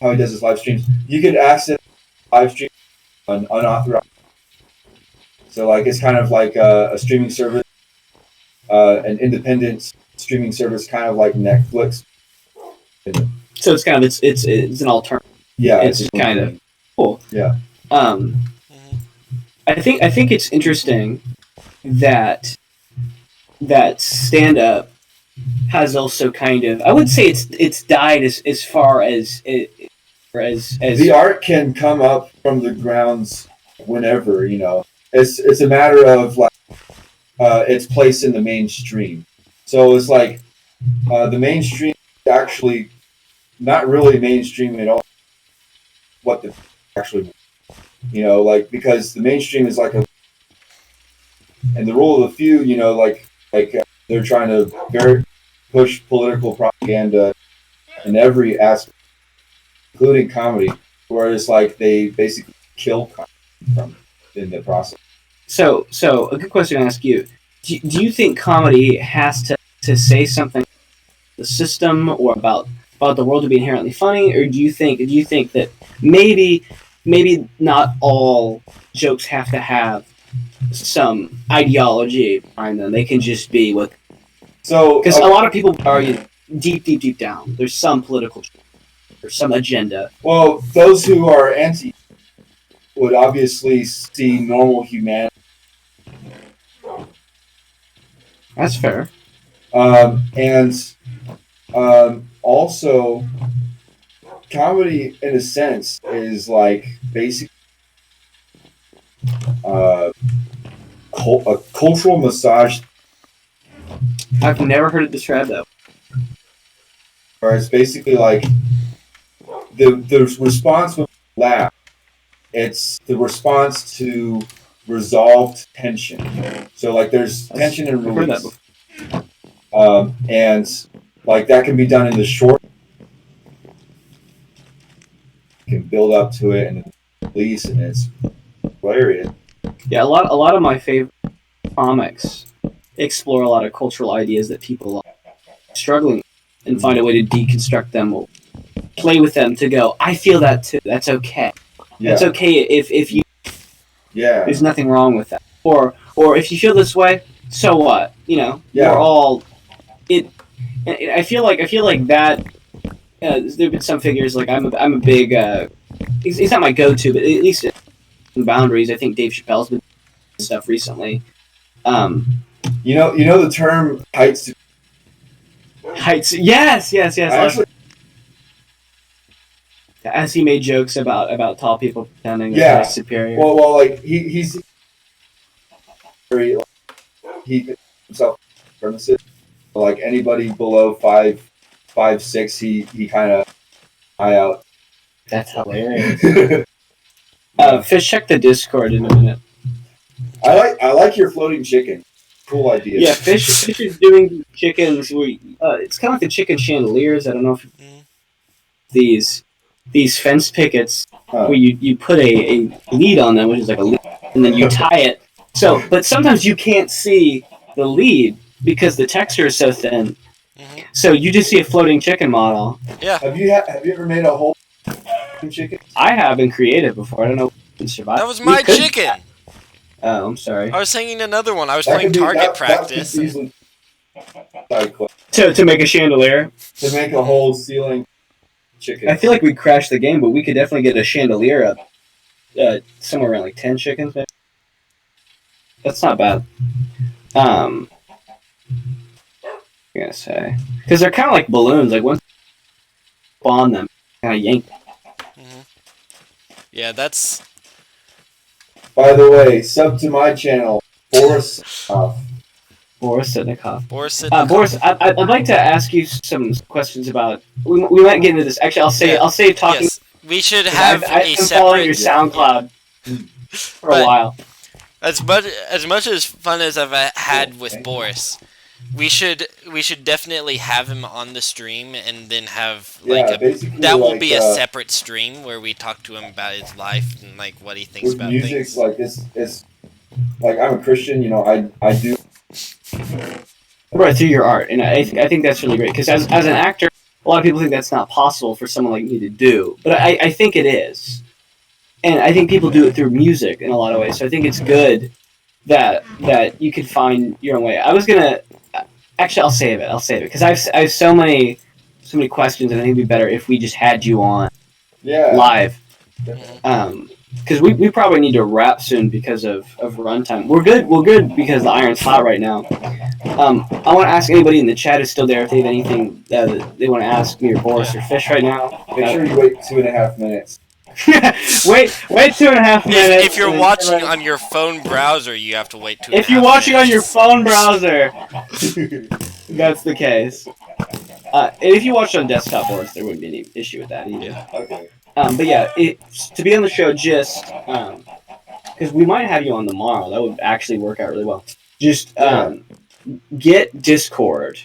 does his live streams. You could access live stream on unauthorized. So like it's kind of like a streaming service, an independent streaming service, kind of like Netflix. So it's kind of it's an alternative. Yeah, it's kind of cool. Yeah. I think it's interesting that stand up has also kind of, I would say it's died as far as the art can come up from the grounds whenever, it's a matter of like its place in the mainstream. So it's like the mainstream is actually not really mainstream at all. What the actually, like because the mainstream is like and the rule of the few, like they're trying to push political propaganda in every aspect, including comedy, whereas like they basically kill comedy in the process. So a good question to ask you: Do you think comedy has to say something about the system or about the world to be inherently funny, or do you think that maybe not all jokes have to have some ideology behind them? They can just be what. So because a lot of people argue deep down, there's some political or some agenda. Well, those who are anti would obviously see normal humanity. That's fair. And also, comedy, in a sense, is like basically a cultural massage. I've never heard it described that. Or it's basically like the response when you laugh. It's the response to resolved tension. So like there's tension and release. And like that can be done in the short. You can build up to it and release, and it's hilarious. Yeah, a lot of my favorite comics explore a lot of cultural ideas that people are struggling with and find a way to deconstruct them or play with them to go, I feel that too. That's okay. Yeah. That's okay if you. Yeah. There's nothing wrong with that. Or if you feel this way, so what? Yeah. We're all. I feel like that. There've been some figures like I'm a big. He's not my go-to, but at least in boundaries. I think Dave Chappelle's been doing stuff recently. You know the term heights. Heights. Yes. Actually, as he made jokes about tall people pretending they're superior. Well, like he's very he himself premises. Like anybody below 5'6", he kind of eye out. That's hilarious. Fish, check the Discord in a minute. I like your floating chicken. Cool idea. Yeah, Fish is doing chickens. It's kind of like the chicken chandeliers. I don't know if these fence pickets where you put a lead on them, which is like a lead, and then you tie it. So, but sometimes you can't see the lead because the texture is so thin. So you just see a floating chicken model. Yeah. Have you ever made a hole chicken? I have been creative before. I don't know if we can survive. That was my chicken. Oh, I'm sorry. I was hanging another one. I was playing target practice. To make a chandelier. To make a whole ceiling chicken. I feel like we crashed the game, but we could definitely get a chandelier up. Somewhere around like 10 chickens, maybe. That's not bad. I'm gonna say, because they're kind of like balloons. Like once you on them, kind of yank. Yeah, that's. By the way, sub to my channel, Boris. Boris Sitnikov. Boris Sitnikov. Boris, I'd like to ask you some questions about. We might get into this. Actually, I'll say talking. Yes. We should have I've a been following your separate. SoundCloud for a while. As much as fun as I've had with Boris, we should definitely have him on the stream and then have that will be a separate stream where we talk to him about his life and like what he thinks about music, things. Like it's like I'm a Christian, you know. I do Right, through your art, and I think that's really great because as an actor, a lot of people think that's not possible for someone like me to do, but I think it is. And I think people do it through music in a lot of ways. So I think it's good that you can find your own way. I was gonna actually I'll save it because I have so many questions, and I think it'd be better if we just had you on live. Because we probably need to wrap soon because of runtime. We're good because the iron's hot right now. I want to ask anybody in the chat who's still there if they have anything that they want to ask me or Boris or Fish right now. Make sure you wait 2.5 minutes. wait 2.5 minutes. If you're watching on your phone browser, you have to wait 2.5 minutes. If you're watching on your phone browser, that's the case. And if you watch on desktop, Boris, there wouldn't be any issue with that either. Yeah. Okay. But yeah, to be on the show, just because we might have you on tomorrow, that would actually work out really well. Just get Discord.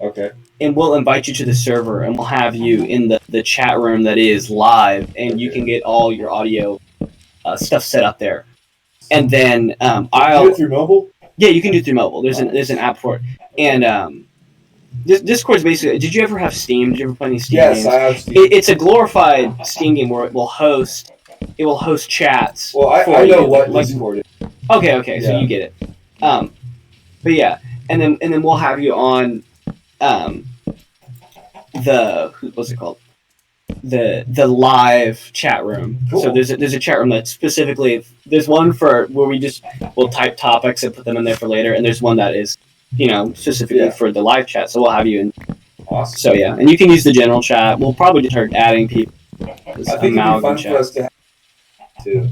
Okay. And we'll invite you to the server, and we'll have you in the chat room that is live, and you can get all your audio stuff set up there. And then I'll do it through mobile. Yeah, you can do it through mobile. There's an app for it, and Discord's basically. Did you ever have Steam? Did you ever play any Steam games? Yes, I have Steam. It's a glorified Steam game where it will host chats. Well, I know what Discord is. Okay, so you get it. But yeah, and then we'll have you on what's it called? The live chat room. Cool. So there's a chat room that specifically there's one for where we'll type topics and put them in there for later, and there's one that is specifically for the live chat. So we'll have you in. Awesome. So yeah, and you can use the general chat. We'll probably just start adding people. I think it'd be fun for us to have too.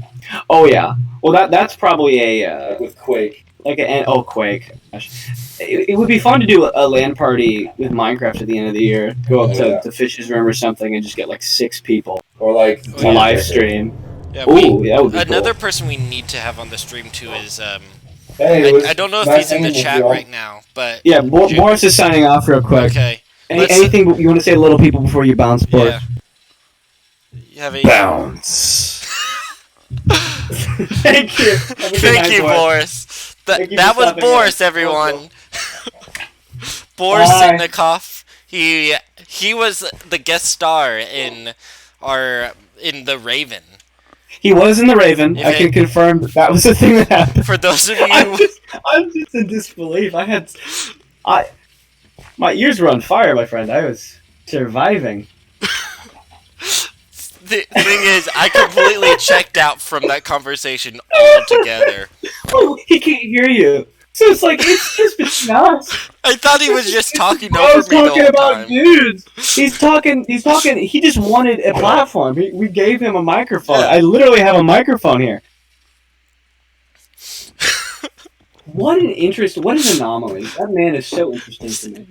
Oh yeah. Well, that's probably a with Quake. Quake. Gosh. It would be fun to do a LAN party with Minecraft at the end of the year. Go up to Fish's room or something and just get like 6 people. Or like a live stream. Yeah, that would be another cool. person we need to have on the stream too is Hey, I don't know if he's in the chat right now, but yeah, Boris is signing off real quick. Okay. Anything you want to say to little people before you bounce, Boris? Yeah. You have a bounce. Thank you. Thank you, Boris. That was Boris, everyone. Boris Sitnikov. He was the guest star in The Raven. He was in The Raven. I can confirm that was the thing that happened. For those of you, I'm just in disbelief. My ears were on fire, my friend. I was surviving. The thing is, I completely checked out from that conversation altogether. Oh, he can't hear you. So it's just between us. I thought he was just talking I over was me the talking whole about time. dudes. He's talking. He just wanted a platform. We gave him a microphone. Yeah. I literally have a microphone here. What an anomaly. That man is so interesting to me.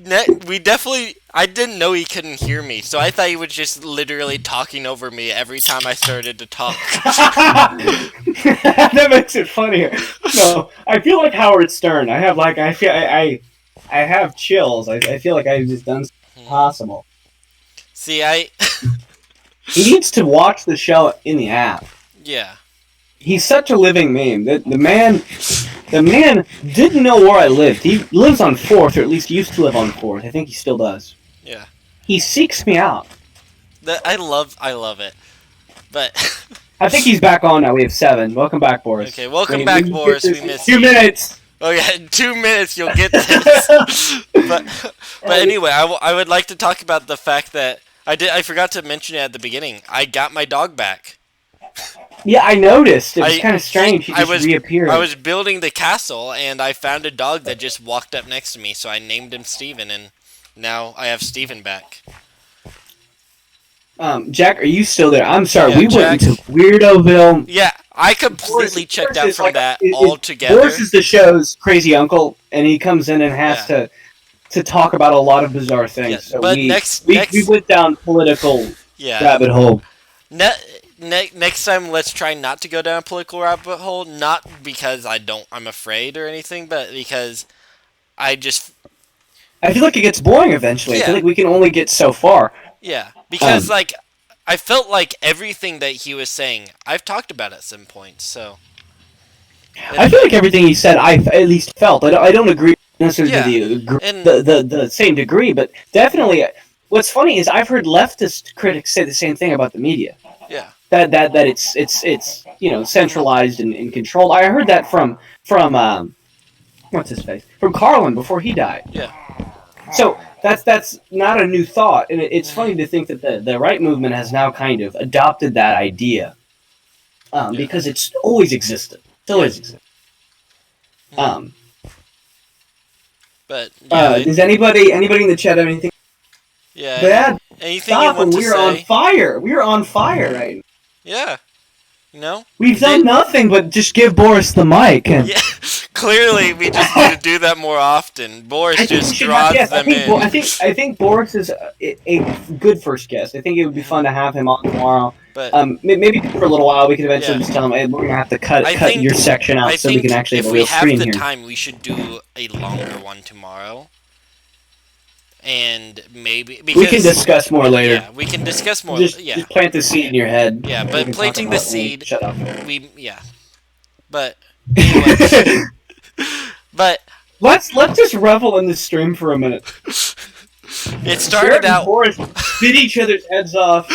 I didn't know he couldn't hear me, so I thought he was just literally talking over me every time I started to talk. That makes it funnier. No, I feel like Howard Stern. I have chills. I feel like I've just done something impossible. See, He needs to watch the show in the app. Yeah. He's such a living meme. The man didn't know where I lived. He lives on 4th, or at least used to live on 4th. I think he still does. Yeah. He seeks me out. I love it. But I think he's back on now. We have 7. Welcome back, Boris. okay, welcome back, Boris. We miss 2 you. minutes. Oh yeah, in 2 minutes you'll get this. but anyway, I would like to talk about the fact that I forgot to mention it at the beginning. I got my dog back. Yeah, I noticed. It was kind of strange. He just reappeared. I was building the castle, and I found a dog that just walked up next to me, so I named him Steven, and now I have Steven back. Jack, are you still there? I'm sorry, Yeah, we Jack. went into Weirdoville. Yeah, I completely checked out from that Boris altogether. is the show's crazy uncle, and he comes in and has to talk about a lot of bizarre things. Yeah, so but we next went down political rabbit hole. Next time, let's try not to go down a political rabbit hole. Not because I'm afraid or anything, but because I feel like it gets boring eventually. Yeah. I feel like we can only get so far. Yeah, because I felt like everything that he was saying, I've talked about at some point. So I feel like everything he said, I at least felt. I don't agree necessarily the same degree, but definitely. What's funny is I've heard leftist critics say the same thing about the media. Yeah. That it's centralized and controlled. I heard that from what's his face, from Carlin before he died. Yeah. So that's not a new thought, and it's funny to think that the right movement has now kind of adopted that idea, because it's always existed. It's always existed. But does anybody in the chat have anything? Yeah. Bad. Anything you want to say? We're on fire. We're on fire right now. Yeah. We've done nothing but just give Boris the mic. And yeah. Clearly, we just need to do that more often. Boris just draws them in. I think Boris is a good first guest. I think it would be fun to have him on tomorrow. But maybe for a little while we could eventually just tell him, hey, we're gonna have to cut your section out so we can actually have a real screen here. If we have the time, we should do a longer one tomorrow. And maybe because we can discuss more later. Yeah, we can discuss more. Just plant the seed in your head. Yeah, but planting the seed. Shut up. But anyway, but let's just revel in the stream for a minute. It started out. Boris bit each other's heads off.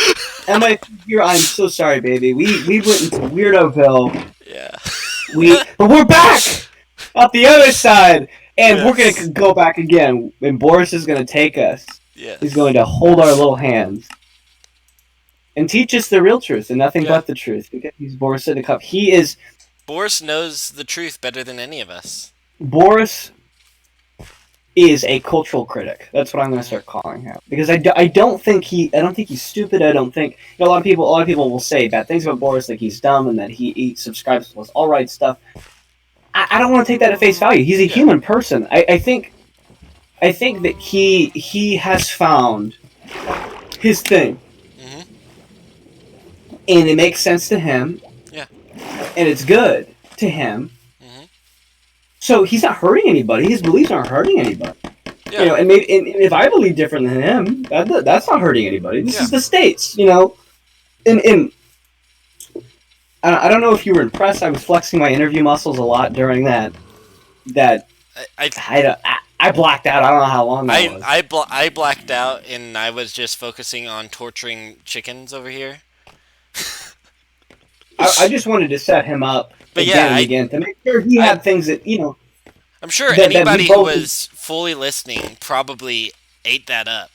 Emma, here I'm so sorry, baby. We went into Weirdoville. Yeah. But we're back up the other side. And we're going to go back again, and Boris is going to take us. Yes. He's going to hold our little hands and teach us the real truth and nothing but the truth. Because he's Boris in the cup. Boris knows the truth better than any of us. Boris is a cultural critic. That's what I'm going to start calling him. Because I don't think he's stupid. I don't think a lot of people will say bad things about Boris, like he's dumb and that he subscribes to all right stuff. I don't want to take that at face value. He's a human person. I think that he has found his thing, and it makes sense to him. Yeah, and it's good to him. So he's not hurting anybody. His beliefs aren't hurting anybody. Yeah. And maybe and if I believe different than him, that's not hurting anybody. This is the States, and. I don't know if you were impressed. I was flexing my interview muscles a lot during that. I blacked out. I don't know how long that was. I blacked out, and I was just focusing on torturing chickens over here. I just wanted to set him up again to make sure he had things that I'm sure anybody who was fully listening probably ate that up.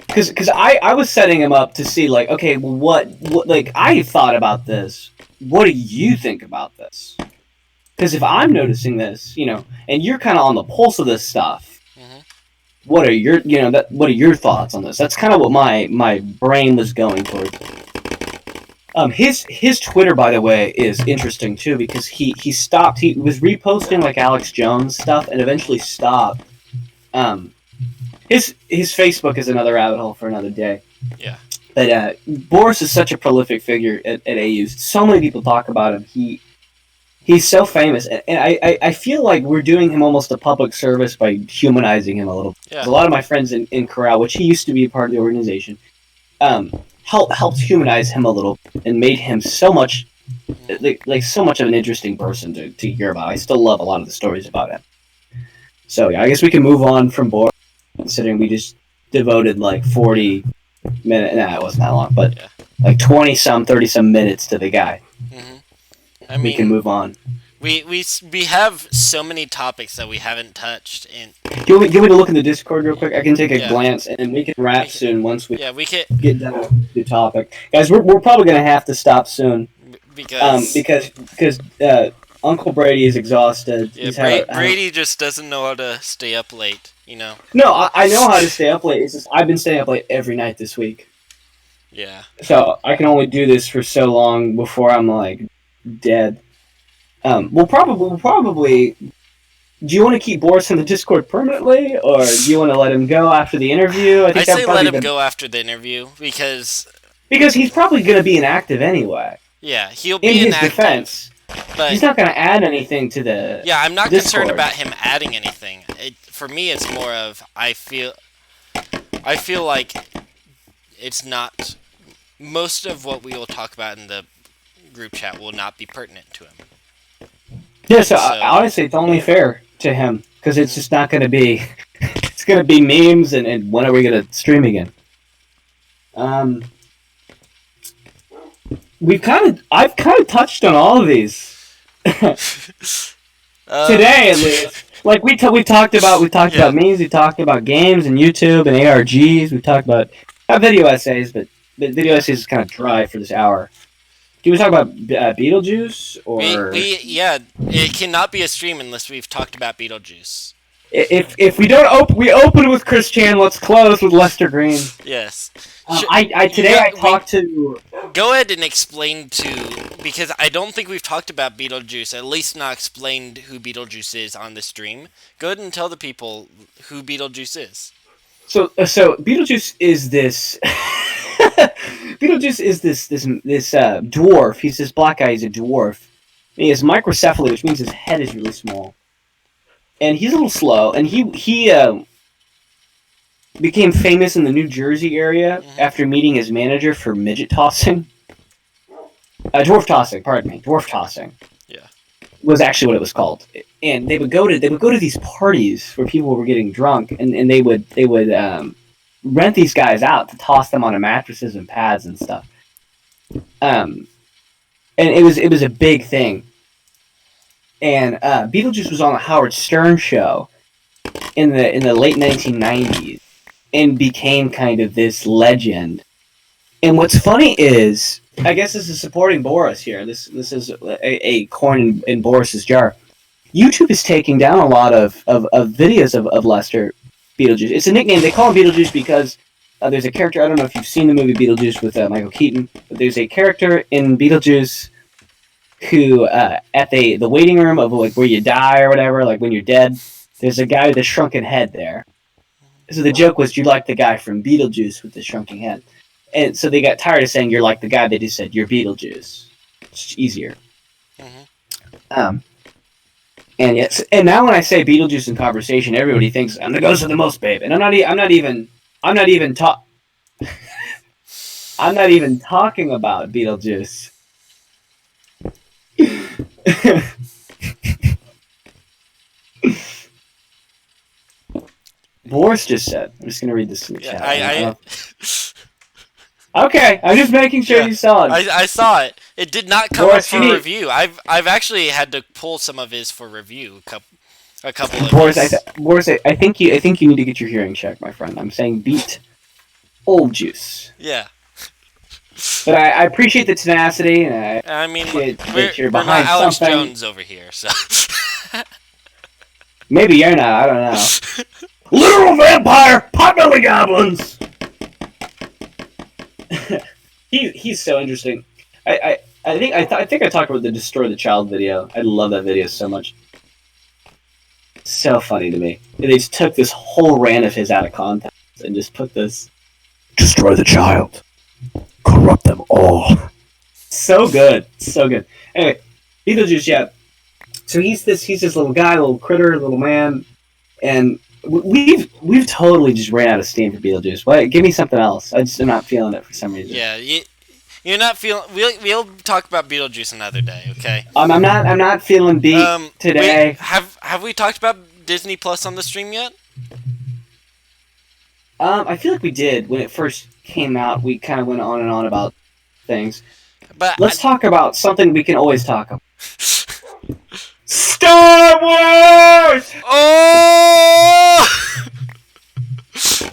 Because I was setting him up to see, like, okay, well, what I thought about this. What do you think about this? Because if I'm noticing this, and you're kind of on the pulse of this stuff, what are your thoughts on this? That's kind of what my brain was going towards. His Twitter, by the way, is interesting too because he stopped. He was reposting like Alex Jones stuff and eventually stopped. His Facebook is another rabbit hole for another day. Yeah. But Boris is such a prolific figure at AU. So many people talk about him. He's so famous, and I feel like we're doing him almost a public service by humanizing him a little. Yeah. A lot of my friends in Corral, which he used to be a part of the organization, helped humanize him a little and made him so much so much of an interesting person to hear about. I still love a lot of the stories about him. So yeah, I guess we can move on from Boris. Considering we just devoted like 40 minutes. Nah, it wasn't that long, but Yeah. like 20-some, 30-some minutes to the guy. I mean, we can move on. We have so many topics that we haven't touched. And Do you want me to look in the Discord real quick? I can take a glance, and we can wrap soon once we we can get done with the topic. Guys, we're probably gonna have to stop soon because Uncle Brady is exhausted. Yeah, Brady just doesn't know how to stay up late. You know. No, I know how to stay up late. It's just I've been staying up late every night this week. Yeah. So I can only do this for so long before I'm like dead. We'll probably. Do you want to keep Boris in the Discord permanently, or do you want to let him go after the interview? I say let him go after the interview because he's probably going to be inactive anyway. Yeah, he'll be in inactive. his defense, but he's not going to add anything to the. Yeah, I'm not Discord. concerned about him adding anything. For me, it's more of I feel like it's not. Most of what we will talk about in the group chat will not be pertinent to him. Yeah, so honestly, it's only fair to him because it's just not going to be. It's going to be memes, and when are we going to stream again? I've kind of touched on all of these today, at least. Like we talked about memes, we talked about games and YouTube and ARGs. We talked about not video essays, but video essays is kind of dry for this hour. Do we talk about Beetlejuice or? Yeah, it cannot be a stream unless we've talked about Beetlejuice. If we don't we open with Chris Chan. Let's close with Lester Green. Yes. I talked to. Go ahead and explain because I don't think we've talked about Beetlejuice. At least not explained who Beetlejuice is on the stream. Go ahead and tell the people who Beetlejuice is. So Beetlejuice is this. Beetlejuice is this dwarf. He's this black guy. He's a dwarf. And he has microcephaly, which means his head is really small. And he's a little slow. And he became famous in the New Jersey area after meeting his manager for midget tossing. Dwarf tossing. Pardon me. Dwarf tossing. Yeah. Was actually what it was called. And they would go to these parties where people were getting drunk, and they would rent these guys out to toss them on mattresses and pads and stuff. And it was a big thing. And Beetlejuice was on the Howard Stern show in the late 1990s and became kind of this legend. And what's funny is, I guess this is supporting Boris here. This is a coin in Boris's jar. YouTube is taking down a lot of videos of Lester Beetlejuice. It's a nickname. They call him Beetlejuice because there's a character. I don't know if you've seen the movie Beetlejuice with Michael Keaton, but there's a character in Beetlejuice who at the waiting room of like where you die or whatever, like when you're dead, there's a guy with a shrunken head there. So the joke was, you like the guy from Beetlejuice with the shrunken head. And so they got tired of saying you're like the guy. They just said you're Beetlejuice. It's easier. And yes, and now when I say Beetlejuice in conversation, everybody thinks I'm the ghost of the most babe, and I'm not even talking about Beetlejuice. Boris just said. I'm just gonna read this in the chat. Okay, I'm just making sure you saw it. I saw it. It did not come up for review. I've actually had to pull some of his for review. A couple of Boris, I think you need to get your hearing checked, my friend. I'm saying beat old juice. Yeah. But I appreciate the tenacity, and I mean, you're we're not Alex Jones over here, so. Maybe you're not. I don't know. Literal vampire, potbelly goblins. He's so interesting. I think I talked about the Destroy the Child video. I love that video so much. So funny to me. They just took this whole rant of his out of context and just put this Destroy the Child. Corrupt them all. So good. So good. Anyway, Beetlejuice, yeah. So he's this little guy, little critter, little man, and we've totally just ran out of steam for Beetlejuice. What? Give me something else. I just am not feeling it for some reason. Yeah, you're not feeling. We'll talk about Beetlejuice another day, okay? I'm not feeling beat today. Have we talked about Disney Plus on the stream yet? I feel like we did when it first came out. We kind of went on and on about things. But Let's talk about something we can always talk about. Star Wars. Oh!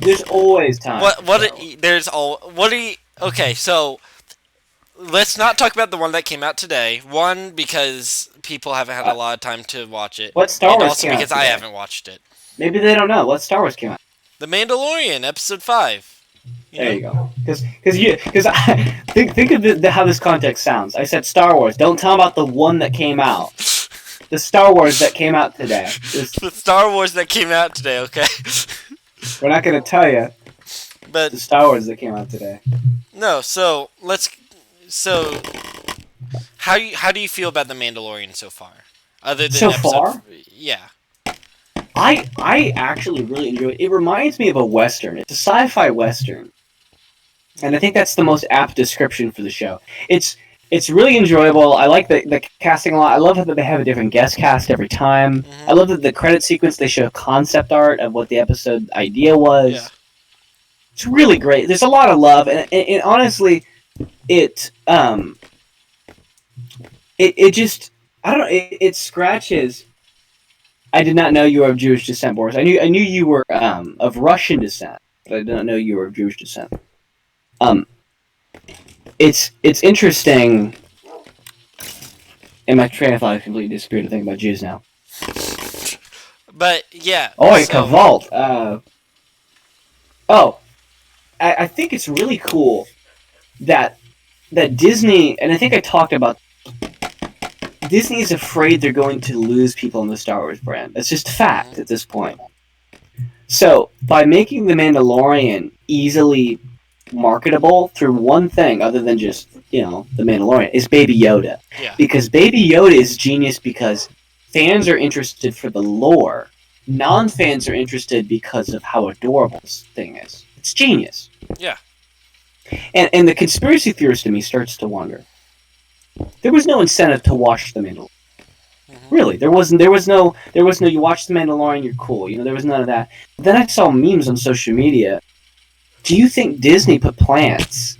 There's always time. What do you? Okay, so let's not talk about the one that came out today. One, because people haven't had a lot of time to watch it. What Star Wars also came out because I today? haven't watched it. Maybe they don't know what Star Wars came out. The Mandalorian, Episode 5. There you go. Because think of how this context sounds. I said Star Wars. Don't tell them about the one that came out. The Star Wars that came out today. The Star Wars that came out today. Okay. We're not going to tell you. But the Star Wars that came out today. No. So how do you feel about the Mandalorian so far? Other than so far, yeah. I actually really enjoy it. It reminds me of a Western. It's a sci-fi Western. And I think that's the most apt description for the show. It's really enjoyable. I like the casting a lot. I love that they have a different guest cast every time. Mm-hmm. I love that the credit sequence, they show concept art of what the episode idea was. Yeah. It's really great. There's a lot of love. And honestly, it just, I don't know, it scratches... I did not know you were of Jewish descent, Boris. I knew you were of Russian descent, but I did not know you were of Jewish descent. It's interesting. And my train of thought has completely disappeared to think about Jews now. But yeah. Oi, Kavalt. I think it's really cool that Disney, and I think I talked about. Disney is afraid they're going to lose people in the Star Wars brand. That's just a fact at this point. So, by making The Mandalorian easily marketable through one thing, other than just, The Mandalorian, is Baby Yoda. Yeah. Because Baby Yoda is genius because fans are interested for the lore. Non-fans are interested because of how adorable this thing is. It's genius. Yeah. And the conspiracy theorist in me starts to wonder. There was no incentive to watch The Mandalorian. Mm-hmm. Really, there was no. You watch The Mandalorian, you're cool. There was none of that. Then I saw memes on social media. Do you think Disney put plans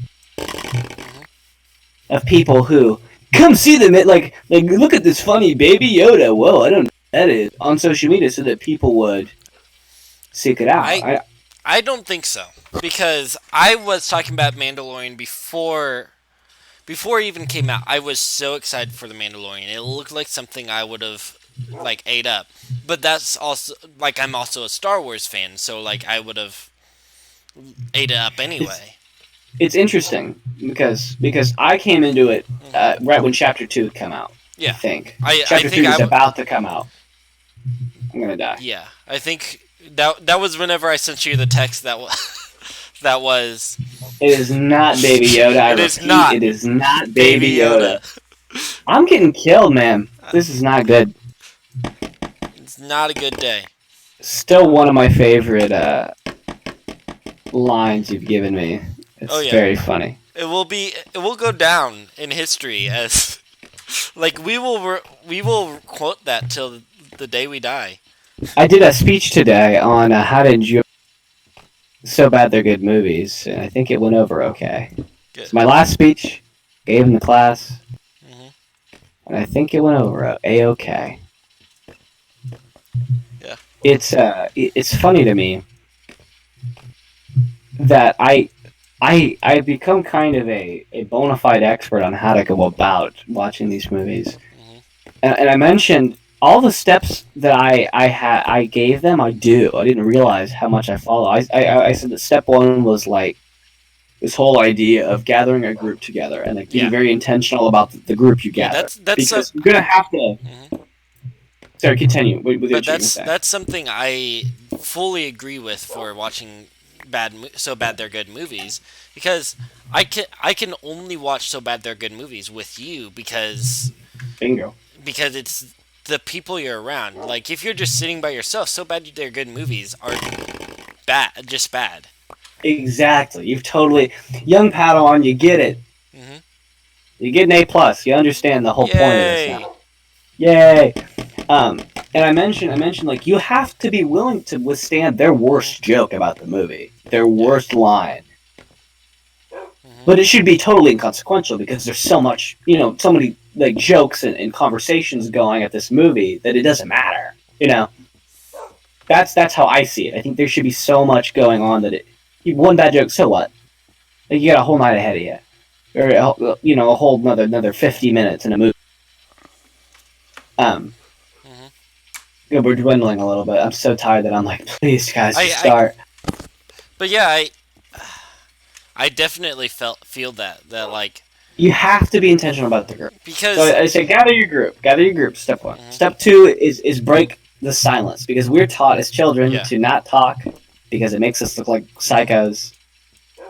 of people who come see them like look at this funny Baby Yoda? Whoa, I don't know what that is on social media so that people would seek it out. I don't think so, because I was talking about Mandalorian before it even came out. I was so excited for The Mandalorian. It looked like something I would have, ate up. But that's also, I'm also a Star Wars fan, so, I would have ate it up anyway. It's interesting, because I came into it right when Chapter 2 would come out. Yeah. I think. Chapter 3 is about to come out. I'm going to die. Yeah. I think that was whenever I sent you the text that was... It is not Baby Yoda. It is not Baby Yoda. I'm getting killed, man. This is not good. It's not a good day. Still one of my favorite lines you've given me. It's very funny. It will go down in history as we will quote that till the day we die. I did a speech today on how to enjoy So Bad They're Good movies, and I think it went over okay. Good. It's my last speech, gave in the class, and I think it went over a-okay. Yeah. It's funny to me that I've become kind of a bona fide expert on how to go about watching these movies. And I mentioned all the steps that I gave them, I do. I didn't realize how much I follow. I said that step one was this whole idea of gathering a group together and being very intentional about the group you gather. That's because you're gonna have to. Sorry, continue. But that's something I fully agree with for watching So Bad They're Good movies, because I can only watch So Bad They're Good movies with you because bingo. Because it's the people you're around. If you're just sitting by yourself, So Bad They're Good movies are just bad. Exactly. You've totally young Padawan. You get it. Mm-hmm. You get an A+. You understand the whole point of this now. Yay! And I mentioned like you have to be willing to withstand their worst joke about the movie, their worst line. But it should be totally inconsequential because there's so much, so many like jokes and conversations going at this movie that it doesn't matter. That's how I see it. I think there should be so much going on that one bad joke, so what? Like you got a whole night ahead of you, or a whole another 50 minutes in a movie. We're dwindling a little bit. I'm so tired that I'm like, please guys, just start. But yeah, I definitely feel that like you have to be intentional about the group. Because so I say gather your group. Step 1. Step 2 is break the silence because we're taught as children to not talk because it makes us look like psychos.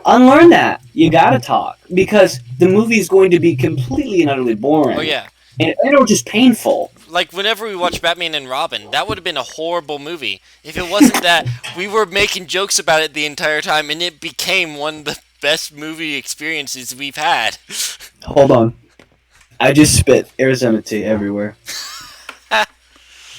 Unlearn that. You gotta talk because the movie is going to be completely and utterly boring. Oh yeah, and or just painful. Like whenever we watch Batman and Robin, that would have been a horrible movie if it wasn't that we were making jokes about it the entire time, and it became one of the best movie experiences we've had. Hold on, I just spit Arizona tea everywhere.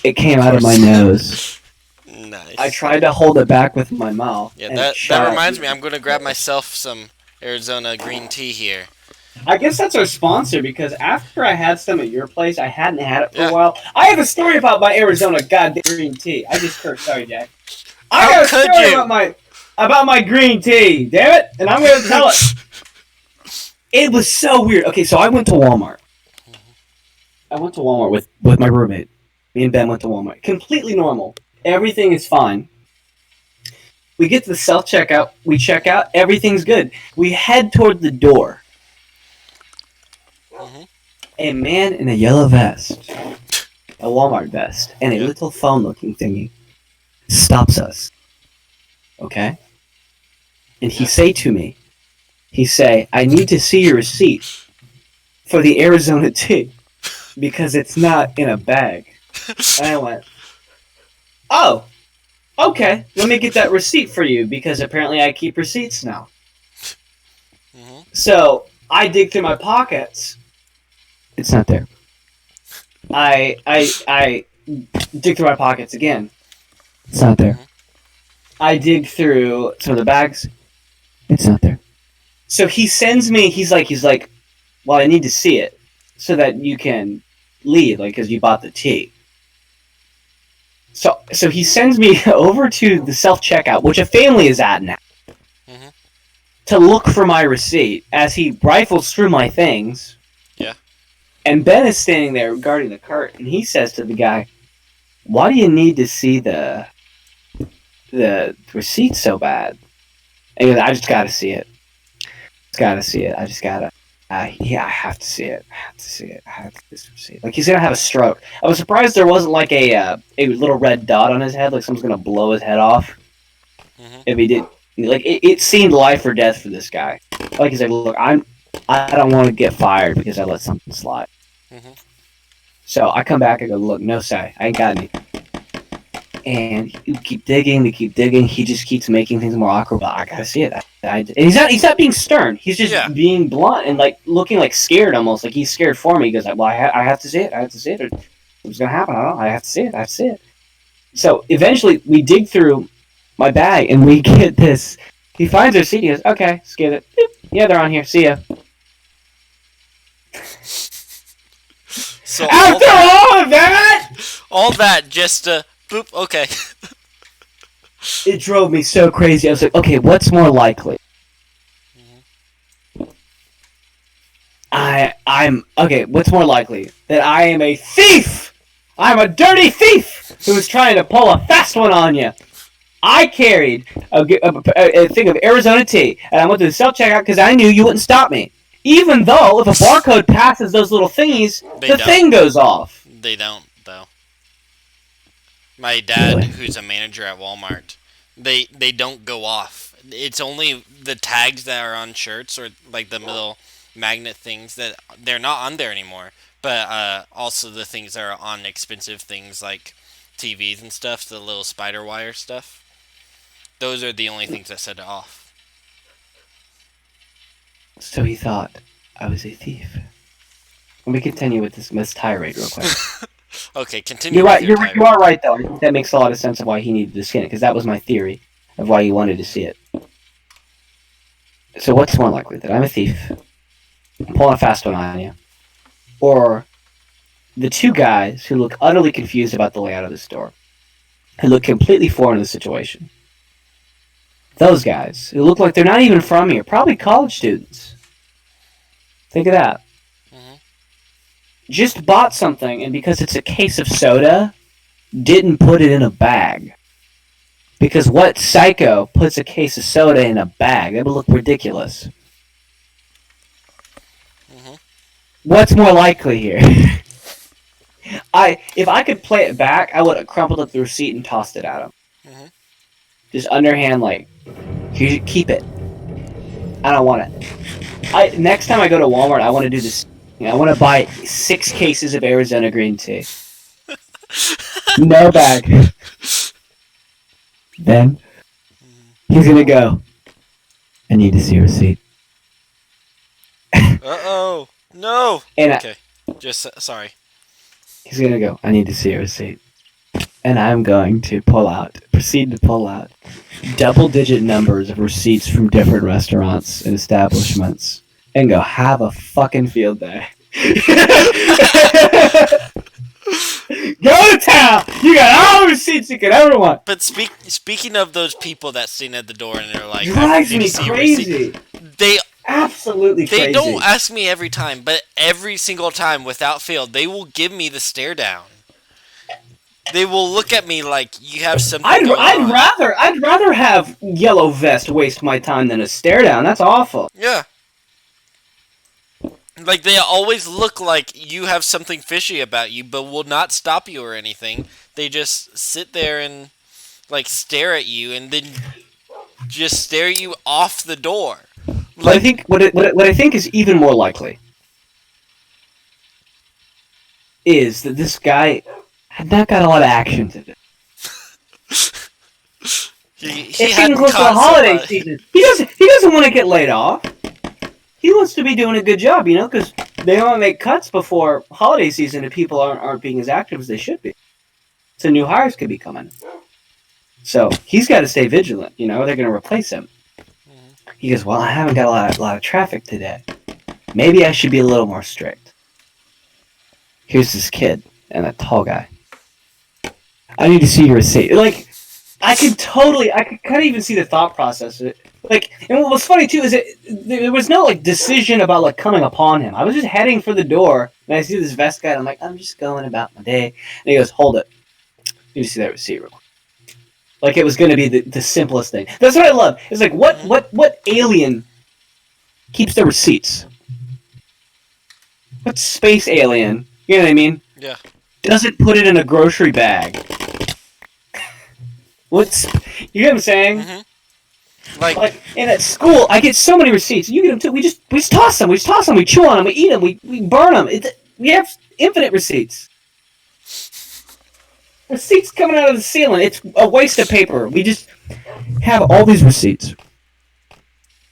It came out of my nose. Nice. I tried to hold it back with my mouth. Yeah, that reminds me. I'm gonna grab myself some Arizona green tea here. I guess that's our sponsor because after I had some at your place, I hadn't had it for a while. I have a story about my Arizona goddamn green tea. I just cursed. Sorry, Jack. I got a story about my green tea. Damn it! And I'm going to tell it. It was so weird. Okay, so I went to Walmart. With my roommate. Me and Ben went to Walmart. Completely normal. Everything is fine. We get to the self-checkout. We check out. Everything's good. We head toward the door. A man in a yellow vest, a Walmart vest, and a little phone-looking thingy stops us. Okay? And he say, I need to see your receipt for the Arizona tea because it's not in a bag. And I went, oh, okay, let me get that receipt for you because apparently I keep receipts now. So I dig through my pockets. It's not there. I dig through my pockets again. It's not there. I dig through some of the bags. It's not there. So he sends me. He's like, well, I need to see it so that you can leave, like, because you bought the tea. So he sends me over to the self-checkout, which a family is at now, to look for my receipt as he rifles through my things. Yeah. And Ben is standing there guarding the cart, and he says to the guy, why do you need to see the receipt so bad? And he goes, I just gotta see it. I just gotta. I have to see it. I have to see this receipt. Like he's gonna have a stroke. I was surprised there wasn't like a little red dot on his head, like someone's gonna blow his head off. If he did, like it seemed life or death for this guy. Like he's like, look, I don't want to get fired because I let something slide. So I come back and go, look, no say, I ain't got any. And you keep digging, he just keeps making things more awkward, but I gotta see it. And he's not being stern, he's just being blunt and like looking like scared almost, like he's scared for me. He goes, well, I have to see it, or what's gonna happen, I don't know, I have to see it. So eventually we dig through my bag and we get this, he finds our receipt, he goes, okay, skip it. Yeah, they're on here, see ya. So after all that just boop, okay. It drove me so crazy. I was like, okay, what's more likely? What's more likely? That I am a thief! I'm a dirty thief who was trying to pull a fast one on you. I carried a thing of Arizona tea, and I went to the self-checkout because I knew you wouldn't stop me. Even though if a barcode passes those little thingies, thing goes off. They don't, though. My dad, who's a manager at Walmart, they don't go off. It's only the tags that are on shirts or like the little magnet things that they're not on there anymore. But also the things that are on expensive things like TVs and stuff, the little spider wire stuff. Those are the only things that set it off. So he thought I was a thief. Let me continue with this tirade real quick. Okay, continue. You're with right. your You are right though. I think that makes a lot of sense of why he needed to skin it, because that was my theory of why he wanted to see it. So what's more likely, that I'm a thief, I'm pulling a fast one on you, or the two guys who look utterly confused about the layout of the store, who look completely foreign to the situation? Those guys who look like they're not even from here, probably college students. Think of that. Mm-hmm. Just bought something, and because it's a case of soda, didn't put it in a bag. Because what psycho puts a case of soda in a bag? That would look ridiculous. Mm-hmm. What's more likely here? If I could play it back, I would have crumpled up the receipt and tossed it at him. Mm-hmm. Just underhand, like, you should keep it. I don't want it. Next time I go to Walmart, I want to do this. I want to buy 6 cases of Arizona green tea. No bag. Then he's gonna go. I need to see a receipt. Uh-oh. No. And okay. Just sorry. He's gonna go. I need to see a receipt. And I'm going to proceed to pull out double-digit numbers of receipts from different restaurants and establishments, and go, have a fucking field day. Go to town! You got all the receipts you could ever want. But speaking of those people that stand at the door and they're like, Drives I need me to see your crazy. receipt. They Absolutely crazy. They don't ask me every time, but every single time, without fail, they will give me the stare down. They will look at me like you have something going on. I'd rather have Yellow Vest waste my time than a stare down. That's awful. Yeah. Like, they always look like you have something fishy about you, but will not stop you or anything. They just sit there and, like, stare at you, and then just stare at you off the door. But I think what I think is even more likely is that this guy had not got a lot of action today. He it's hadn't getting close to the caught holiday somebody. season. He doesn't want to get laid off. He wants to be doing a good job, because they don't make cuts before holiday season, and people aren't being as active as they should be. So new hires could be coming. So he's got to stay vigilant. They're going to replace him. He goes, well, I haven't got a lot of traffic today. Maybe I should be a little more strict. Here's this kid and a tall guy. I need to see your receipt. Like, I could kind of even see the thought process. Like, and what was funny too is there was no decision about coming upon him. I was just heading for the door, and I see this vest guy, and I'm like, I'm just going about my day. And he goes, hold it. You need to see that receipt real quick. Like it was going to be the simplest thing. That's what I love. It's like, what alien keeps the receipts? What space alien, you know what I mean? Yeah. Doesn't put it in a grocery bag? You know what I'm saying? Mm-hmm. Like in at school, I get so many receipts. You get them too. We just toss them. We chew on them. We eat them. We burn them. We have infinite receipts. Receipts coming out of the ceiling. It's a waste of paper. We just have all these receipts.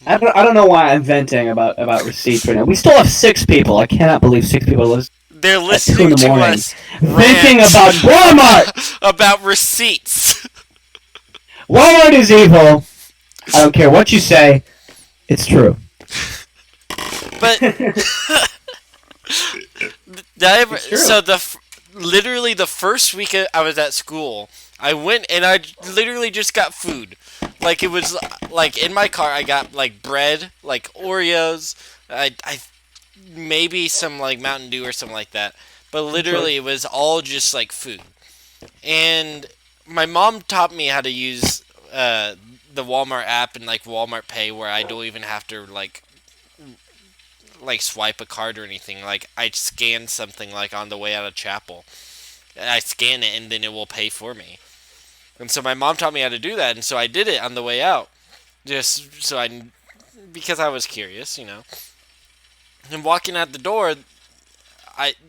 I don't know why I'm venting about receipts right now. We still have 6 people. I cannot believe 6 people listen. They're listening to us venting about Walmart. About receipts. Walmart is evil. I don't care what you say. It's true. But literally the first week I was at school, I went and I literally just got food. Like it was like in my car I got like bread, like Oreos, I maybe some like Mountain Dew or something like that. But literally it was all just like food. And my mom taught me how to use the Walmart app and like Walmart Pay, where I don't even have to like swipe a card or anything. Like I scan something like on the way out of chapel. And I scan it and then it will pay for me. And so my mom taught me how to do that, and so I did it on the way out. Just because I was curious, And walking out the door,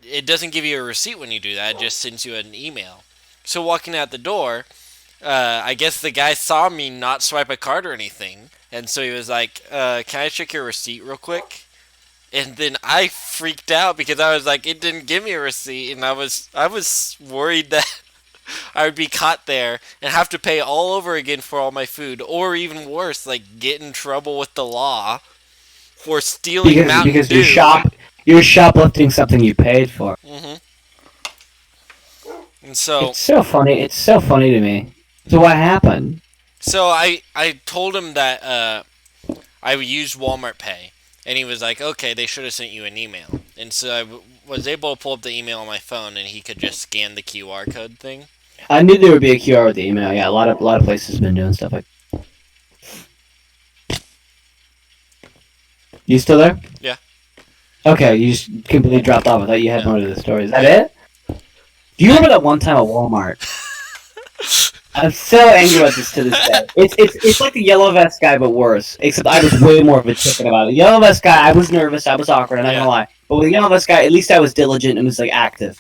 it doesn't give you a receipt when you do that, it just sends you an email. So walking out the door, I guess the guy saw me not swipe a card or anything, and so he was like, can I check your receipt real quick? And then I freaked out because I was like, it didn't give me a receipt, and I was worried that I would be caught there and have to pay all over again for all my food, or even worse, like get in trouble with the law for stealing Mountain Dew. Because you're shoplifting something you paid for. Mm-hmm. And so it's so funny. It's so funny to me. So what happened? So I told him that I used Walmart Pay, and he was like, "Okay, they should have sent you an email." And so I was able to pull up the email on my phone, and he could just scan the QR code thing. I knew there would be a QR with the email. Yeah, a lot of places have been doing stuff like. You still there? Yeah. Okay, you just completely dropped off. I thought you had more to the story. Is that it? Do you remember that one time at Walmart? I'm so angry about this to this day. It's like the yellow vest guy, but worse. Except I was way more of a chicken about it. Yellow vest guy, I was nervous, I was awkward, I'm not gonna lie. But with the yellow vest guy, at least I was diligent and was like active.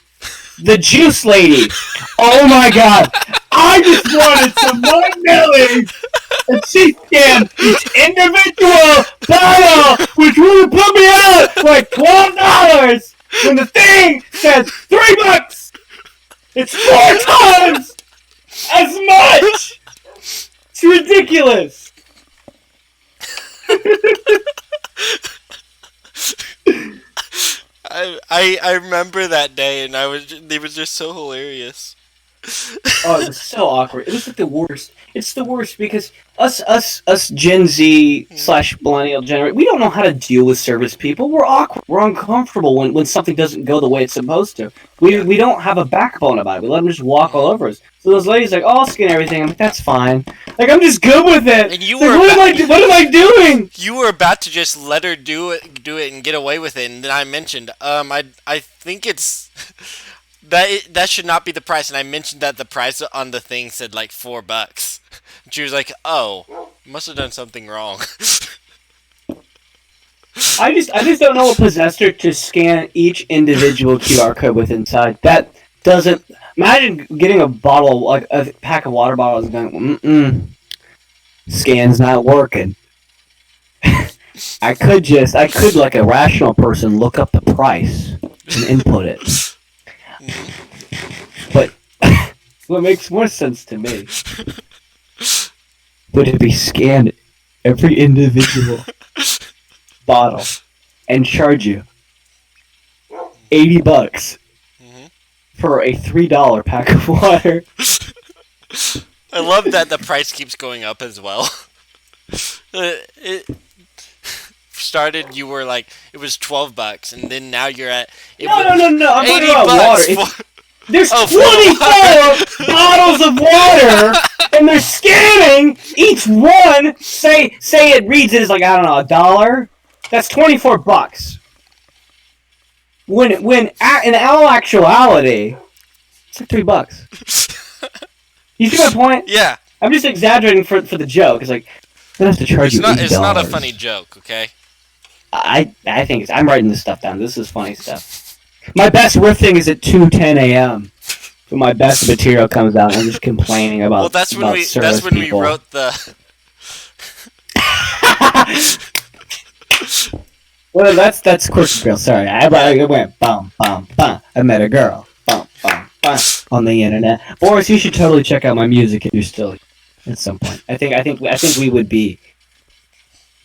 The juice lady! Oh my god! I just wanted some more Millie! And she scanned each individual bottle, which would have put me out like $12 when the thing says $3! It's 4 times as much! It's ridiculous! I remember that day, and it was just so hilarious. Oh, it was so awkward. It was like the worst. It's the worst because us Gen Z / millennial generation, we don't know how to deal with service people. We're awkward. We're uncomfortable when something doesn't go the way it's supposed to. We don't have a backbone about it. We let them just walk all over us. So those ladies like, oh, I'll scan everything. I'm like, that's fine. Like, I'm just good with it. And you like, were what am I doing? You were about to just let her do it and get away with it, and then I mentioned, I think it's that should not be the price, and I mentioned that the price on the thing said like $4. And she was like, "Oh, must have done something wrong." I just don't know what possessed her to scan each individual QR code with inside. That doesn't. Imagine getting a bottle, like a pack of water bottles, and going, scan's not working. I could like a rational person look up the price and input it. But what makes more sense to me would it be scanned every individual bottle and charge you $80 for a $3 pack of water. I love that the price keeps going up as well. It started, you were like, it was $12, and then now you're at no. I'm talking about water. There's 24 bottles of water, and they're scanning each one. Say it reads it as like, I don't know, $1. That's $24. When in all actuality, it's like $3. You see my point? Yeah. I'm just exaggerating for the joke. It's like, I have to charge you $8. It's not a funny joke, okay? I think I'm writing this stuff down. This is funny stuff. My best riffing is at 2:10 a.m. So my best material comes out. And I'm just complaining about. Well, that's when we wrote the. Well, that's Quirky Girl. Sorry, I went bum bum bum. I met a girl bum bum bum on the internet. Boris, you should totally check out my music if you're still at some point. I think we would be.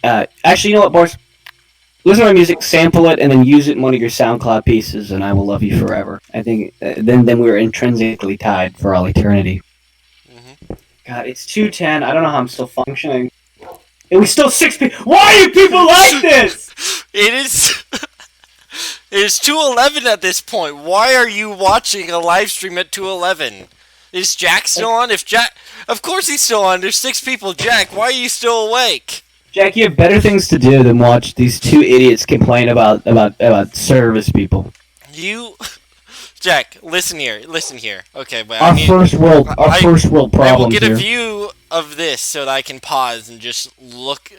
Actually, you know what, Boris? Listen to my music, sample it, and then use it in one of your SoundCloud pieces, and I will love you forever. I think then we're intrinsically tied for all eternity. Mm-hmm. God, it's 2:10. I don't know how I'm still functioning. And we still 6 people. Why are you people like this? It is 2:11 at this point. Why are you watching a live stream at 2:11? Is Jack still on? Of course he's still on. There's 6 people. Jack, why are you still awake? Jack, you have better things to do than watch these 2 idiots complain about service people. Jack, listen here. Okay, but our first world problems. I will get a view of this so that I can pause and just look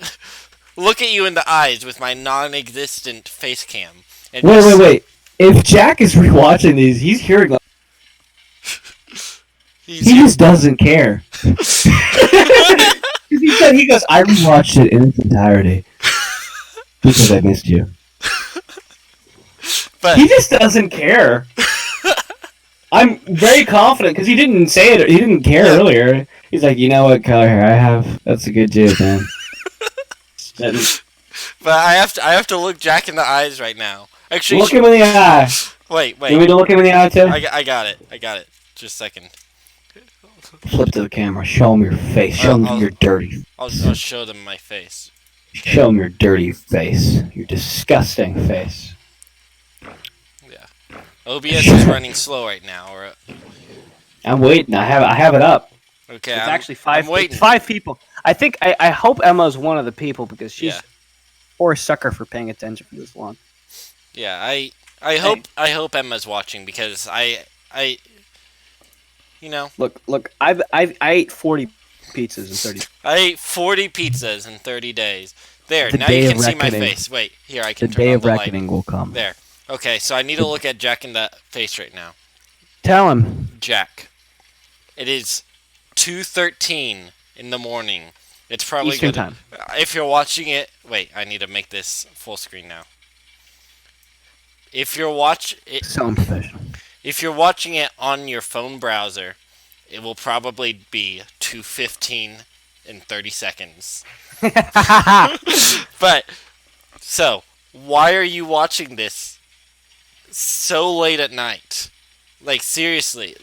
at you in the eyes with my non-existent face cam. Wait. If Jack is rewatching these, he's hearing. He just doesn't care. He goes, I rewatched it in its entirety because I missed you. But he just doesn't care. I'm very confident because he didn't say it. He didn't care earlier. He's like, you know what color hair I have? That's a good dude, man. But I have to look Jack in the eyes right now. Actually, look him in the eye. Wait. You want me to look him in the eye too? I got it. Just a second. Flip to the camera. Show him your face. Show him your dirty. I'll show them my face. Show him your dirty face. Your disgusting face. Yeah. OBS is running slow right now. I'm waiting. I have it up. Okay. It's actually five. I'm waiting. 5 people. I think. I hope Emma's one of the people because she's or a sucker for paying attention for this long. Yeah. I hope Emma's watching because I you know. Look. I ate 40 pizzas in 30. I ate 40 pizzas in 30 days. There. The Now day you of can see my reckoning. face. Wait. Here I can The turn day on of the reckoning light. will come. There. Okay. So I need to look at Jack in the face right now. Tell him. Jack. It is 2:13 in the morning. It's probably Eastern good. time. If you're watching it, wait, I need to make this full screen now. If you're So unprofessional. if you're watching it on your phone browser, it will probably be 2:15 in 30 seconds. But so, why are you watching this so late at night? Like seriously,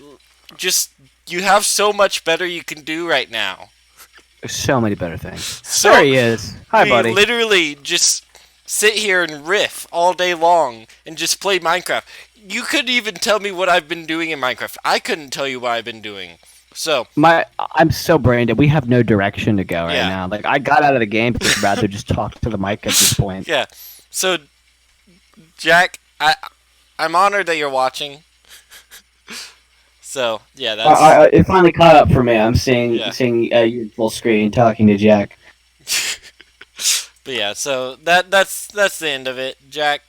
just you have so much better you can do right now. There's so many better things. So, There he is. Hi, buddy. Literally just sit here and riff all day long and just play Minecraft. You couldn't even tell me what I've been doing in Minecraft. I couldn't tell you what I've been doing. So I'm so brain dead. We have no direction to go right Yeah. now. Like I got out of the game because I'd rather just talk to the mic at this point. yeah. So Jack, I'm honored that you're watching. So yeah, that's It finally caught up for me. I'm seeing Yeah. you full screen talking to Jack. but yeah. So that's the end of it, Jack.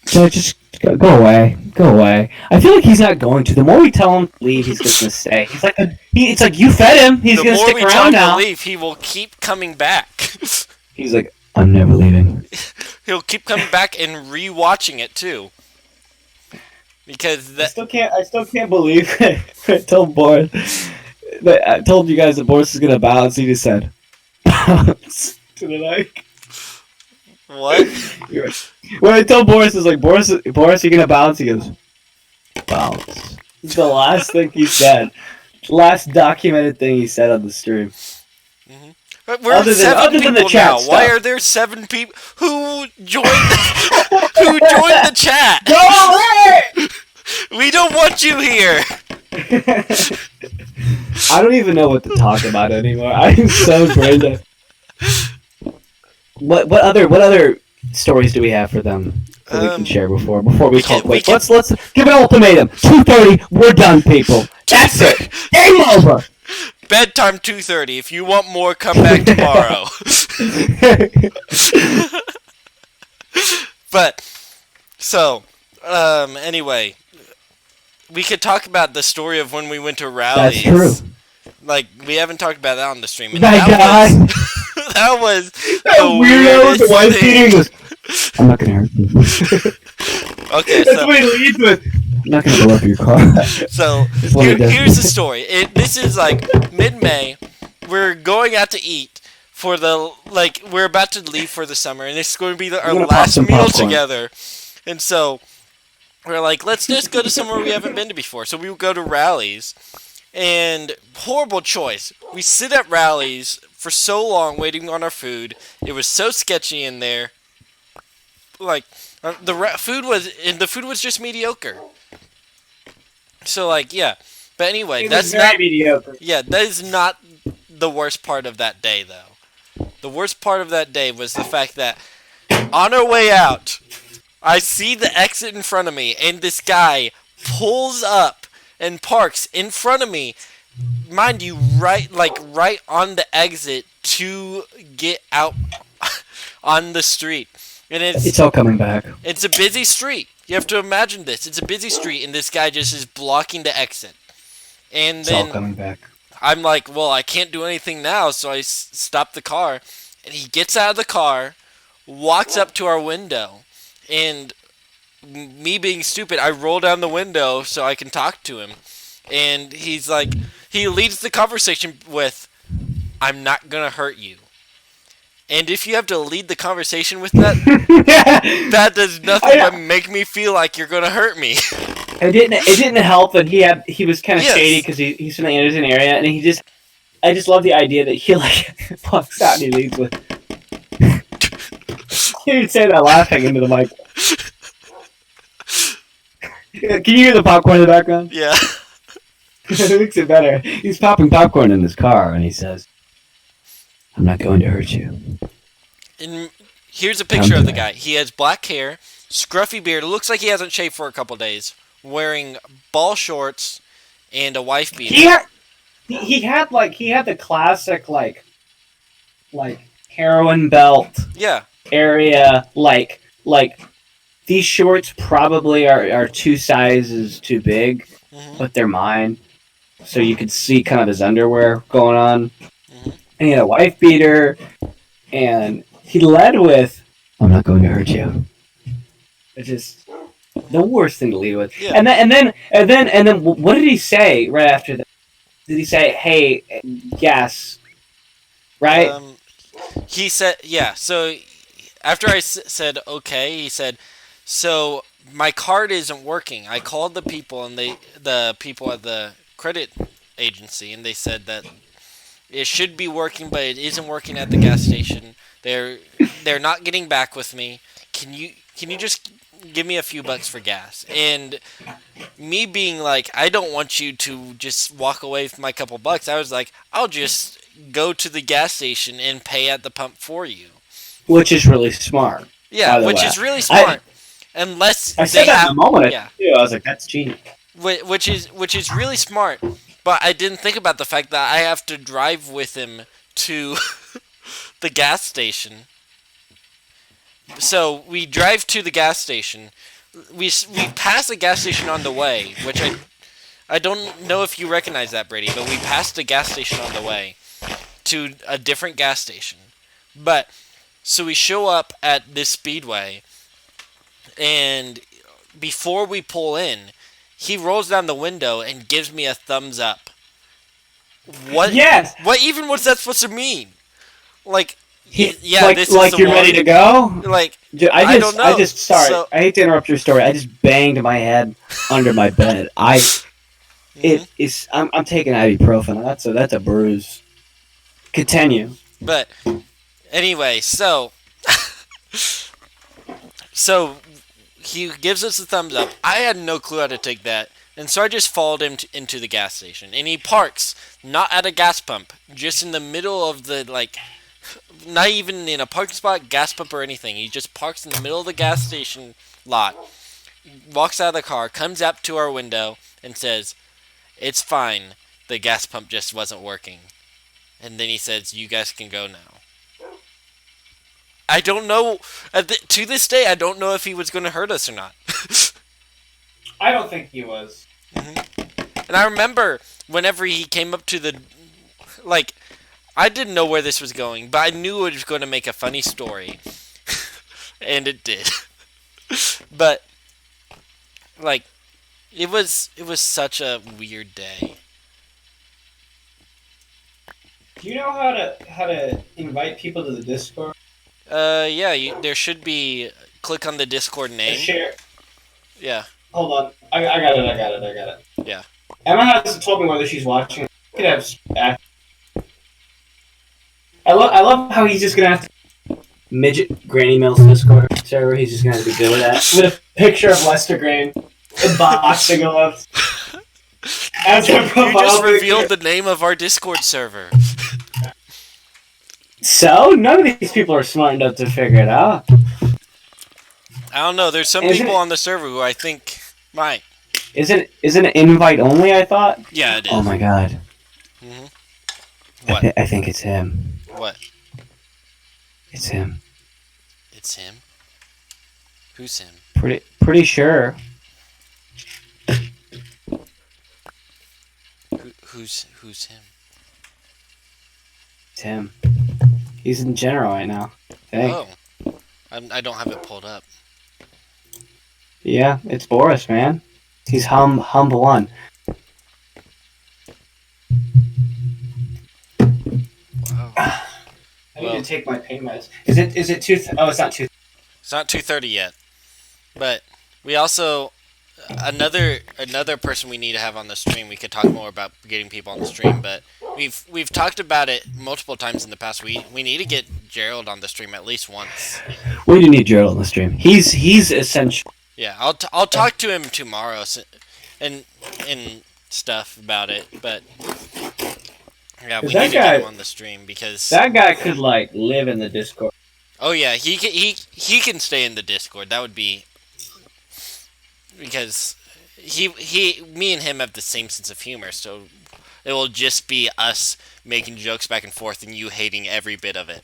So just go away. Go away. I feel like he's not going to. The more we tell him to leave, he's just gonna stay. He's like it's like you fed him. He's The gonna more stick we tell around him now. to leave, he will keep coming back. He's like, I'm never leaving. He'll keep coming back and rewatching it too. Because I still can't believe I told Boris. I told you guys that Boris is gonna bounce. He just said bounce to the mic. what? When I told Boris, I was like, Boris, you gonna bounce? He goes, bounce. It's the last thing he said. Last documented thing he said on the stream. But we're Other than- 7 other than the people chat now. stuff. Why are there 7 people who joined? Who joined the chat? Go away! We don't want you here. I don't even know what to talk about anymore. I'm so brain dead. What other stories do we have for them that we can share before we call it quits? Let's give an ultimatum. 2:30, we're done, people. That's it. Game over. Bedtime 2:30. If you want more, come back tomorrow. But so, anyway, we could talk about the story of when we went to rallies. That's true. Like we haven't talked about that on the stream. And That guy. that was That the weirdo with the weirdest white thing. beating. I'm not gonna hurt you. Okay, That's so what he leads with. I'm not gonna blow up your car. So what he does. here's the story. This is like mid-May. We're going out to eat for we're about to leave for the summer, and it's going to be our gonna pop last some meal popcorn. together. And so we're like, let's just go to somewhere we haven't been to before. So we would go to rallies, and horrible choice. We sit at rallies for so long waiting on our food. It was so sketchy in there. Like the food was just mediocre. So yeah. But anyway, that's not mediocre. Yeah, that is not the worst part of that day though. The worst part of that day was the fact that on our way out, I see the exit in front of me and this guy pulls up and parks in front of me. Mind you, right on the exit to get out on the street. And It's all coming back. it's a busy street. You have to imagine this. It's a busy street, and this guy just is blocking the exit. And It's all then coming back. I'm like, well, I can't do anything now, so I stop the car. And he gets out of the car, walks up to our window, and me being stupid, I roll down the window so I can talk to him. And he's like, he leads the conversation with, "I'm not gonna hurt you." And if you have to lead the conversation with that, that does nothing but make me feel like you're gonna hurt me. It didn't help that he was kind of shady because he's from the Anderson area, and I just love the idea that he like walks out and he leads with. He would say that laughing into the mic. Can you hear the popcorn in the background? Yeah. It makes it better. He's popping popcorn in his car, and he says, "I'm not going to hurt you." And here's a picture of the guy. He has black hair, scruffy beard. It looks like he hasn't shaved for a couple days. Wearing ball shorts and a wife beater. He had the classic like heroin belt. Yeah. Area like these shorts probably are 2 sizes too big, but they're mine. So you could see kind of his underwear going on. And he had a wife beater, and he led with, "I'm not going to hurt you." It's just the worst thing to lead with. Yeah. And then what did he say right after that? Did he say, "Hey, yes," right? He said, yeah. So after I said okay, he said, "So my card isn't working. I called the people and the people at the credit agency, and they said that it should be working, but it isn't working at the gas station. They're not getting back with me. Can you just give me a few bucks for gas?" And me being like, I don't want you to just walk away with my couple bucks. I was like, I'll just go to the gas station and pay at the pump for you. Which is really smart. Yeah, which is really smart. Unless I said that in a moment. Yeah. I was like, that's genius. Which is really smart. But I didn't think about the fact that I have to drive with him to the gas station. So we drive to the gas station. We pass a gas station on the way, which I don't know if you recognize that, Brady, but we passed a gas station on the way to a different gas station. But so we show up at this speedway, and before we pull in, he rolls down the window and gives me a thumbs up. What? Yes. What even was that supposed to mean? Like, this is like you're ready to go. Like, I don't know. I hate to interrupt your story. I just banged my head under my bed. I'm taking ibuprofen. That's a bruise. Continue. But anyway, so he gives us a thumbs up. I had no clue how to take that, and so I just followed him into the gas station. And he parks not at a gas pump, just in the middle of the not even in a parking spot, gas pump, or anything. He just parks in the middle of the gas station lot, walks out of the car, comes up to our window, and says, "It's fine. The gas pump just wasn't working." And then he says, "You guys can go now." I don't know. To this day, I don't know if he was going to hurt us or not. I don't think he was. And I remember whenever he came up to the... I didn't know where this was going, but I knew it was going to make a funny story. And it did. But, it was such a weird day. Do you know how to invite people to the Discord? Yeah, there should be... Click on the Discord name. Share. Yeah. Hold on. I got it. Yeah. Emma hasn't told me whether she's watching. I could have... I love how he's just gonna have to... Midget Granny Mills Discord server, he's just gonna have to be good with that. With a picture of Lester Green in boxing gloves. As You just revealed the name of our Discord server. So? None of these people are smart enough to figure it out. I don't know. There's some people on the server who I think might. Isn't it invite only, I thought? Yeah, it is. Oh my god. What? I think it's him. What? It's him. It's him? Who's him? Pretty sure. Who's him? It's him. He's in general right now. Oh. I don't have it pulled up. Yeah, it's Boris, man. He's humble one. Wow. I need to take my pain meds. Is it two? Oh, it's not two. It's not 2:30 yet, but we also another person we need to have on the stream. We could talk more about getting people on the stream, but we've talked about it multiple times in the past. We need to get Gerald on the stream at least once. We do need Gerald on the stream. He's essential. Yeah, I'll talk to him tomorrow and stuff about it, but yeah, we need to get him on the stream because that guy could like live in the Discord. Oh yeah, he can stay in the Discord. That would be because me and him have the same sense of humor, so it will just be us making jokes back and forth and you hating every bit of it.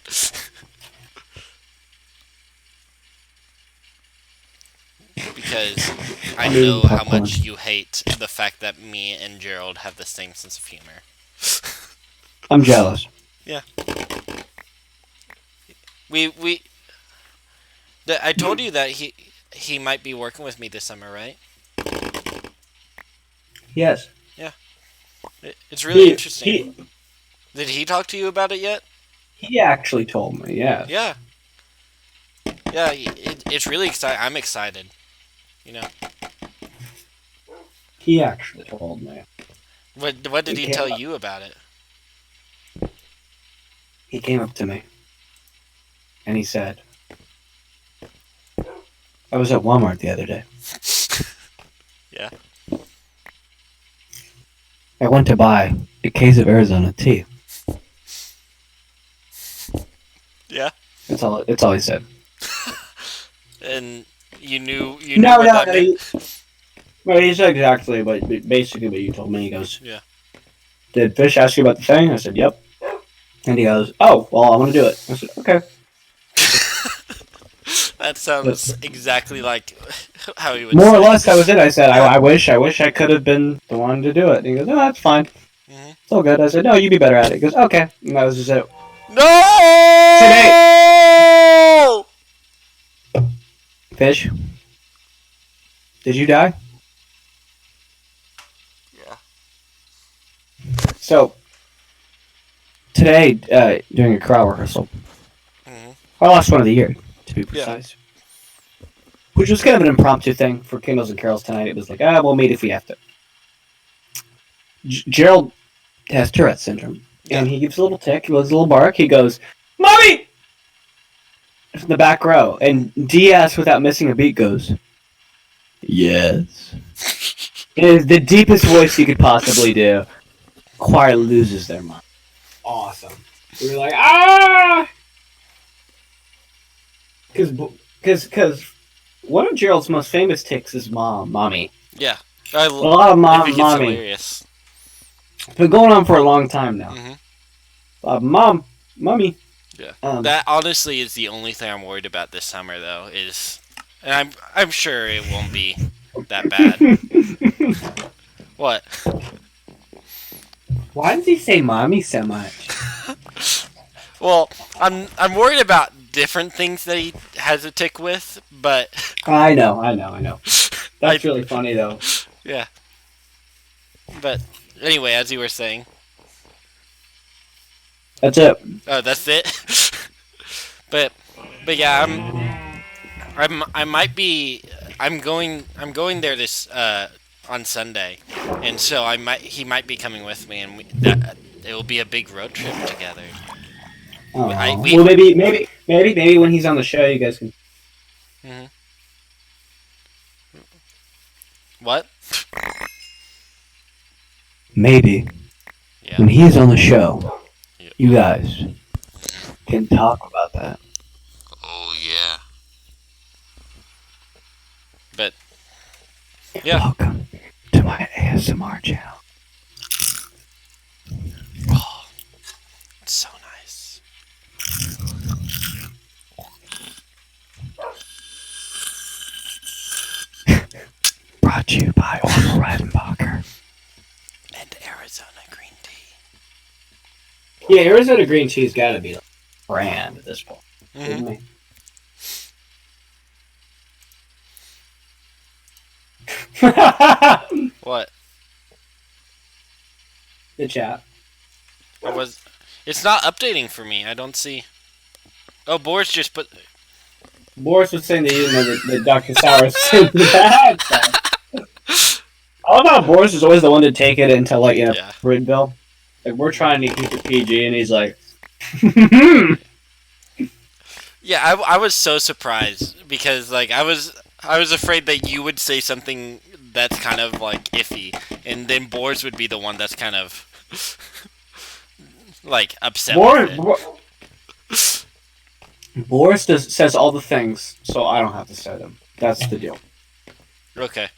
Because I know how much you hate the fact that me and Gerald have the same sense of humor. I'm jealous. Yeah. I told you that he might be working with me this summer, right? Yes. Yeah. It's really interesting. Did he talk to you about it yet? He actually told me, yeah. Yeah. Yeah, it's really exciting. I'm excited. You know. He actually told me. What did he tell you about it? He came up to me. And he said, I was at Walmart the other day. Yeah. I went to buy a case of Arizona tea. Yeah. That's all he said. And you knew what that meant? Well, he said exactly basically what you told me. He goes, yeah. Did Fish ask you about the thing? I said, yep. And he goes, oh, well, I want to do it. I said, okay. That sounds exactly like how he would More say. or less, that was it. I said, I wish I could have been the one to do it. And he goes, oh, that's fine. Mm-hmm. It's all good. I said, no, you'd be better at it. He goes, okay. And that was just it. No! Today. Fish? Did you die? Yeah. So, today, during a crowd rehearsal, Mm-hmm. I lost one of the year, to be precise. Yeah. Which was kind of an impromptu thing for Kindles and Carols tonight. It was like, we'll meet if we have to. Gerald has Tourette syndrome. Yeah. And he gives a little tick, he gives a little bark, he goes, Mommy! From the back row. And Diaz, without missing a beat, goes, yes. It is the deepest voice you could possibly do. Choir loses their mind. Awesome. We were like, ah! Because one of Gerald's most famous ticks is mommy. Yeah. A lot of mommy. Hilarious. It's been going on for a long time now. Mm-hmm. Mommy. Yeah. That honestly is the only thing I'm worried about this summer, though. And I'm sure it won't be that bad. What? Why does he say mommy so much? Well, I'm worried about different things that he has a tick with, but I know. That's really funny though. Yeah. But anyway, as you were saying. That's it. Oh, that's it. but yeah, I might be. I'm going there this on Sunday, and so he might be coming with me, and it will be a big road trip together. Oh. Well, maybe when he's on the show, you guys can. Mm-hmm. What? Maybe. Yeah. When he's on the show, you guys can talk about that. Oh yeah. But yeah. Welcome to my ASMR channel. Oh, it's so nice. Brought to you by Orville Redenbacher. And Arizona green tea. Yeah, Arizona green tea's gotta be like a brand at this point. Mm-hmm. What? The chat. It's not updating for me. I don't see. Oh, Boris just put. Boris was saying that he didn't know that Dr. Sour's saying that. I love how Boris is always the one to take it into Yeah. Bridville. Like we're trying to keep it PG, and he's like, Yeah, I was so surprised because like I was afraid that you would say something that's kind of like iffy, and then Boris would be the one that's kind of like upset with it. Boris says all the things, so I don't have to say them. That's the deal. Okay,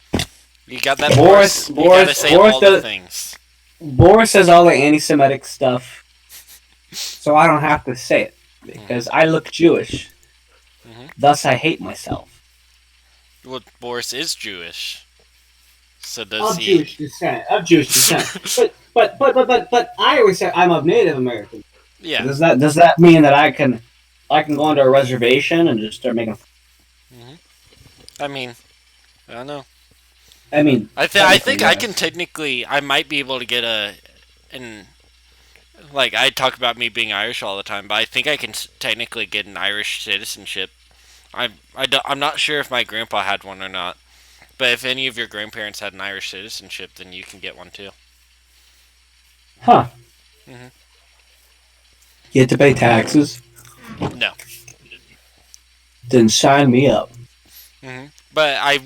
you got that, Boris. You gotta say all the things. Boris says all the anti-Semitic stuff, so I don't have to say it because I look Jewish. Thus, I hate myself. Well, Boris is Jewish, so does he? Jewish descent. Of Jewish descent. but I always say I'm of Native American. Yeah. Does that mean that I can go onto a reservation and just start making? I mean, I don't know. I mean, I think I can technically. I might be able to get like I talk about me being Irish all the time, but I think I can technically get an Irish citizenship. I'm not sure if my grandpa had one or not, but if any of your grandparents had an Irish citizenship, then you can get one too. Huh. You have to pay taxes? No. Then sign me up. But I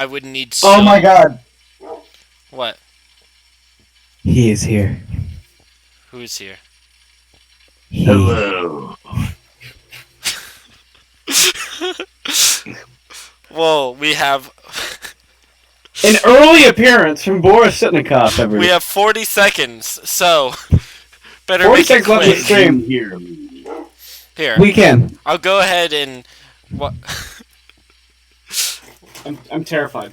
would need. Oh my God! What? He is here. Who is here? Hello. Whoa, we have an early appearance from Boris Sitnikov. We have 40 seconds, so better 40 make it seconds left quick. to stream. Here, we can. I'll go ahead and what? I'm terrified.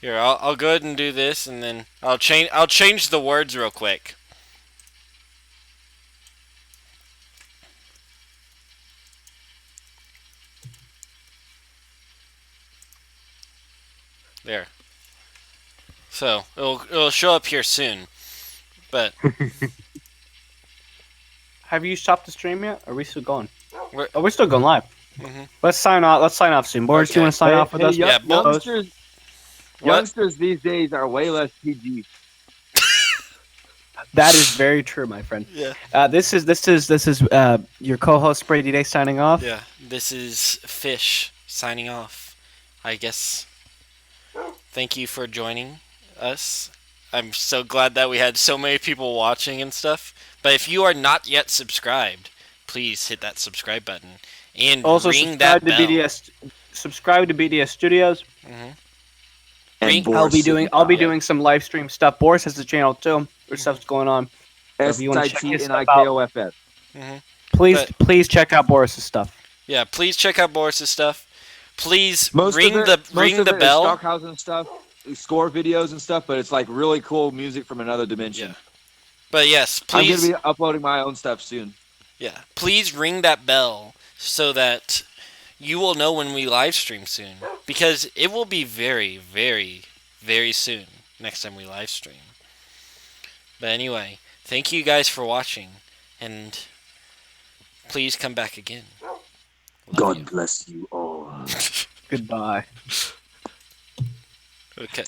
Here, I'll go ahead and do this, and then I'll change the words real quick. There. So it'll show up here soon, but have you stopped the stream yet? Are we still going? We're still going live. Let's sign off. Let's sign off soon. Boris, do you want to sign off with us? Yeah, youngsters these days are way less PG. That is very true, my friend. Yeah. This is your co-host Brady Day signing off. Yeah. This is Fish signing off. I guess. Thank you for joining us. I'm so glad that we had so many people watching and stuff. But if you are not yet subscribed, please hit that subscribe button and also ring that bell. Subscribe to BDS Studios. And I'll be doing some live stream stuff. Boris has a channel too. There's stuff's going on. SITNIKOFS. Please check out Boris's stuff. Yeah, please check out Boris's stuff. Please Most ring of the bell. Stockhausen stuff, score videos and stuff, but it's like really cool music from another dimension. Yeah. But yes, please. I'm gonna be uploading my own stuff soon. Yeah, please ring that bell so that you will know when we live stream soon, because it will be very, very, very soon next time we live stream. But anyway, thank you guys for watching, and please come back again. God bless you all. Goodbye. Okay.